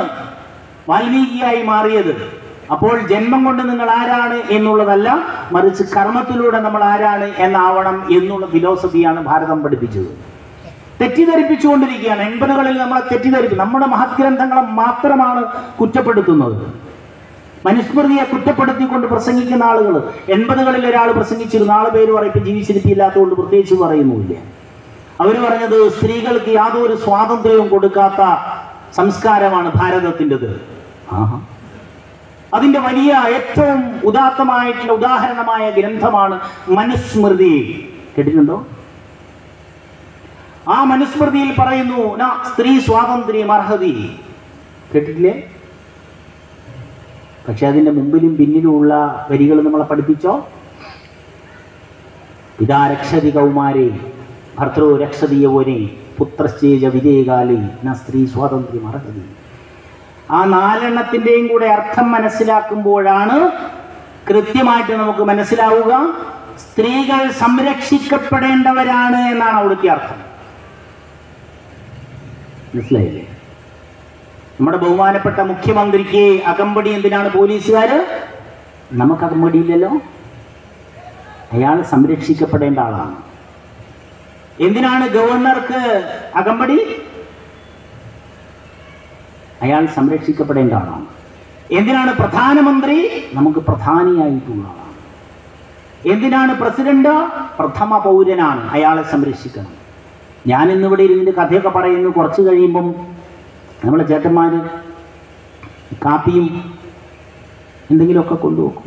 വാൽമീകിയായി മാറിയത്. അപ്പോൾ ജന്മം കൊണ്ട് നിങ്ങൾ ആരാണ് എന്നുള്ളതല്ല, മറിച്ച് കർമ്മത്തിലൂടെ നമ്മൾ ആരാണ് എന്നാവണം എന്നുള്ള ഫിലോസഫിയാണ് ഭാരതം പഠിപ്പിച്ചത്. തെറ്റിദ്ധരിപ്പിച്ചുകൊണ്ടിരിക്കുകയാണ്. 80കളിൽ നമ്മളെ തെറ്റിദ്ധരിപ്പിക്കും. നമ്മുടെ മഹത്ഗ്രന്ഥങ്ങളെ മാത്രമാണ് കുറ്റപ്പെടുത്തുന്നത്. മനുസ്മൃതിയെ കുറ്റപ്പെടുത്തിക്കൊണ്ട് പ്രസംഗിക്കുന്ന ആളുകൾ. 80കളിൽ ഒരാൾ പ്രസംഗിച്ചിരുന്നു, ആള് പേര് പറയും, ഇപ്പം ജീവിച്ചിരിപ്പില്ലാത്തതുകൊണ്ട് പ്രത്യേകിച്ച് പറയുന്നുമില്ല. അവർ പറഞ്ഞത് സ്ത്രീകൾക്ക് യാതൊരു സ്വാതന്ത്ര്യവും കൊടുക്കാത്ത സംസ്കാരമാണ് ഭാരതത്തിൻ്റെത്. അതിൻ്റെ വലിയ ഏറ്റവും ഉദാത്തമായിട്ടുള്ള ഉദാഹരണമായ ഗ്രന്ഥമാണ് മനുസ്മൃതി. കേട്ടിട്ടുണ്ടോ? ആ മനുസ്മൃതിയിൽ പറയുന്നു സ്ത്രീ സ്വാതന്ത്ര്യം അർഹതി. കേട്ടിട്ടില്ലേ? പക്ഷെ അതിൻ്റെ മുമ്പിലും പിന്നിലുമുള്ള വരികൾ നമ്മളെ പഠിപ്പിച്ചോ? പിതാ രക്ഷതി കൗമാരേ ഭർത്തൃ രക്ഷതി യൗവനേ പുത്രശ്ചേജ വിജയകാലേ ന സ്ത്രീ സ്വാതന്ത്ര്യം അർഹതി. ആ 4 കൂടെ അർത്ഥം മനസ്സിലാക്കുമ്പോഴാണ് കൃത്യമായിട്ട് നമുക്ക് മനസ്സിലാവുക സ്ത്രീകൾ സംരക്ഷിക്കപ്പെടേണ്ടവരാണ് എന്നാണ് അവിടുത്തെ അർത്ഥം. മനസ്സിലായില്ലേ? നമ്മുടെ ബഹുമാനപ്പെട്ട മുഖ്യമന്ത്രിക്ക് അകമ്പടി എന്തിനാണ് പോലീസുകാര്? നമുക്ക് അകമ്പടിയില്ലല്ലോ. അയാൾ സംരക്ഷിക്കപ്പെടേണ്ട ആളാണ്. എന്തിനാണ് ഗവർണർക്ക് അകമ്പടി? അയാൾ സംരക്ഷിക്കപ്പെടേണ്ട ആളാണ്. എന്തിനാണ് പ്രധാനമന്ത്രി? നമുക്ക് പ്രധാനിയായിട്ടുള്ള ആളാണ്. എന്തിനാണ് പ്രസിഡന്റ്? പ്രഥമ പൗരനാണ്, അയാളെ സംരക്ഷിക്കണം. ഞാൻ ഇന്നിവിടെ ഇരുന്നിട്ട് കഥയൊക്കെ പറയുന്നു. കുറച്ച് കഴിയുമ്പം നമ്മളെ ചേട്ടന്മാർ കാപ്പിയും എന്തെങ്കിലുമൊക്കെ കൊണ്ടുപോകും.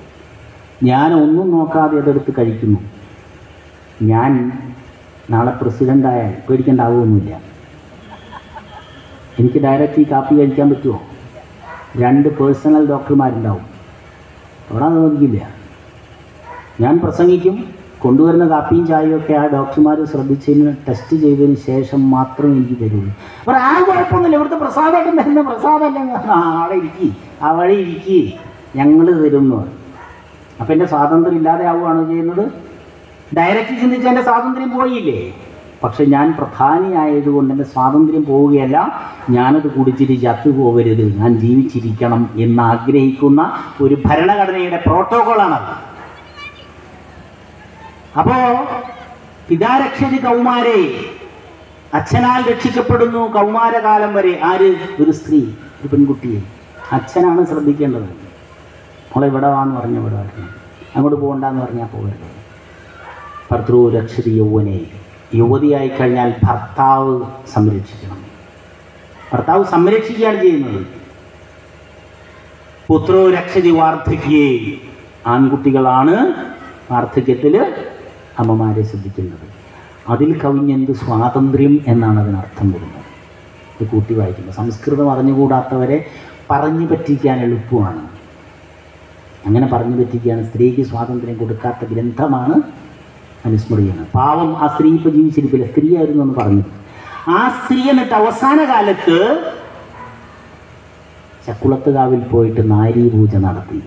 ഞാൻ ഒന്നും നോക്കാതെ അതെടുത്ത് കഴിക്കുന്നു. ഞാൻ നാളെ പ്രസിഡൻ്റായാൽ പേടിക്കേണ്ട ആവുമൊന്നുമില്ല. എനിക്ക് ഡയറക്റ്റ് ഈ കാപ്പി കഴിക്കാൻ പറ്റുമോ? 2 പേഴ്സണൽ ഡോക്ടർമാരുണ്ടാവും, അവിടെ നോക്കിയില്ല. ഞാൻ പ്രസംഗിക്കും, കൊണ്ടുവരുന്ന കാപ്പിയും ചായയും ഒക്കെ ആ ഡോക്ടർമാർ ശ്രദ്ധിച്ചതിന് ടെസ്റ്റ് ചെയ്തതിന് ശേഷം മാത്രമേ എനിക്ക് തരുള്ളൂ. അപ്പോൾ ആ കുഴപ്പമൊന്നുമില്ല, ഇവിടുത്തെ പ്രസാദമായിട്ട് തരുന്ന പ്രസാദമല്ല, അവിടെ ഇരിക്കി, ആ വഴി ഇരിക്കി, ഞങ്ങൾ തരും എന്ന് പറയും. അപ്പം എൻ്റെ സ്വാതന്ത്ര്യം ഇല്ലാതെ ആവുകയാണോ ചെയ്യുന്നത്? ഡയറക്റ്റ് ചിന്തിച്ച് എൻ്റെ സ്വാതന്ത്ര്യം പോയില്ലേ? പക്ഷെ ഞാൻ പ്രധാനിയായതുകൊണ്ട് എൻ്റെ സ്വാതന്ത്ര്യം പോവുകയല്ല, ഞാനത് കുടിച്ചിട്ട് ചത്തുപോകരുത്, ഞാൻ ജീവിച്ചിരിക്കണം എന്നാഗ്രഹിക്കുന്ന ഒരു ഭരണഘടനയുടെ പ്രോട്ടോകോളാണത്. അപ്പോ പിതാ രക്ഷതി കൗമാരേ, അച്ഛനാൽ രക്ഷിക്കപ്പെടുന്നു കൗമാരകാലം വരെ. ആര്? ഒരു സ്ത്രീ, ഒരു പെൺകുട്ടിയെ. അച്ഛനാണ് ശ്രദ്ധിക്കേണ്ടത്. മോളെ ഇവിടെ വാന്ന് പറഞ്ഞ ഇവിടെ വരണം, അങ്ങോട്ട് പോകണ്ടെന്ന് പറഞ്ഞാൽ പോകരുത്. ഭർത്തൃ രക്ഷതി യൗവനേ, യുവതിയായി കഴിഞ്ഞാൽ ഭർത്താവ് സംരക്ഷിക്കണം. ഭർത്താവ് സംരക്ഷിക്കുകയാണ് ചെയ്യുന്നത്. പുത്രോ രക്ഷതി വാർദ്ധക്യേ, ആൺകുട്ടികളാണ് വാർദ്ധക്യത്തിൽ അമ്മമാരെ ശ്രദ്ധിക്കുന്നത്. അതിൽ കവിഞ്ഞെന്ത് സ്വാതന്ത്ര്യം എന്നാണ് അതിനർത്ഥം വരുന്നത്. ഇത് കൂട്ടി വായിക്കുമ്പോൾ സംസ്കൃതം അറിഞ്ഞുകൂടാത്തവരെ പറഞ്ഞു പറ്റിക്കാൻ എളുപ്പമാണ്. അങ്ങനെ പറഞ്ഞു പറ്റിക്കാൻ സ്ത്രീക്ക് സ്വാതന്ത്ര്യം കൊടുക്കാത്ത ഗ്രന്ഥമാണ് മനുസ്മൃതിയാണ്. പാവം ആ സ്ത്രീ ഇപ്പോൾ ജീവിച്ചിരിപ്പില്ല, സ്ത്രീയായിരുന്നു എന്ന് പറഞ്ഞത്. ആ സ്ത്രീ എന്നിട്ട് അവസാന കാലത്ത് ചക്കുളത്തുകാവിൽ പോയിട്ട് നാരീ പൂജ നടത്തി.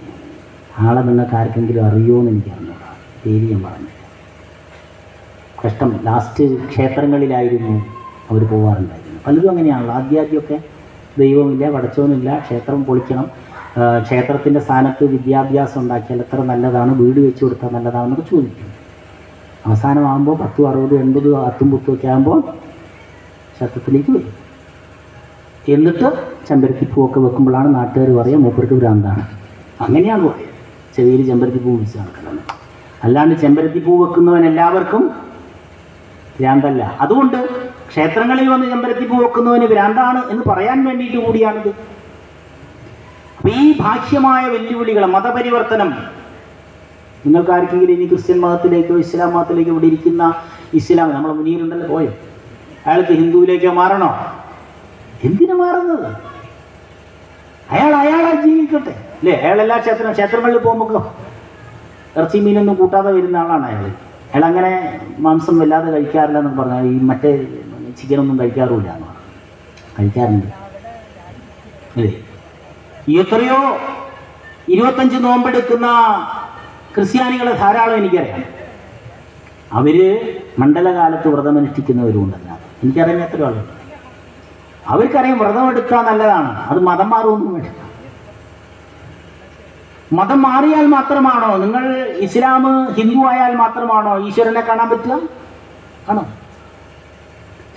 ആളെ നിങ്ങൾക്ക് ആർക്കെങ്കിലും അറിയുമോ എന്ന് എനിക്കറിഞ്ഞൂടാ, പേര് ഞാൻ പറഞ്ഞില്ല. കഷ്ടം. ലാസ്റ്റ് ക്ഷേത്രങ്ങളിലായിരുന്നു അവർ പോകാറുണ്ടായിരുന്നു. പലരും അങ്ങനെയാണല്ലോ. ആദ്യമൊക്കെ ദൈവമില്ല, പടച്ചവനില്ല, ക്ഷേത്രം പൊളിക്കണം, ക്ഷേത്രത്തിൻ്റെ സ്ഥാനത്ത് വിദ്യാഭ്യാസം ഉണ്ടാക്കിയാൽ എത്ര നല്ലതാണ്, വീട് വെച്ച് കൊടുത്താൽ നല്ലതാണെന്നൊക്കെ ചോദിക്കും. അവസാനമാകുമ്പോൾ 10, 60, 80, 10 ഒക്കെ ആകുമ്പോൾ ക്ഷേത്രത്തിലേക്ക് വരും. എന്നിട്ട് ചെമ്പരത്തിപ്പൂവൊക്കെ വെക്കുമ്പോഴാണ് നാട്ടുകാർ പറയുക മൂപ്പർക്ക് ഭ്രാന്താണ്. അങ്ങനെയാണ് പറയുക, ചെവിയിൽ ചെമ്പരത്തിപ്പൂ വിളിച്ച് നടക്കുന്നത്. അല്ലാണ്ട് ചെമ്പരത്തിപ്പൂ വെക്കുന്നവൻ എല്ലാവർക്കും ഭ്രാന്തല്ല. അതുകൊണ്ട് ക്ഷേത്രങ്ങളിൽ വന്ന് ചെമ്പരത്തിപ്പൂ വെക്കുന്നവന് ഭ്രാന്താണ് എന്ന് പറയാൻ വേണ്ടിയിട്ട് കൂടിയാണിത്. അപ്പം ഈ ഭാഷ്യമായ വെല്ലുവിളികൾ, മതപരിവർത്തനം, നിങ്ങൾക്കാർക്കെങ്കിലും ഇനി ക്രിസ്ത്യൻ മതത്തിലേക്കോ ഇസ്ലാം മതത്തിലേക്കോ ഇവിടെ ഇരിക്കുന്ന ഇസ്ലാം, നമ്മളെ മുനീറുണ്ടല്ലോ പോയോ, അയാൾക്ക് ഹിന്ദുവിലേക്കോ മാറണോ? എന്തിനു മാറുന്നത്? അയാളായി ജീവിക്കട്ടെ അല്ലേ? അയാളെല്ലാ ക്ഷേത്രങ്ങളിൽ പോകുമ്പോൾ ഇറച്ചി മീനൊന്നും കൂട്ടാതെ വരുന്ന ആളാണ് അയാൾ അങ്ങനെ മാംസം വല്ലാതെ കഴിക്കാറില്ല എന്നൊക്കെ പറഞ്ഞാൽ ഈ മറ്റേ ചിക്കനൊന്നും കഴിക്കാറുമില്ല എന്ന് പറഞ്ഞു. കഴിക്കാറുണ്ട് അല്ലേ? എത്രയോ 25 നോമ്പെടുക്കുന്ന ക്രിസ്ത്യാനികളെ ധാരാളം എനിക്കറിയാം. അവർ മണ്ഡലകാലത്ത് വ്രതമനുഷ്ഠിക്കുന്നവരുമുണ്ടല്ല. എനിക്കറിയാം എത്രയോ ആളുണ്ട്. അവർക്കറിയാം വ്രതം എടുക്കാൻ നല്ലതാണ്. അത് മതം മാറുമൊന്നും വേണ്ട. മതം മാറിയാൽ മാത്രമാണോ, നിങ്ങൾ ഇസ്ലാം ഹിന്ദു ആയാൽ മാത്രമാണോ ഈശ്വരനെ കാണാൻ പറ്റുക? ആണോ?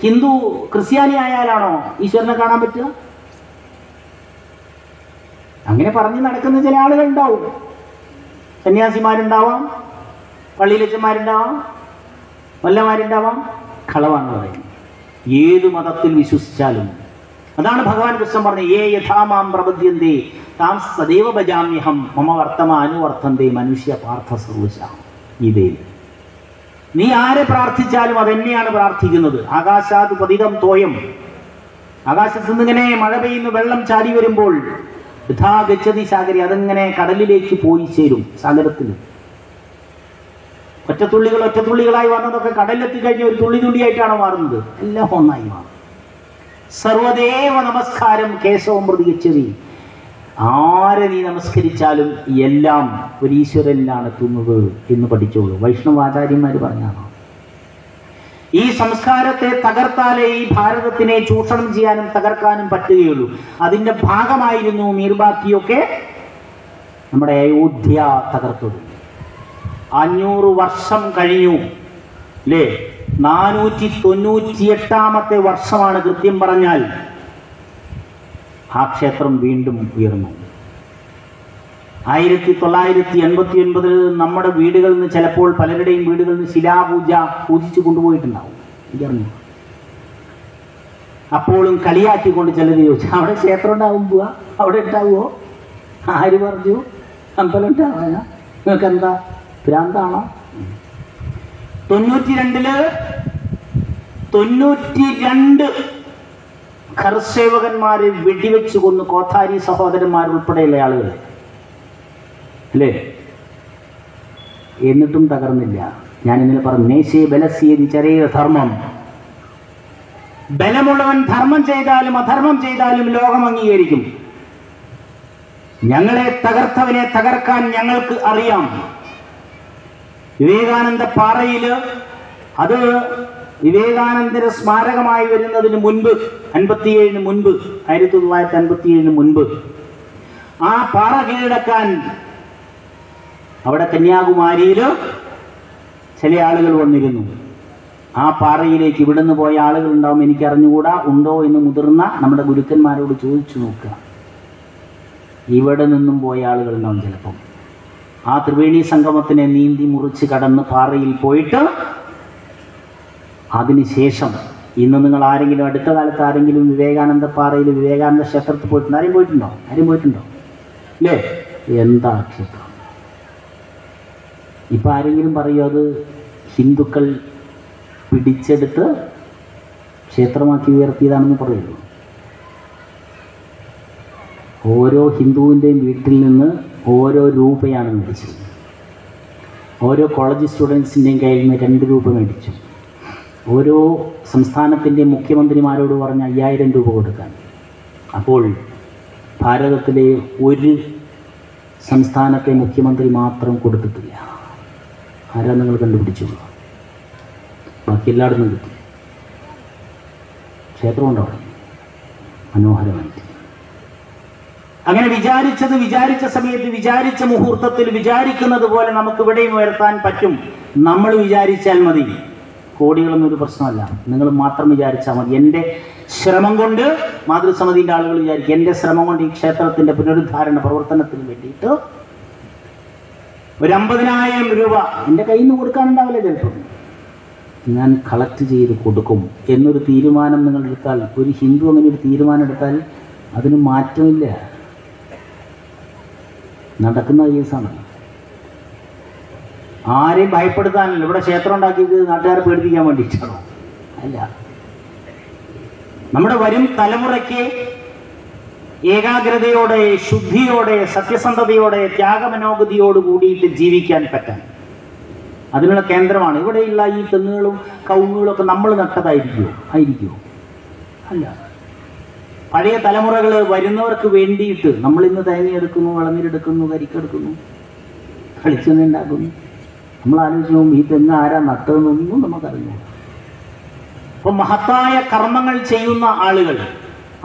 ഹിന്ദു ക്രിസ്ത്യാനി ആയാലാണോ ഈശ്വരനെ കാണാൻ പറ്റുക? അങ്ങനെ പറഞ്ഞ് നടക്കുന്ന ചില ആളുകളുണ്ടാവും. സന്യാസിമാരുണ്ടാവാം, പള്ളിയിലച്ചന്മാരുണ്ടാവാം, വല്ലമാരുണ്ടാവാം. കളവാണ് പറയുന്നത്. ഏത് മതത്തിൽ വിശ്വസിച്ചാലും അതാണ് ഭഗവാൻ കൃഷ്ണൻ പറഞ്ഞത്, ഏ യഥാമാം പ്രപദ്യന്തേ താം സദൈവ ഭജാമ്യഹം മമ വർത്തമാനുവർത്തന്തേ മനുഷ്യ പാർത്ഥ സർവശ. ഗീതയിൽ നീ ആരെ പ്രാർത്ഥിച്ചാലും അതെന്നെയാണ് പ്രാർത്ഥിക്കുന്നത്. ആകാശാത് പതിതം തോയം, ആകാശത്ത് നിന്നിങ്ങനെ മഴ പെയ്യുന്ന വെള്ളം ചാടി വരുമ്പോൾ യഥാ ഗച്ഛതി സാഗരി, അതിങ്ങനെ കടലിലേക്ക് പോയി ചേരും. സാഗരത്തിൽ ഒറ്റത്തുള്ളികളായി വന്നതൊക്കെ കടലിലെത്തി കഴിഞ്ഞ ഒരു തുള്ളിയായിട്ടാണ് മാറുന്നത്. എല്ലാം ഒന്നായി മാറും. സർവദേവ നമസ്കാരം കേശവം പ്രതി ഗച്ഛതി. ആരെ നീ നമസ്കരിച്ചാലും എല്ലാം ഒരു ഈശ്വരനിലാണ് എത്തുന്നത് എന്ന് പഠിച്ചോളൂ. വൈഷ്ണവാചാര്യന്മാർ പറഞ്ഞാണ്. ഈ സംസ്കാരത്തെ തകർത്താലേ ഈ ഭാരതത്തിനെ ചൂഷണം ചെയ്യാനും തകർക്കാനും പറ്റുകയുള്ളൂ. അതിൻ്റെ ഭാഗമായിരുന്നു മീർബാക്കിയൊക്കെ നമ്മുടെ അയോധ്യ തകർത്തത്. 500 വർഷം കഴിഞ്ഞു അല്ലേ? 498 വർഷമാണ് കൃത്യം പറഞ്ഞാൽ ആ ക്ഷേത്രം വീണ്ടും ഉയർന്നു. 1989 നമ്മുടെ വീടുകളിൽ നിന്ന്, ചിലപ്പോൾ പലരുടെയും വീടുകളിൽ നിന്ന് ശിലാപൂജ പൂജിച്ചു കൊണ്ടുപോയിട്ടുണ്ടാവും. എനിക്കറിഞ്ഞു. അപ്പോഴും കളിയാക്കിക്കൊണ്ട് ചിലർ ചോദിച്ചു, അവിടെ ക്ഷേത്രം ഉണ്ടാവും, പോവാ അവിടെ ഉണ്ടാവുമോ? ആര് പറഞ്ഞു അമ്പലം ഉണ്ടാവാനാ? നിങ്ങൾക്ക് എന്താ ഭ്രാന്താണോ? 92 ഖർസേവകന്മാരെ വെടിവെച്ച് കൊന്നു, കോത്താരി സഹോദരന്മാർ ഉൾപ്പെടെയുള്ള ആളുകൾ അല്ലേ? എന്നിട്ടും തകർന്നില്ല. ഞാൻ ഇന്നലെ പറഞ്ഞു, നേശേ ബലസ്യേതി ചരേത ധർമ്മം. ബലമുള്ളവൻ ധർമ്മം ചെയ്താലും അധർമ്മം ചെയ്താലും ലോകം അംഗീകരിക്കും. ഞങ്ങളെ തകർത്തവനെ തകർക്കാൻ ഞങ്ങൾക്ക് അറിയാം. വിവേകാനന്ദ പാറയില്, അത് വിവേകാനന്ദന് സ്മാരകമായി വരുന്നതിന് മുൻപ്, 1957 മുൻപ് ആ പാറ കീഴടക്കാൻ അവിടെ കന്യാകുമാരിയിൽ ചില ആളുകൾ വന്നിരുന്നു. ആ പാറയിലേക്ക് ഇവിടുന്ന് പോയ ആളുകൾ ഉണ്ടാവും, എനിക്കറിഞ്ഞുകൂടാ, ഉണ്ടോ എന്ന് മുതിർന്ന നമ്മുടെ ഗുരുക്കന്മാരോട് ചോദിച്ചു നോക്കുക. ഇവിടെ നിന്നും പോയ ആളുകൾ ഉണ്ടാവും ചിലപ്പം. ആ ത്രിവേണി സംഗമത്തിനെ നീന്തി മുറിച്ച് കടന്ന് പാറയിൽ പോയിട്ട് അതിനുശേഷം ഇന്ന് നിങ്ങൾ ആരെങ്കിലും അടുത്ത കാലത്ത് ആരെങ്കിലും വിവേകാനന്ദ പാറയിൽ വിവേകാനന്ദ ക്ഷേത്രത്തിൽ പോയിട്ടുണ്ട്? ആരും പോയിട്ടുണ്ടോ അല്ലേ? എന്താ ക്ഷേത്രം? ഇപ്പം ആരെങ്കിലും പറയും അത് ഹിന്ദുക്കൾ പിടിച്ചെടുത്ത് ക്ഷേത്രമാക്കി ഉയർത്തിയതാണെന്ന് പറയുള്ളൂ. ഓരോ ഹിന്ദുവിൻ്റെയും വീട്ടിൽ നിന്ന് ഓരോ രൂപയാണ് മേടിച്ചത്. ഓരോ കോളേജ് സ്റ്റുഡൻസിൻ്റെയും കയ്യിൽ നിന്ന് 2 രൂപ മേടിച്ചു. ഓരോ സംസ്ഥാനത്തിൻ്റെ മുഖ്യമന്ത്രിമാരോട് പറഞ്ഞ് 5000 രൂപ കൊടുക്കാൻ. അപ്പോൾ ഭാരതത്തിലെ ഒരു സംസ്ഥാനത്തെ മുഖ്യമന്ത്രി മാത്രം കൊടുത്തിട്ടില്ല. ആരാ നിങ്ങൾ കണ്ടുപിടിച്ചുള്ളൂ? ബാക്കി എല്ലായിടത്തും കിട്ടി. ക്ഷേത്രമുണ്ടോ മനോഹരമായിട്ട്? അങ്ങനെ വിചാരിച്ച സമയത്ത്, വിചാരിച്ച മുഹൂർത്തത്തിൽ, വിചാരിക്കുന്നത് പോലെ നമുക്ക് ഇവിടെയും ഉയർത്താൻ പറ്റും. നമ്മൾ വിചാരിച്ചാൽ മതി. കോടികളൊന്നും ഒരു പ്രശ്നമല്ല. നിങ്ങൾ മാത്രം വിചാരിച്ചാൽ മതി. എൻ്റെ ശ്രമം കൊണ്ട് മാതൃസമിതിൻ്റെ ആളുകൾ വിചാരിക്കും എൻ്റെ ശ്രമം കൊണ്ട് ഈ ക്ഷേത്രത്തിൻ്റെ പുനരുദ്ധാരണ പ്രവർത്തനത്തിന് വേണ്ടിയിട്ട് ഒരു 50,000 രൂപ എൻ്റെ കയ്യിൽ നിന്ന് കൊടുക്കാനുണ്ടാവില്ല, ചിലപ്പോൾ ഞാൻ കളക്ട് ചെയ്ത് കൊടുക്കും എന്നൊരു തീരുമാനം നിങ്ങൾ എടുത്താൽ, ഒരു ഹിന്ദു അങ്ങനെ ഒരു തീരുമാനം എടുത്താൽ അതിന് മാറ്റമില്ല, നടക്കുന്ന കേസാണ്. ആരെയും ഭയപ്പെടുത്താനല്ല, ഇവിടെ ക്ഷേത്രം ഉണ്ടാക്കിയത് നാട്ടുകാരെ പേടിപ്പിക്കാൻ വേണ്ടിയിട്ടാണോ? അല്ല, നമ്മുടെ വരും തലമുറയ്ക്ക് ഏകാഗ്രതയോടെ, ശുദ്ധിയോടെ, സത്യസന്ധതയോടെ, ത്യാഗമനോഗതിയോട് കൂടിയിട്ട് ജീവിക്കാൻ പറ്റാൻ അതിനുള്ള കേന്ദ്രമാണ്. ഇവിടെയുള്ള ഈ തെങ്ങുകളും കവുങ്ങുകളൊക്കെ നമ്മൾ നട്ടതായിരിക്കുമോ? ആയിരിക്കുമോ? അല്ല. പഴയ തലമുറകൾ വരുന്നവർക്ക് വേണ്ടിയിട്ട് നമ്മളിന്ന് തേങ്ങയെടുക്കുന്നു, വിളനീരെടുക്കുന്നു, കരിക്കെടുക്കുന്നു, കളിച്ചെണ്ണ ഉണ്ടാക്കുന്നു. നമ്മൾ ആലോചിച്ച് പോകുമ്പോൾ ഈ തെങ്ങ് ആരാ നട്ടതെന്നൊന്നും നമുക്കറിയില്ല. അപ്പം മഹത്തായ കർമ്മങ്ങൾ ചെയ്യുന്ന ആളുകൾ,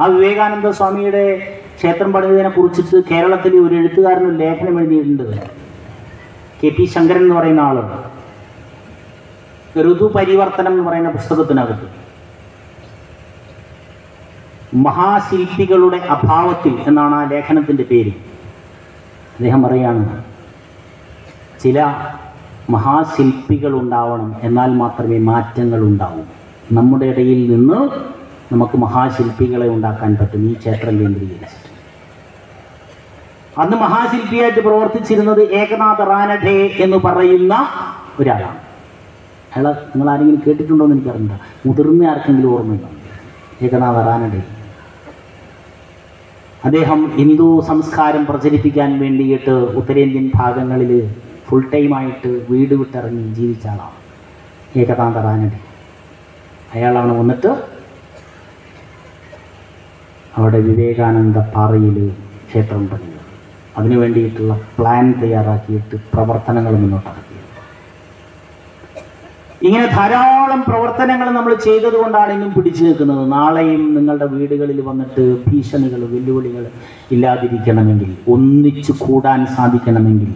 ആ വിവേകാനന്ദ സ്വാമിയുടെ ക്ഷേത്രം പണിതതിനെ കുറിച്ചിട്ട് കേരളത്തിൽ ഒരു എഴുത്തുകാരനൊരു ലേഖനം എഴുതിയിട്ടുണ്ട്. KP ശങ്കരൻ എന്ന് പറയുന്ന ആളുണ്ട്. ഋതുപരിവർത്തനം എന്ന് പറയുന്ന പുസ്തകത്തിനകത്ത് മഹാശില്പികളുടെ അഭാവത്തിൽ എന്നാണ് ആ ലേഖനത്തിൻ്റെ പേര്. അദ്ദേഹം പറയാണ്, ചില മഹാശില്പികൾ ഉണ്ടാവണം, എന്നാൽ മാത്രമേ മാറ്റങ്ങൾ ഉണ്ടാവൂ. നമ്മുടെ ഇടയിൽ നിന്ന് നമുക്ക് മഹാശില്പികളെ ഉണ്ടാക്കാൻ പറ്റും ഈ ക്ഷേത്രം കേന്ദ്രീകരിച്ചിട്ട്. അന്ന് മഹാശില്പിയായിട്ട് പ്രവർത്തിച്ചിരുന്നത് ഏകനാഥ റാനഡെ എന്ന് പറയുന്ന ഒരാളാണ്. അയാളെ നിങ്ങൾ ആരെങ്കിലും കേട്ടിട്ടുണ്ടോ എന്ന് എനിക്കറിയില്ല. മുതിർന്ന ആർക്കെങ്കിലും ഓർമ്മയുണ്ടോ? ഏകനാഥ റാനഡെ. അദ്ദേഹം ഹിന്ദു സംസ്കാരം പ്രചരിപ്പിക്കാൻ വേണ്ടിയിട്ട് ഉത്തരേന്ത്യൻ ഭാഗങ്ങളിൽ ഫുൾ ടൈമായിട്ട് വീട് വിട്ടിറങ്ങി ജീവിച്ച ആളാണ് ഏകനാഥ റാനഡെ. അയാളാണ് വന്നിട്ട് അവിടെ വിവേകാനന്ദ പാറയിൽ ക്ഷേത്രം പണിയുന്നത്. അതിനു വേണ്ടിയിട്ടുള്ള പ്ലാൻ തയ്യാറാക്കിയിട്ട് പ്രവർത്തനങ്ങൾ മുന്നോട്ടാക്കിയത്. ഇങ്ങനെ ധാരാളം പ്രവർത്തനങ്ങൾ നമ്മൾ ചെയ്തതുകൊണ്ടാണ് ഇന്നും പിടിച്ചു നിൽക്കുന്നത്. നാളെയും നിങ്ങളുടെ വീടുകളിൽ വന്നിട്ട് ഭീഷണികൾ, വെല്ലുവിളികൾ ഇല്ലാതിരിക്കണമെങ്കിൽ, ഒന്നിച്ചു കൂടാൻ സാധിക്കണമെങ്കിൽ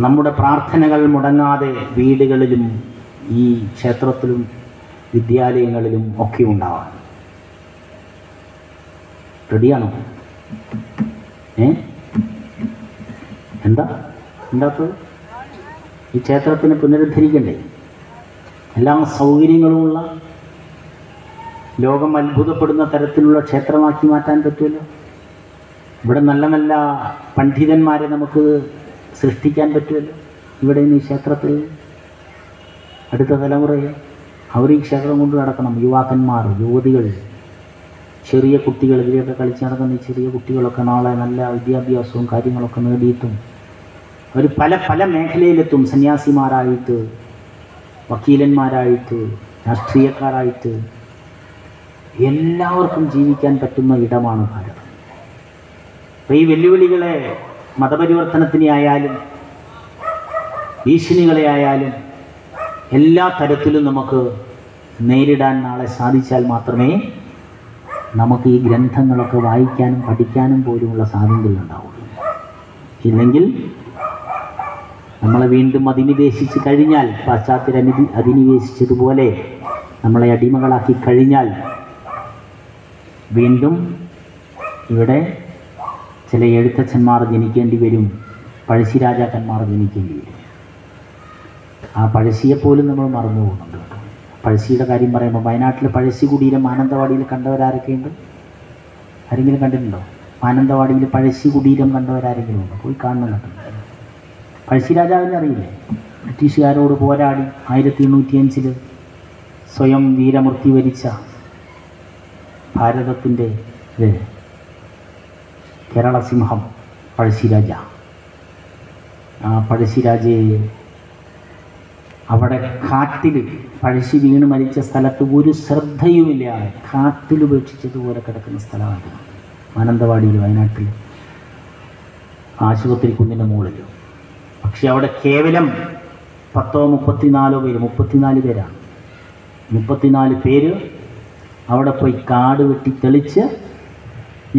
നമ്മുടെ പ്രാർത്ഥനകൾ മുടങ്ങാതെ വീടുകളിലും ഈ ക്ഷേത്രത്തിലും വിദ്യാലയങ്ങളിലും ഒക്കെ ഉണ്ടാവാൻ റെഡിയാണോ? എന്താ ഉണ്ടാത്തത്? ഈ ക്ഷേത്രത്തിനെ പുനരുദ്ധരിക്കണ്ടേ? എല്ലാ സൗകര്യങ്ങളുമുള്ള, ലോകം അത്ഭുതപ്പെടുന്ന തരത്തിലുള്ള ക്ഷേത്രമാക്കി മാറ്റാൻ പറ്റുമല്ലോ. ഇവിടെ നല്ല നല്ല പണ്ഡിതന്മാരെ നമുക്ക് സൃഷ്ടിക്കാൻ പറ്റുമല്ലോ. ഇവിടെ നിന്ന് ഈ ക്ഷേത്രത്തിൽ അടുത്ത തലമുറയെ അവർ ഈ ക്ഷേത്രം കൊണ്ട് നടക്കണം. യുവാക്കന്മാർ, യുവതികൾ, ചെറിയ കുട്ടികൾ, ഇവയൊക്കെ കളിച്ച് നടക്കുന്ന ഈ ചെറിയ കുട്ടികളൊക്കെ നാളെ നല്ല വിദ്യാഭ്യാസവും കാര്യങ്ങളൊക്കെ നേടിയിട്ടും അവർ പല പല മേഖലയിലെത്തും. സന്യാസിമാരായിട്ട്, വക്കീലന്മാരായിട്ട്, രാഷ്ട്രീയക്കാരായിട്ട് എല്ലാവർക്കും ജീവിക്കാൻ പറ്റുന്ന ഇടമാണ് ഭാരതം. അപ്പോൾ ഈ വെല്ലുവിളികളെ, മതപരിവർത്തനത്തിനെ ആയാലും ഭീഷണികളെ ആയാലും എല്ലാ തരത്തിലും നമുക്ക് നേരിടാൻ നാളെ സാധിച്ചാൽ മാത്രമേ നമുക്ക് ഈ ഗ്രന്ഥങ്ങളൊക്കെ വായിക്കാനും പഠിക്കാനും പോലുമുള്ള സ്വാതന്ത്ര്യം ഉണ്ടാവുള്ളൂ. ഇല്ലെങ്കിൽ നമ്മളെ വീണ്ടും അധിനിവേശിച്ച് കഴിഞ്ഞാൽ, പാശ്ചാത്യർ അധിനിവേശിച്ചതുപോലെ നമ്മളെ അടിമകളാക്കി കഴിഞ്ഞാൽ വീണ്ടും ഇവിടെ ചില എഴുത്തച്ഛന്മാർ ജനിക്കേണ്ടി വരും, പഴശ്ശിരാജാക്കന്മാർ ജനിക്കേണ്ടി വരും. ആ പഴശ്ശിയെപ്പോലും നമ്മൾ മറന്നു പോകുന്നുണ്ട്. പഴശ്ശിയുടെ കാര്യം പറയുമ്പോൾ വയനാട്ടിൽ പഴശ്ശി കുടീരം മാനന്തവാടിയിൽ കണ്ടവരാരൊക്കെയുണ്ട്? ആരെങ്കിലും കണ്ടിട്ടുണ്ടോ? മാനന്തവാടിയിൽ പഴശ്ശി കുടീരം കണ്ടവരാരെങ്കിലും ഉണ്ടോ? പോയി കാണണം. കണ്ടിട്ടുണ്ട്. പഴശ്ശി രാജാവിനെ അറിയില്ലേ? ബ്രിട്ടീഷുകാരോട് പോരാടി 1805 സ്വയം വീരമൃത്യു വരിച്ച ഭാരതത്തിൻ്റെ കേരള സിംഹം പഴശ്ശിരാജ. ആ പഴശ്ശിരാജയെ അവിടെ കാട്ടിൽ, പഴശ്ശി വീണ് മരിച്ച സ്ഥലത്ത് ഒരു ശ്രദ്ധയുമില്ലാതെ കാട്ടിൽ ഉപേക്ഷിച്ചതുപോലെ കിടക്കുന്ന സ്ഥലമായിരുന്നു മാനന്തവാടിയിൽ, വയനാട്ടിൽ, ആശുപത്രി കുന്നിൻ്റെ മുകളിൽ. പക്ഷെ അവിടെ കേവലം 34 പേരാണ്. 34 പേര് അവിടെ പോയി കാട് വെട്ടി തെളിച്ച്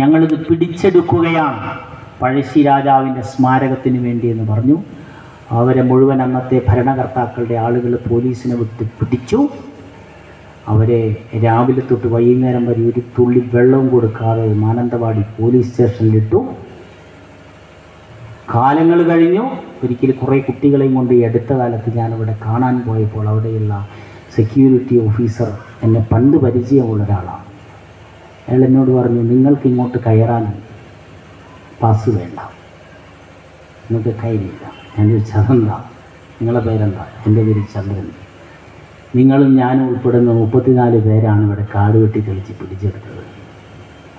ഞങ്ങളിത് പിടിച്ചെടുക്കുകയാണ് പഴശ്ശി രാജാവിൻ്റെ സ്മാരകത്തിന് വേണ്ടി എന്ന് പറഞ്ഞു. അവരെ മുഴുവൻ അന്നത്തെ ഭരണകർത്താക്കളുടെ ആളുകൾ പോലീസിനെ വിട്ട് പിടിച്ചു. അവരെ രാവിലെ തൊട്ട് വൈകുന്നേരം വരെ ഒരു തുള്ളി വെള്ളവും കൊടുക്കാതെ മാനന്തവാടി പോലീസ് സ്റ്റേഷനിലിട്ടു. കാലങ്ങൾ കഴിഞ്ഞു. ഒരിക്കൽ കുറേ കുട്ടികളെയും കൊണ്ട് ഈ അടുത്ത കാലത്ത് ഞാനവിടെ കാണാൻ പോയപ്പോൾ അവിടെയുള്ള സെക്യൂരിറ്റി ഓഫീസർ എന്നെ പണ്ട് പരിചയമുള്ള ഒരാളാണ്. അയാൾ എന്നോട് പറഞ്ഞു, നിങ്ങൾക്ക് ഇങ്ങോട്ട് കയറാൻ പാസ് വേണ്ട, നിങ്ങൾക്ക് കയറിയില്ല. ഞാൻ ചോദിച്ചു, അതെന്താ? നിങ്ങളുടെ പേരെന്താ? എൻ്റെ പേര് ചന്ദ്രൻ. നിങ്ങളും ഞാനും ഉൾപ്പെടുന്ന 34 പേരാണ് ഇവിടെ കാട് വെട്ടി തെളിച്ച് പിടിച്ചെടുത്തത്.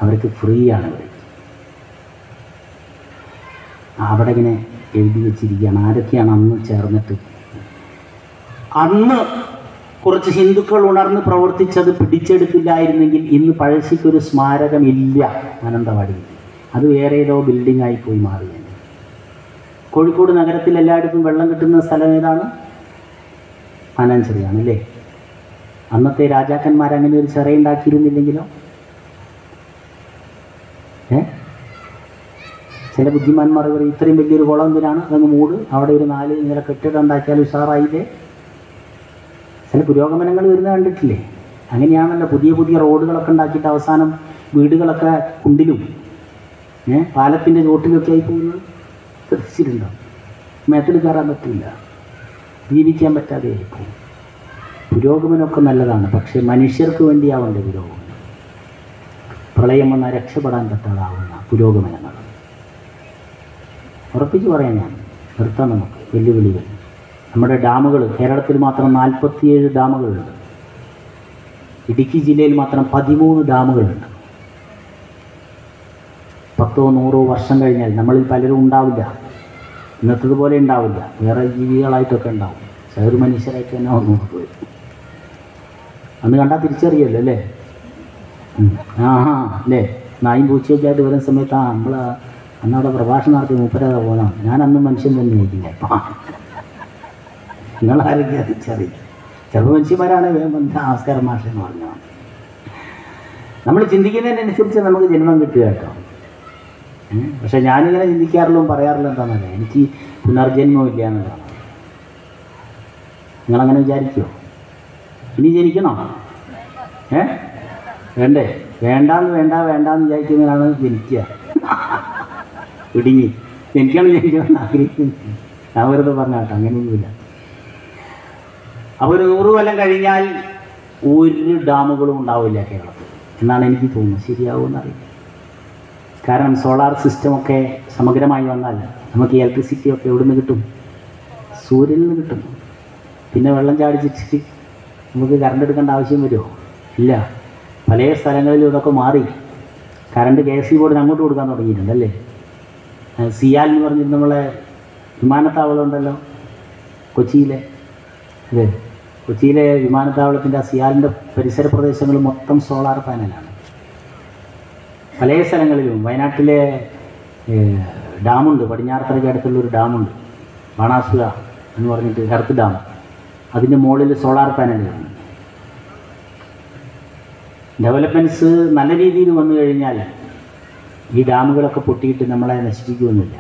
അവർക്ക് ഫ്രീ ആണ് ഇവിടെ. അവിടെ ഇങ്ങനെ എഴുതി വെച്ചിരിക്കുകയാണ് ആരൊക്കെയാണ് അന്ന് ചേർന്നിട്ട്. അന്ന് കുറച്ച് ഹിന്ദുക്കൾ ഉണർന്ന് പ്രവർത്തിച്ചത് പിടിച്ചെടുത്തില്ലായിരുന്നെങ്കിൽ ഇന്ന് പഴശ്ശിക്കൊരു സ്മാരകമില്ല മാനന്തവാടിയിൽ. അത് വേറെ ഏതോ ബിൽഡിംഗ് ആയിപ്പോയി മാറിയാണ്. കോഴിക്കോട് നഗരത്തിൽ എല്ലായിടത്തും വെള്ളം കിട്ടുന്ന സ്ഥലം ഏതാണ്? മാനാഞ്ചിറയാണ് അല്ലേ? അന്നത്തെ രാജാക്കന്മാരങ്ങനെ ഒരു ചിറയുണ്ടാക്കിയിരുന്നില്ലെങ്കിലോ? ചില ബുദ്ധിമാന്മാർ പറയും, ഇത്രയും വലിയൊരു കുളം എന്തിനാണ്, അതങ്ങ് മൂട്, അവിടെ ഒരു 4 നില കെട്ടിടം ഉണ്ടാക്കിയാൽ ഉഷാറായില്ലേ? ചില പുരോഗമനങ്ങൾ വരുന്നത് കണ്ടിട്ടില്ലേ? അങ്ങനെയാണല്ലോ പുതിയ പുതിയ റോഡുകളൊക്കെ ഉണ്ടാക്കിയിട്ട് അവസാനം വീടുകളൊക്കെ കുണ്ടിലും പാലത്തിൻ്റെ ചോട്ടിലൊക്കെ ആയി പോകുന്നത് ശ്രദ്ധിച്ചിട്ടുണ്ടോ? മേത്തിൽ കയറാൻ പറ്റില്ല, ജീവിക്കാൻ പറ്റാതെ ആയിപ്പോകും. പുരോഗമനമൊക്കെ നല്ലതാണ്, പക്ഷേ മനുഷ്യർക്ക് വേണ്ടിയാവേണ്ട പുരോഗമനം. പ്രളയം വന്നാൽ രക്ഷപ്പെടാൻ പറ്റാതാവുന്ന പുരോഗമനങ്ങൾ. ഉറപ്പിച്ച് പറയാം ഞാൻ. നിർത്താം നമുക്ക് വെല്ലുവിളികൾ. നമ്മുടെ ഡാമുകൾ, കേരളത്തിൽ മാത്രം 47 ഡാമുകളുണ്ട്. ഇടുക്കി ജില്ലയിൽ മാത്രം 13 ഡാമുകളുണ്ട്. 10-100 വർഷം കഴിഞ്ഞാൽ നമ്മളിൽ പലരും ഉണ്ടാവില്ല, ഇന്നത്തതുപോലെ ഉണ്ടാവില്ല, വേറെ ജീവികളായിട്ടൊക്കെ ഉണ്ടാവും. ചെറു മനുഷ്യരായിട്ട് തന്നെ വന്നു പോയി. അന്ന് കണ്ടാൽ തിരിച്ചറിയല്ലോ അല്ലേ? അല്ലേ? നായും പൂച്ചയൊക്കെ ആയിട്ട് വരുന്ന സമയത്ത് നമ്മൾ അന്നവിടെ പ്രഭാഷണം നടത്തി മൂപ്പരാതെ പോകുന്നതാണ്. ഞാനന്നും മനുഷ്യൻ തന്നെ ആയിട്ടില്ല. നിങ്ങളാരൊക്കെയാണ് തിരിച്ചറിയില്ല. ചെറു മനുഷ്യന്മാരാണ് നമസ്കാരം മാഷ എന്ന് പറഞ്ഞാൽ. നമ്മൾ ചിന്തിക്കുന്നതിനനുസരിച്ച് നമുക്ക് ജന്മം കിട്ടുക കേട്ടോ. പക്ഷെ ഞാനിങ്ങനെ ചിന്തിക്കാറുള്ളൂ, പറയാറില്ല. എന്താണെന്നല്ല, എനിക്ക് പുനർജന്മം ഇല്ല എന്നുള്ളതാണ്. നിങ്ങളങ്ങനെ വിചാരിക്കുമോ? ഇനി ജനിക്കണോ? വേണ്ടേ? വേണ്ടാന്ന് വിചാരിക്കുന്നതിനാണ് ജനിക്കുക. ഇടുങ്ങി എനിക്കാണ് ജനിക്കണമെന്ന് ആഗ്രഹിക്കുന്നത്. ഞാൻ വെറുതെ പറഞ്ഞ കേട്ടോ, അങ്ങനെയൊന്നുമില്ല. അപ്പോൾ ഒരു 100 കൊല്ലം കഴിഞ്ഞാൽ ഒരു ഡാമുകളും ഉണ്ടാവില്ല കേരളത്തിൽ എന്നാണ് എനിക്ക് തോന്നുന്നത്. ശരിയാവുമെന്നറിയില്ല. കാരണം സോളാർ സിസ്റ്റമൊക്കെ സമഗ്രമായി വന്നാൽ നമുക്ക് ഈ ഇലക്ട്രിസിറ്റിയൊക്കെ എവിടെ നിന്ന് കിട്ടും? സൂര്യനിൽ നിന്ന് കിട്ടും. പിന്നെ വെള്ളം ചാടിച്ചിട്ട് നമുക്ക് കറണ്ട് എടുക്കേണ്ട ആവശ്യം വരുമോ? ഇല്ല. പല സ്ഥലങ്ങളിലും ഇതൊക്കെ മാറി. കറണ്ട് KSE ബോർഡിന് അങ്ങോട്ട് കൊടുക്കാൻ തുടങ്ങിയിട്ടുണ്ടല്ലേ. സിയാൽ എന്ന് പറഞ്ഞിട്ട് നമ്മളെ വിമാനത്താവളം ഉണ്ടല്ലോ കൊച്ചിയിലെ. അല്ലേ? കൊച്ചിയിലെ വിമാനത്താവളത്തിൻ്റെ ആ സിയാലിൻ്റെ പരിസര പ്രദേശങ്ങൾ മൊത്തം സോളാർ പാനലാണ്. പല സ്ഥലങ്ങളിലും. വയനാട്ടിലെ ഡാമുണ്ട്, പടിഞ്ഞാറത്തറയ്ക്ക് അടുത്തുള്ളൊരു ഡാമുണ്ട്, ബാണാസുര എന്ന് പറഞ്ഞിട്ട്, എർത്ത് ഡാം. അതിൻ്റെ മുകളിൽ സോളാർ പാനലുകളാണ്. ഡെവലപ്മെൻറ്റ്സ് നല്ല രീതിയിൽ വന്നു കഴിഞ്ഞാൽ ഈ ഡാമുകളൊക്കെ പൊട്ടിയിട്ട് നമ്മളെ നശിപ്പിക്കുമെന്നില്ല.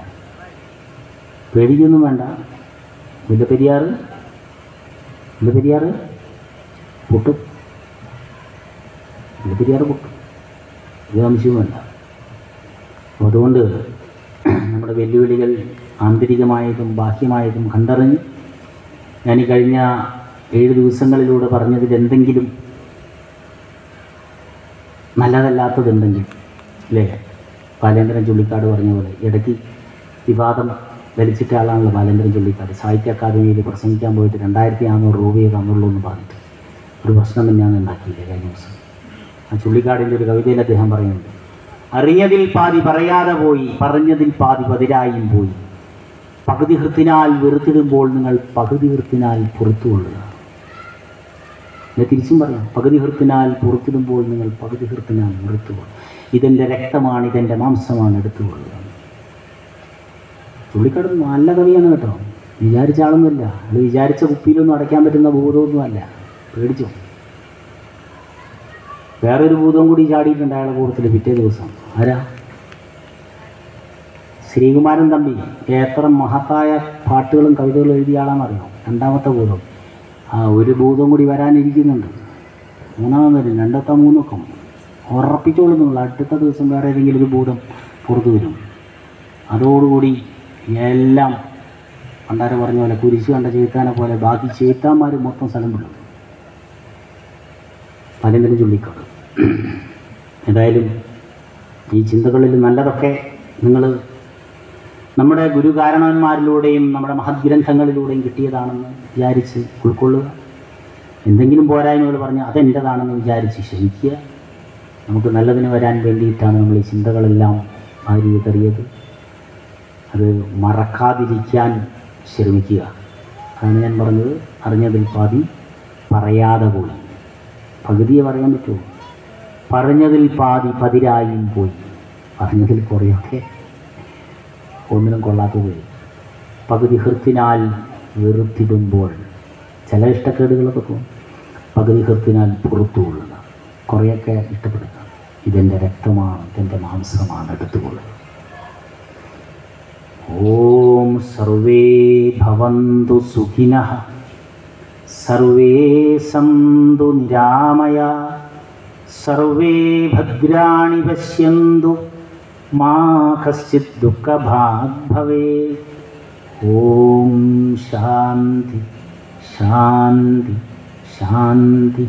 പേടിക്കൊന്നും വേണ്ട. മുല്ലപ്പെരിയാർ പൊട്ടും. മുല്ലപ്പെരിയാർ പൊട്ടും, ഒരു സംശയവുമല്ല. അതുകൊണ്ട് നമ്മുടെ വെല്ലുവിളികൾ ആന്തരികമായതും ബാഹ്യമായതും കണ്ടറിഞ്ഞ് ഞാൻ ഈ കഴിഞ്ഞ 7 ദിവസങ്ങളിലൂടെ പറഞ്ഞതിൽ എന്തെങ്കിലും നല്ലതല്ലാത്തതുണ്ടെങ്കിൽ, അല്ലേ? ബാലേന്ദ്രൻ ചുള്ളിക്കാട് പറഞ്ഞ പോലെ ഇടയ്ക്ക് വിവാദം വലിച്ചിട്ട ആളാണല്ലോ ബാലേന്ദ്രൻ ചുള്ളിക്കാട്. സാഹിത്യ അക്കാദമിയിൽ പ്രസംഗിക്കാൻ പോയിട്ട് 2400 രൂപയെ തന്നുള്ളൂ എന്ന് പറഞ്ഞിട്ട് ഒരു പ്രശ്നം തന്നെയാണ് ഉണ്ടാക്കിയില്ലേ കഴിഞ്ഞ ദിവസം. ആ ചുള്ളിക്കാടിൻ്റെ ഒരു കവിതയിൽ അദ്ദേഹം പറയുന്നുണ്ട്, അറിഞ്ഞതിൽ പാതി പറയാതെ പോയി, പറഞ്ഞതിൽ പാതി പതിരായും പോയി, പകുതി ഹൃത്തിനാൽ വെറുത്തിടുമ്പോൾ നിങ്ങൾ പകുതി ഹൃത്തിനാൽ പുറത്തുകൊള്ളുക. ഞാൻ തിരിച്ചും പറയാം, പകുതി ഹൃത്തിനാൽ പുറത്തിടുമ്പോൾ നിങ്ങൾ പകുതി ഹൃത്തിനാൽ വെറുത്തുകൊള്ളുക. ഇതെൻ്റെ രക്തമാണ്, ഇതെൻ്റെ മാംസമാണ്, എടുത്തുകൊള്ളുക. ചുള്ളിക്കാട് നല്ല കവിയാണ് കേട്ടോ. വിചാരിച്ച ആളൊന്നുമല്ല. അത് വിചാരിച്ച കുപ്പിയിലൊന്നും അടയ്ക്കാൻ പറ്റുന്ന ഭൂതമൊന്നുമല്ല. പേടിച്ചോ? വേറൊരു ഭൂതവും കൂടി ചാടിയിട്ടുണ്ട് അയാളുടെ കൂട്ടത്തിൽ പിറ്റേ ദിവസം. ആരാ? ശ്രീകുമാരൻ തമ്പി. എത്ര മഹത്തായ പാട്ടുകളും കവിതകളും എഴുതിയ ആളാണെന്നറിയാം. രണ്ടാമത്തെ ഭൂതം. ഒരു ഭൂതം കൂടി വരാനിരിക്കുന്നുണ്ട്. മൂന്നാമത് വരും, രണ്ടത്തെ മൂന്നൊക്കെ ഉറപ്പിച്ചോളുന്നുള്ള അടുത്ത ദിവസം വേറെ ഏതെങ്കിലും ഒരു ഭൂതം പുറത്തു വരും. അതോടുകൂടി എല്ലാം പണ്ടാരെ പറഞ്ഞ പോലെ കുരിശ് കണ്ട ചെയ്ത്താനെ പോലെ ബാക്കി ചെയ്ത്താന്മാർ മൊത്തം സ്ഥലം വിടും, പലതിനും ചുള്ളിക്കാട്. ഏതായാലും ഈ ചിന്തകളിൽ നല്ലതൊക്കെ നിങ്ങൾ നമ്മുടെ ഗുരുകാരണവന്മാരിലൂടെയും നമ്മുടെ മഹത് ഗ്രന്ഥങ്ങളിലൂടെയും കിട്ടിയതാണെന്ന് വിചാരിച്ച് ഉൾക്കൊള്ളുക. എന്തെങ്കിലും പോരായ്മകൾ പറഞ്ഞ് അതെൻ്റെതാണെന്ന് വിചാരിച്ച് ക്ഷമിക്കുക. നമുക്ക് നല്ലതിന് വരാൻ വേണ്ടിയിട്ടാണ് നമ്മൾ ഈ ചിന്തകളെല്ലാം വാരി വിതറിയത്. അത് മറക്കാതിരിക്കാൻ ശ്രമിക്കുക. അതാണ് ഞാൻ പറഞ്ഞത്, അറിഞ്ഞതിൽ പാതി പറയാതെ പോയി. പകുതിയെ പറയാൻ പറ്റുമോ? പറഞ്ഞതിൽ പാതി പതിരായും പോയി, പറഞ്ഞതിൽ കുറേയൊക്കെ ഒന്നിനും കൊള്ളാത്ത പോയി. പകുതി ഹൃത്തിനാൽ വെറുത്തിടുമ്പോൾ ചില ഇഷ്ടക്കേടുകളൊക്കെ തോന്നും. പകുതി ഹൃത്തിനാൽ പുറത്തു കൊള്ളുക, കുറേയൊക്കെ ഇഷ്ടപ്പെടുക. ഇതെൻ്റെ രക്തമാണ്, ഇതെൻ്റെ മാംസമാണ്, എടുത്തുകൊള്ളുക. ഓം സർവേ ഭവന്തു സുഖിനഃ സർവേ സന്തു നിരാമയാ സർവേ ഭദ്രാണി പശ്യന്തു മാ കശ്ചിത് ദുഃഖഭാഗ് ഭവേത്. ഓം ശാന്തി ശാന്തി ശാന്തി.